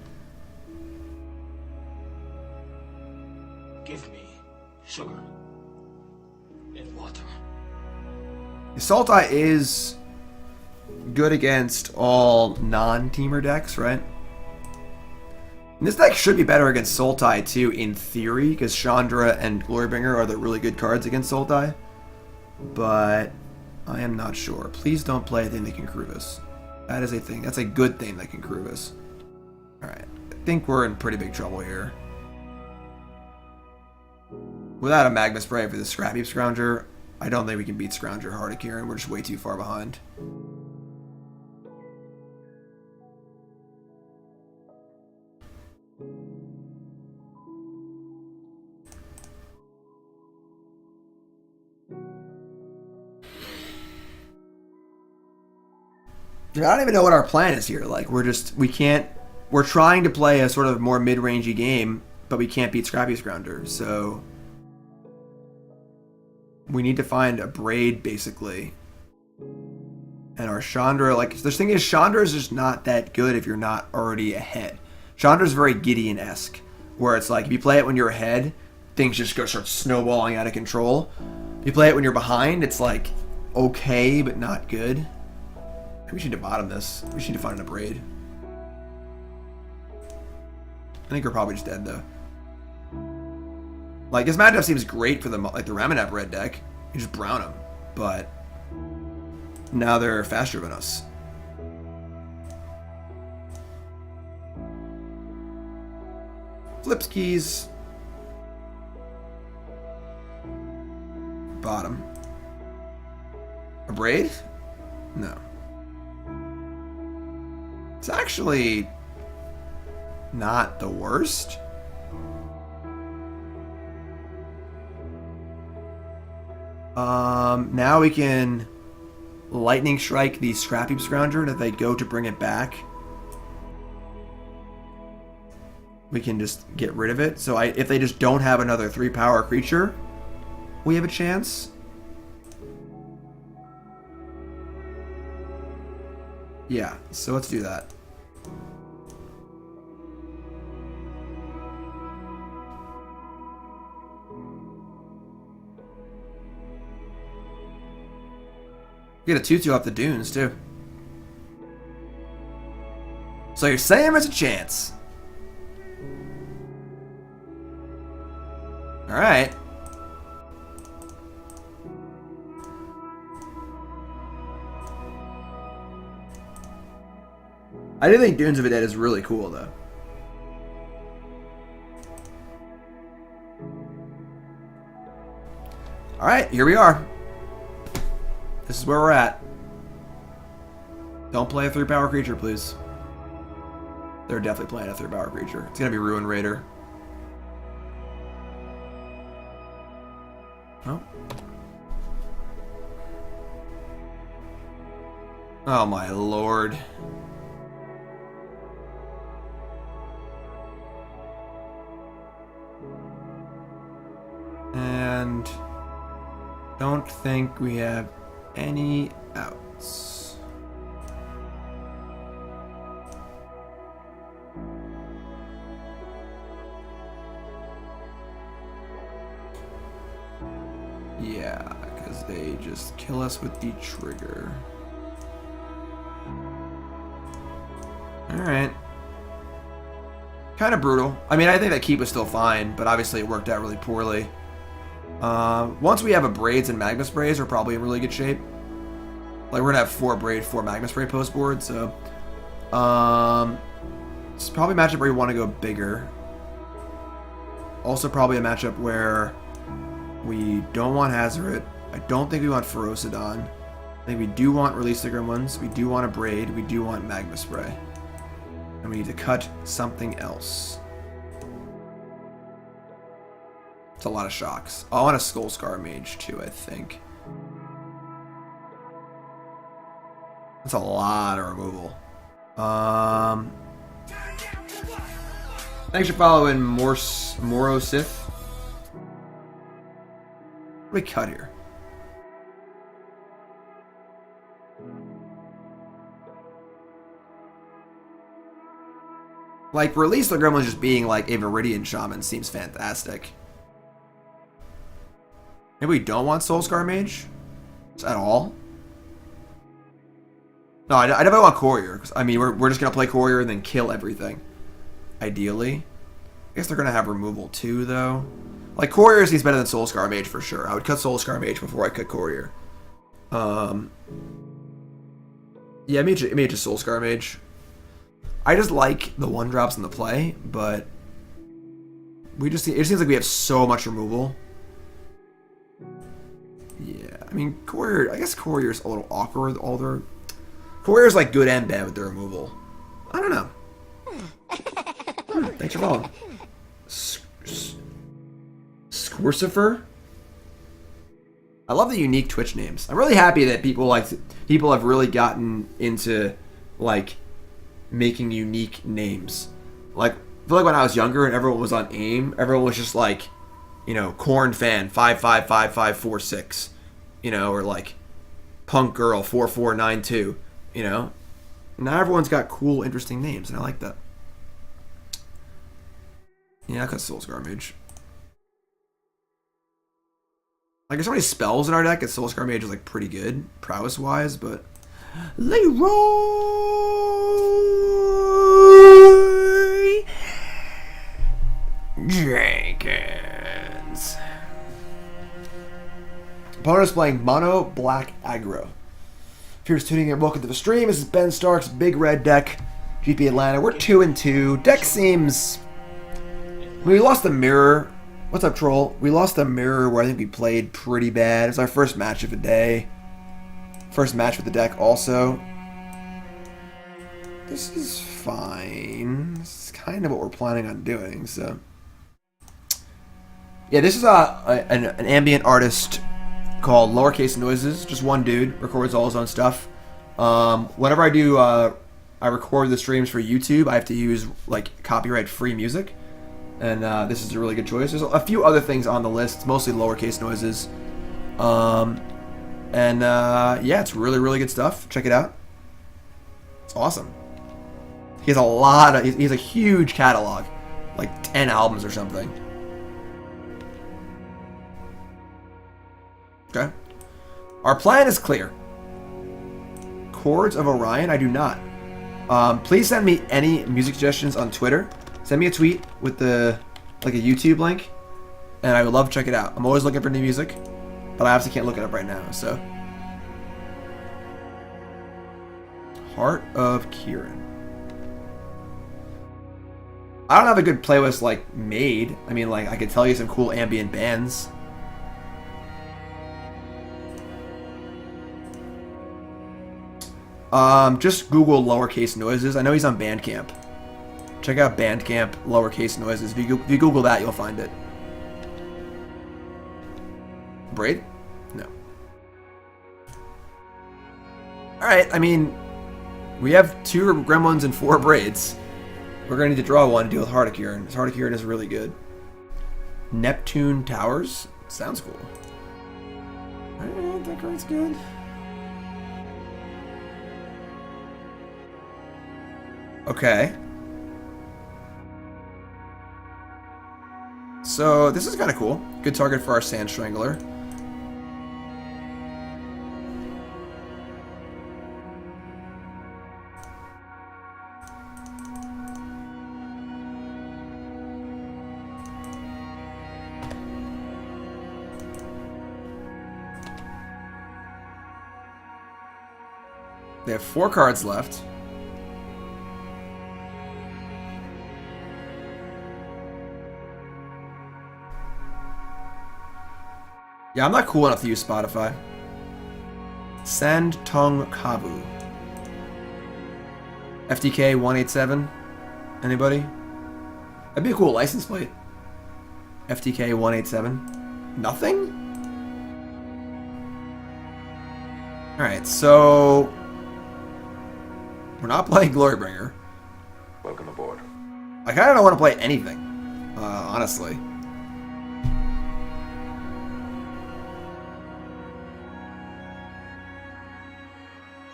Give me sugar and water. Sultai is good against all non-teamer decks, right? And this deck should be better against Sultai too, in theory, because Chandra and Glorybringer are the really good cards against Sultai. But I am not sure. Please don't play a thing that can Kruvus. That is a thing. That's a good thing that can Kruvus. Alright. I think we're in pretty big trouble here. Without a Magma Spray for the Scrappy Scrounger, I don't think we can beat Scrounger Heart of Kirin. We're just way too far behind. I don't even know what our plan is here. Like, we're trying to play a sort of more mid-rangey game, but we can't beat Scrappy Scrounger, so we need to find a Abrade, basically. And our Chandra, like, the thing is, Chandra is just not that good if you're not already ahead. Chandra's very Gideon-esque, where it's like, if you play it when you're ahead, things just start snowballing out of control. If you play it when you're behind, it's like, okay, but not good. We should bottom this. We should find an Abrade. I think we're probably just dead though. Like, this matchup seems great for the Ramunap Red deck. You just brown them, but now they're faster than us. Flips keys. Bottom. Abrade? No. It's actually not the worst. Now we can Lightning Strike the Scrappy Scrounger, and if they go to bring it back, we can just get rid of it. So if they just don't have another 3-power creature, we have a chance. Yeah, so let's do that. Get a 2/2 off the dunes, too. So you're saying there's a chance. Alright. I do think Dunes of the Dead is really cool, though. Alright, here we are. This is where we're at. Don't play a 3-power creature, please. They're definitely playing a 3-power creature. It's gonna be Ruin Raider. Oh. Oh my lord. And don't think we have any outs. Yeah, because they just kill us with the trigger. Alright. Kind of brutal. I mean, I think that keep was still fine, but obviously it worked out really poorly. Once we have Abrades and Magma Sprays, we're probably in really good shape. Like, we're gonna have 4 Abrade, 4 Magma Spray post board, so... it's probably a matchup where you want to go bigger. Also probably a matchup where we don't want Hazoret. I don't think we want Ferocidon. I think we do want Release the Gremlins. We do want Abrade. We do want Magma Spray. And we need to cut something else. It's a lot of shocks. Oh, I want a Soul-Scar Mage too, I think. That's a lot of removal. Thanks for following Moro Sith. What do we cut here? Like, Release the Gremlins just being like a Viridian Shaman seems fantastic. Maybe we don't want Soul-Scar Mage? At all? No, I definitely want Courier. I mean, we're just going to play Courier and then kill everything. Ideally. I guess they're going to have removal too, though. Like, Courier seems better than Soul-Scar Mage for sure. I would cut Soul-Scar Mage before I cut Courier. Yeah, maybe just Soul-Scar Mage. I just like the 1-drops in the play, but it just seems like we have so much removal. Yeah, I mean, Courier, I guess Courier's a little awkward. Courier's like good and bad with the removal. I don't know. Thanks for following. Squircifer? I love the unique Twitch names. I'm really happy that people have really gotten into like making unique names. Like, I feel like when I was younger and everyone was on AIM, everyone was just like, you know, Corn Fan 555546, you know, or like Punk Girl 4492, you know. Now everyone's got cool, interesting names, and I like that. Yeah, I cut Soul-Scar Mage. Like, there's so many spells in our deck, and Soul-Scar Mage is like pretty good, prowess-wise, but Leroy Jenkins. Opponent is playing Mono Black Aggro. If you're just tuning in, welcome to the stream. This is Ben Stark's Big Red deck, GP Atlanta. We're 2-2. Deck seems... We lost the mirror. What's up, Troll? We lost the mirror where I think we played pretty bad. It was our first match of the day. First match with the deck also. This is fine. This is kind of what we're planning on doing, so... Yeah, this is an ambient artist called Lowercase Noises. Just one dude, records all his own stuff. Whenever I do, I record the streams for YouTube, I have to use, like, copyright-free music. And this is a really good choice. There's a few other things on the list. It's mostly Lowercase Noises. Yeah, it's really, really good stuff. Check it out. It's awesome. He has a lot of... He has a huge catalog. Like 10 albums or something. Okay. Our plan is clear. Chords of Orion? I do not. Please send me any music suggestions on Twitter. Send me a tweet with like a YouTube link. and I would love to check it out. I'm always looking for new music, but I obviously can't look it up right now, so. Heart of Kirin. I don't have a good playlist, like, made. I mean, like, I could tell you some cool ambient bands. Just Google lowercase noises. I know he's on Bandcamp. Check out Bandcamp lowercase noises. If you Google that, you'll find it. Braid? No. Alright, I mean, we have 2 Gremlins and 4 Braids. We're going to need to draw one to deal with Heart of Kirin. This Heart of Kirin is really good. Neptune Towers? Sounds cool. Alright, that card's good. Okay. So, this is kind of cool. Good target for our Sand Strangler. They have 4 cards left. Yeah, I'm not cool enough to use Spotify. Sand Tong Kavu. FTK 187. Anybody? That'd be a cool license plate. FTK 187. Nothing? Alright, so we're not playing Glorybringer. Welcome aboard. I kind of don't want to play anything, honestly.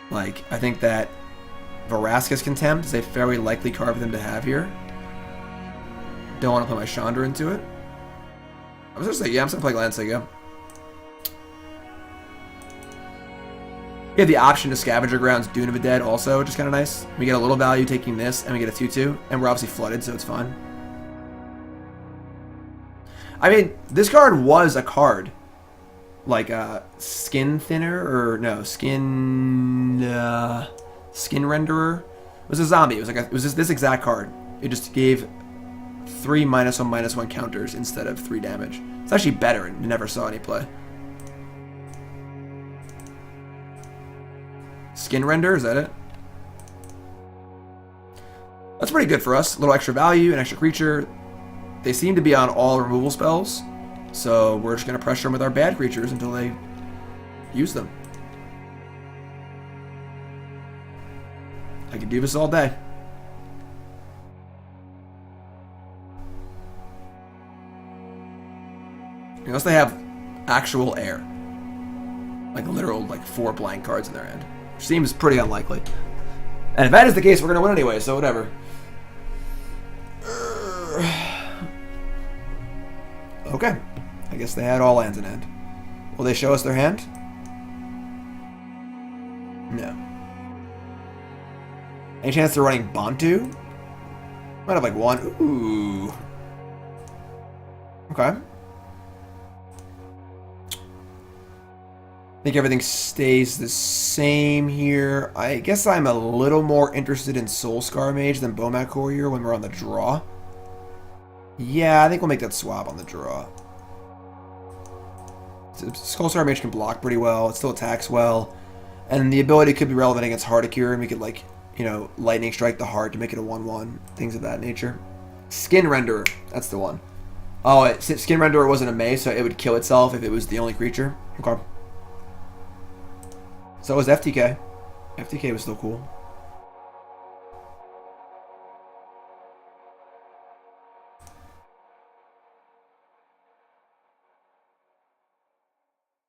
Like, I think that Vraska's Contempt is a fairly likely card for them to have here. Don't want to put my Chandra into it. I was just like, yeah, I'm just going to play Glancega. We have the option to Scavenger Grounds Dune of the Dead also, which is kind of nice. We get a little value taking this, and we get a 2-2. And we're obviously flooded, so it's fine. I mean, this card was a card. Like, Skin Thinner, or no, Skin Renderer. It was a zombie. It was like it was just this exact card. It just gave 3 -1/-1 counters instead of 3 damage. It's actually better, and never saw any play. Skin Render, is that it? That's pretty good for us. A little extra value, an extra creature. They seem to be on all removal spells, so we're just going to pressure them with our bad creatures until they use them. I can do this all day. Unless they have actual air. Like literal, like 4 blank cards in their hand. Which seems pretty unlikely. And if that is the case, we're going to win anyway, so whatever. Okay. I guess they had all lands in hand. Will they show us their hand? No. Any chance they're running Bantu? Might have like 1. Ooh. Okay. I think everything stays the same here. I guess I'm a little more interested in Soul-Scar Mage than Bomat Courier when we're on the draw. Yeah, I think we'll make that swap on the draw. Soul-Scar Mage can block pretty well. It still attacks well. And the ability could be relevant against Heart of Kirin, and we could, like, you know, Lightning Strike the Heart to make it a 1/1. Things of that nature. Skin Renderer. That's the one. Oh, Skin Renderer wasn't a May, so it would kill itself if it was the only creature. Okay. So was FTK. FTK was still cool.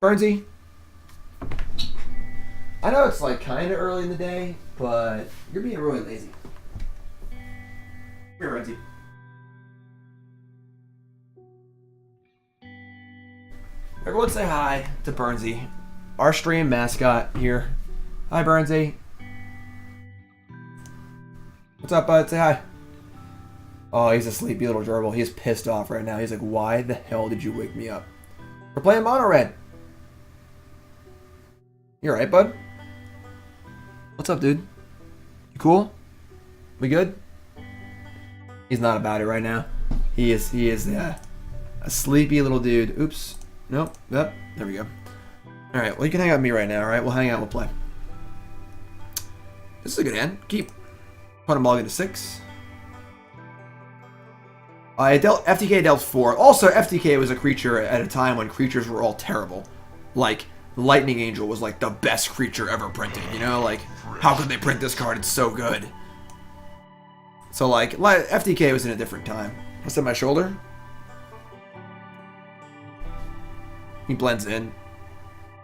Burnsy. I know it's like kind of early in the day, but you're being really lazy. Here, Burnsy. Everyone say hi to Burnsy. Our stream mascot here. Hi, Burnsy. What's up, bud? Say hi. Oh, he's a sleepy little gerbil. He's pissed off right now. He's like, why the hell did you wake me up? We're playing Mono Red. You alright, bud? What's up, dude? You cool? We good? He's not about it right now. He is a sleepy little dude. Oops. Nope. Yep. There we go. Alright, well, you can hang out with me right now, alright? We'll hang out, we'll play. This is a good hand. Keep. Put him all into 6. FTK dealt 4. Also, FTK was a creature at a time when creatures were all terrible. Like, Lightning Angel was like the best creature ever printed, you know? Like, how could they print this card? It's so good. So, like, FTK was in a different time. What's on my shoulder? He blends in.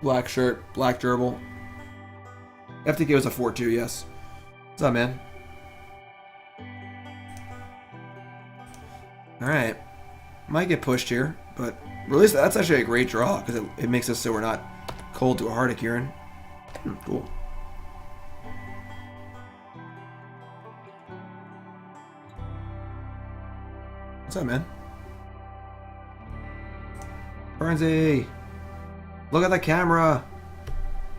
Black shirt, black gerbil. FTK was a 4-2, yes. What's up, man? Alright. Might get pushed here, but release that's actually a great draw because it makes us so we're not cold to a Heartache Urine. Cool. What's up, man? Burnsy! Look at the camera!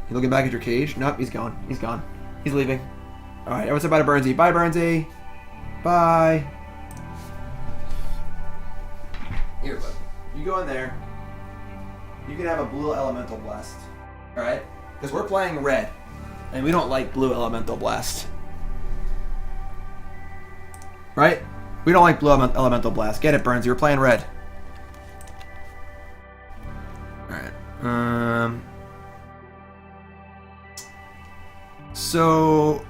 You looking back at your cage? Nope, he's gone. He's gone. He's leaving. Alright, what's up, bye to Burnsy? Bye, Burnsy! Bye! Here, bud. You go in there. You can have a blue elemental blast. Alright? Because we're playing red. And we don't like blue elemental blast. Right? We don't like blue elemental blast. Get it, Burnsy. We're playing red. Alright. So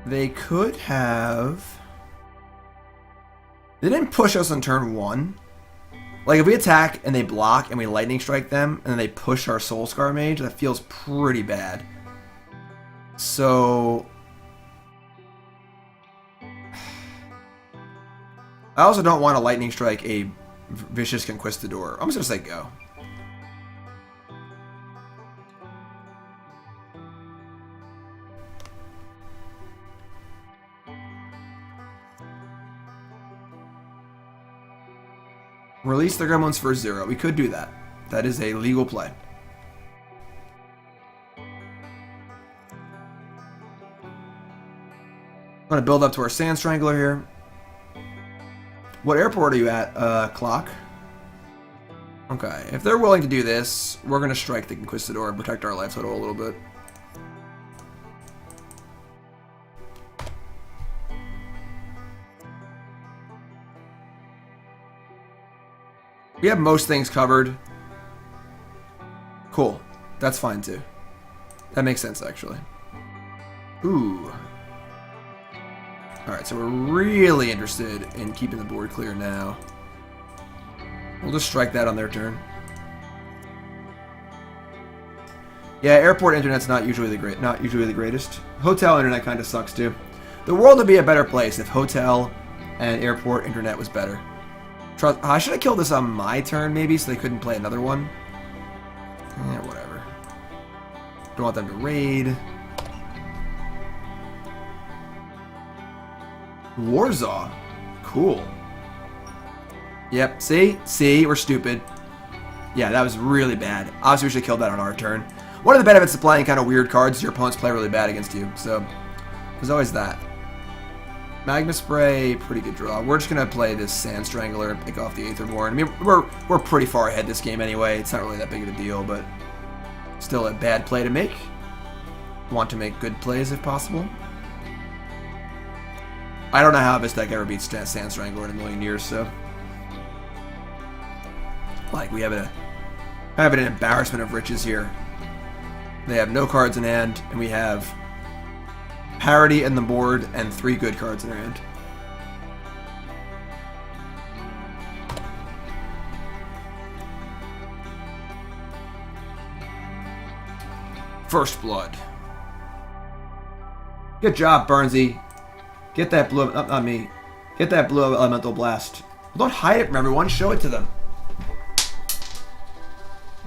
they could have. They didn't push us on turn 1. Like, if we attack and they block and we lightning strike them and then they push our Soul-Scar Mage, that feels pretty bad. So I also don't want to lightning strike a Vicious Conquistador. I'm just gonna say go. Release the gremlins for 0. We could do that. That is a legal play. I'm going to build up to our Sand Strangler here. What airport are you at, Clock? Okay, if they're willing to do this, we're going to strike the Conquistador and protect our life total a little bit. We have most things covered. Cool. That's fine too. That makes sense actually. Ooh. Alright, so we're really interested in keeping the board clear now. We'll just strike that on their turn. Yeah, airport internet's not usually the greatest. Hotel internet kind of sucks too. The world would be a better place if hotel and airport internet was better. I should have killed this on my turn, maybe, so they couldn't play another one. Yeah, whatever. Don't want them to raid. Warzaw. Cool. Yep, see? See? We're stupid. Yeah, that was really bad. Obviously, we should have killed that on our turn. One of the benefits of playing kind of weird cards is your opponents play really bad against you, so there's always that. Magma Spray, pretty good draw. We're just going to play this Sand Strangler and pick off the Aetherborn. I mean, we're pretty far ahead this game anyway. It's not really that big of a deal, but still a bad play to make. Want to make good plays if possible. I don't know how this deck ever beats Sand Strangler in a million years, so. Like, we have an embarrassment of riches here. They have no cards in hand, and we have parity in the board and 3 good cards in their hand. First Blood. Good job, Burnsy. Get that blue, not me. Get that blue elemental blast. Don't hide it from everyone, show it to them.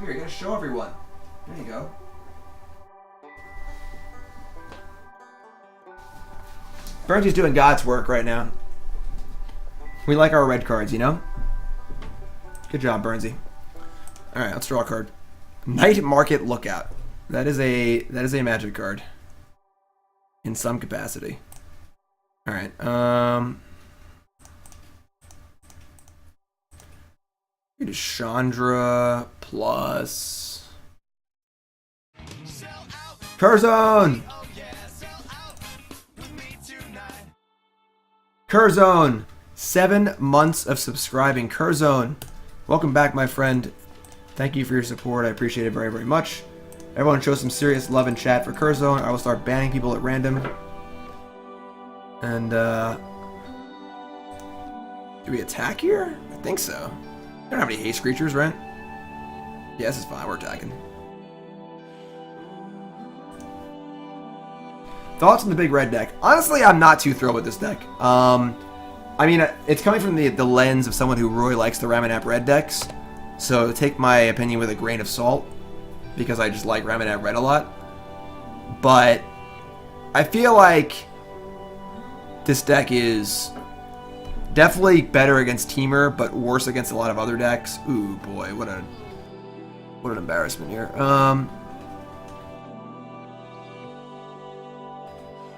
Here, you're gonna show everyone. There you go. Currency's doing God's work right now. We like our red cards, you know? Good job, Burnsy. Alright, let's draw a card. Night Market Lookout. That is a magic card. In some capacity. Alright, it is Chandra plus Curzon! Curzon! 7 months of subscribing. Curzon, welcome back, my friend. Thank you for your support. I appreciate it very, very much. Everyone show some serious love in chat for Curzon. I will start banning people at random. And, do we attack here? I think so. We don't have any haste creatures, right? Yeah, this is fine. We're attacking. Thoughts on the big red deck? Honestly, I'm not too thrilled with this deck. I mean, it's coming from the lens of someone who really likes the Ramunap Red decks. So take my opinion with a grain of salt, because I just like Ramunap Red a lot. But I feel like this deck is definitely better against Temur, but worse against a lot of other decks. Ooh, boy, what an embarrassment here.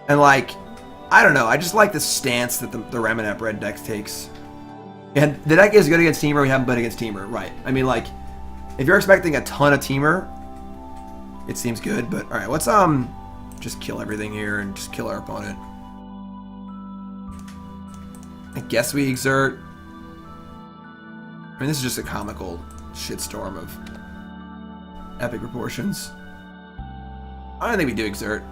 And like, I don't know, I just like the stance that the Ramunap Red deck takes. And the deck is good against Temur, we haven't played against Temur, right? I mean, like, if you're expecting a ton of Temur, it seems good, but alright, let's just kill everything here and just kill our opponent. I guess we exert. I mean, this is just a comical shitstorm of epic proportions. I don't think we do exert.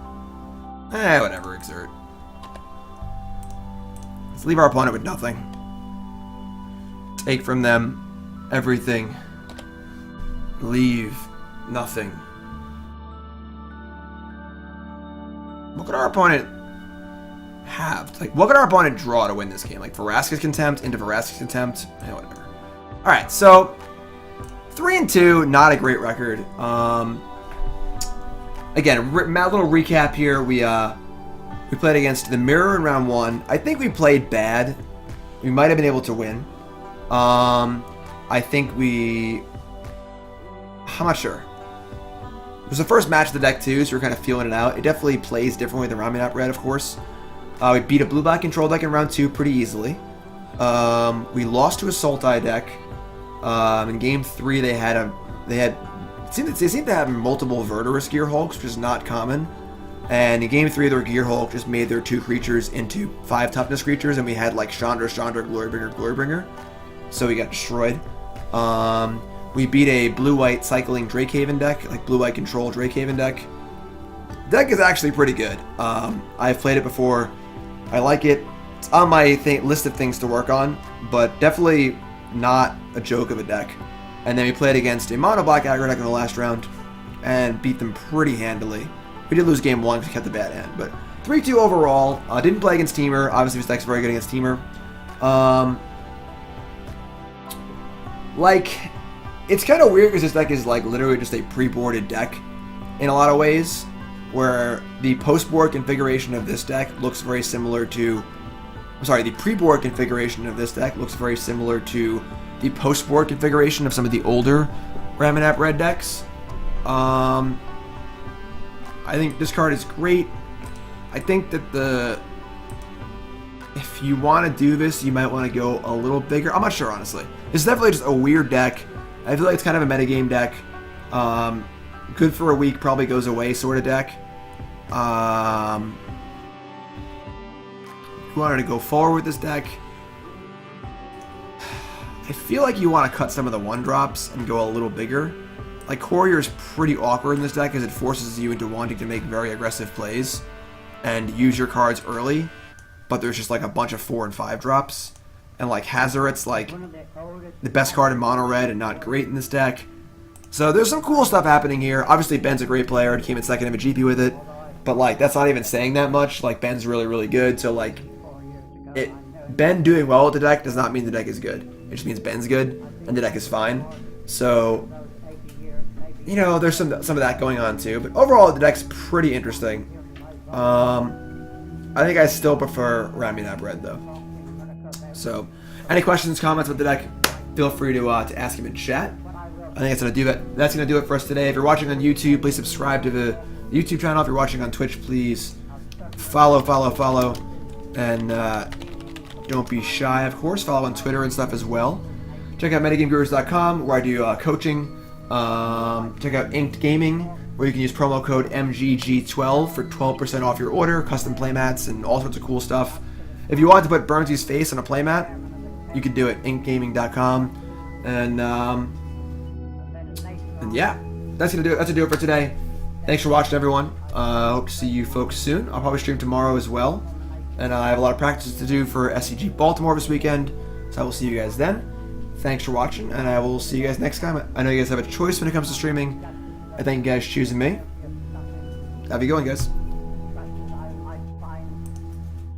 Whatever, exert. Let's leave our opponent with nothing. Take from them everything. Leave nothing. What could our opponent have? Like, what could our opponent draw to win this game? Like, Vraska's Contempt into Vraska's Contempt? Whatever. Alright, so 3-2, not a great record. Again, a little recap here. We played against the Mirror in round 1. I think we played bad. We might have been able to win. I think I'm not sure. It was the first match of the deck too, so we're kind of feeling it out. It definitely plays differently than Ramunap Red, of course. We beat a blue-black control deck in round 2 pretty easily. We lost to a Sultai deck. In game 3, they seemed to have multiple Verdurous Gearhulks, which is not common. And in game 3, their Gearhulk just made their 2 creatures into 5 toughness creatures, and we had like Chandra, Glorybringer. So we got destroyed. We beat a blue-white cycling Drakehaven deck, like blue-white control Drakehaven deck. The deck is actually pretty good. I've played it before. I like it. It's on my list of things to work on, but definitely not a joke of a deck. And then we played against a mono-black aggro deck in the last round and beat them pretty handily. We did lose game 1 because we kept the bad hand, but 3-2 overall. Didn't play against Temur. Obviously, this deck's very good against Temur. Like, it's kind of weird because this deck is like literally just a pre-boarded deck in a lot of ways, where the post-board configuration of this deck looks very similar to... the pre-board configuration of this deck looks very similar to the post-board configuration of some of the older Ramunap Red decks. I think this card is great. I think that if you want to do this, you might want to go a little bigger. I'm not sure, honestly. It's definitely just a weird deck. I feel like it's kind of a metagame deck. Good for a week, probably goes away sort of deck. If you wanted to go forward with this deck, I feel like you want to cut some of the 1-drops and go a little bigger. Like, Courier is pretty awkward in this deck because it forces you into wanting to make very aggressive plays and use your cards early, but there's just like a bunch of 4 and 5 drops. And like Hazoret's like the best card in mono red and not great in this deck. So there's some cool stuff happening here. Obviously Ben's a great player and came in second in a GP with it, but like that's not even saying that much. Like Ben's really, really good, so like Ben doing well with the deck does not mean the deck is good. It just means Ben's good and the deck is fine. So, you know, there's some of that going on too. But overall, the deck's pretty interesting. I think I still prefer Ramunap Red though. So, any questions, comments about the deck? Feel free to ask him in chat. I think that's gonna do it. That's gonna do it for us today. If you're watching on YouTube, please subscribe to the YouTube channel. If you're watching on Twitch, please follow, and don't be shy. Of course, follow on Twitter and stuff as well. Check out metagamegurus.com where I do coaching. Check out Inked Gaming, where you can use promo code MGG12 for 12% off your order, custom playmats, and all sorts of cool stuff. If you want to put Burnsy's face on a playmat, you can do it. InkGaming.com. And yeah, that's gonna do it. That's gonna do it for today. Thanks for watching, everyone. Hope to see you folks soon. I'll probably stream tomorrow as well, and I have a lot of practice to do for SCG Baltimore this weekend. So I will see you guys then. Thanks for watching, and I will see you guys next time. I know you guys have a choice when it comes to streaming. I thank you guys for choosing me. Have a good one, guys.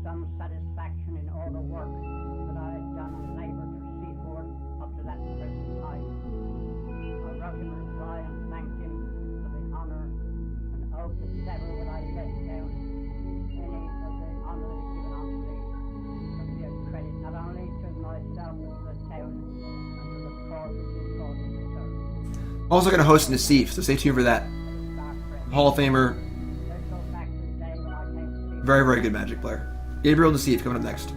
Some satisfaction in all the work that I had done and labored for Seaford up to that present time. I wrote in reply and thanked him for the honor and oath that never would I let down any of the honor that is given unto me. To be a credit not only to myself but to the town and to the cause which is called to serve. Also going to host Nassif, so stay tuned for that. Hall of Famer. Very, very good Magic player. Gabriel Nassif coming up next.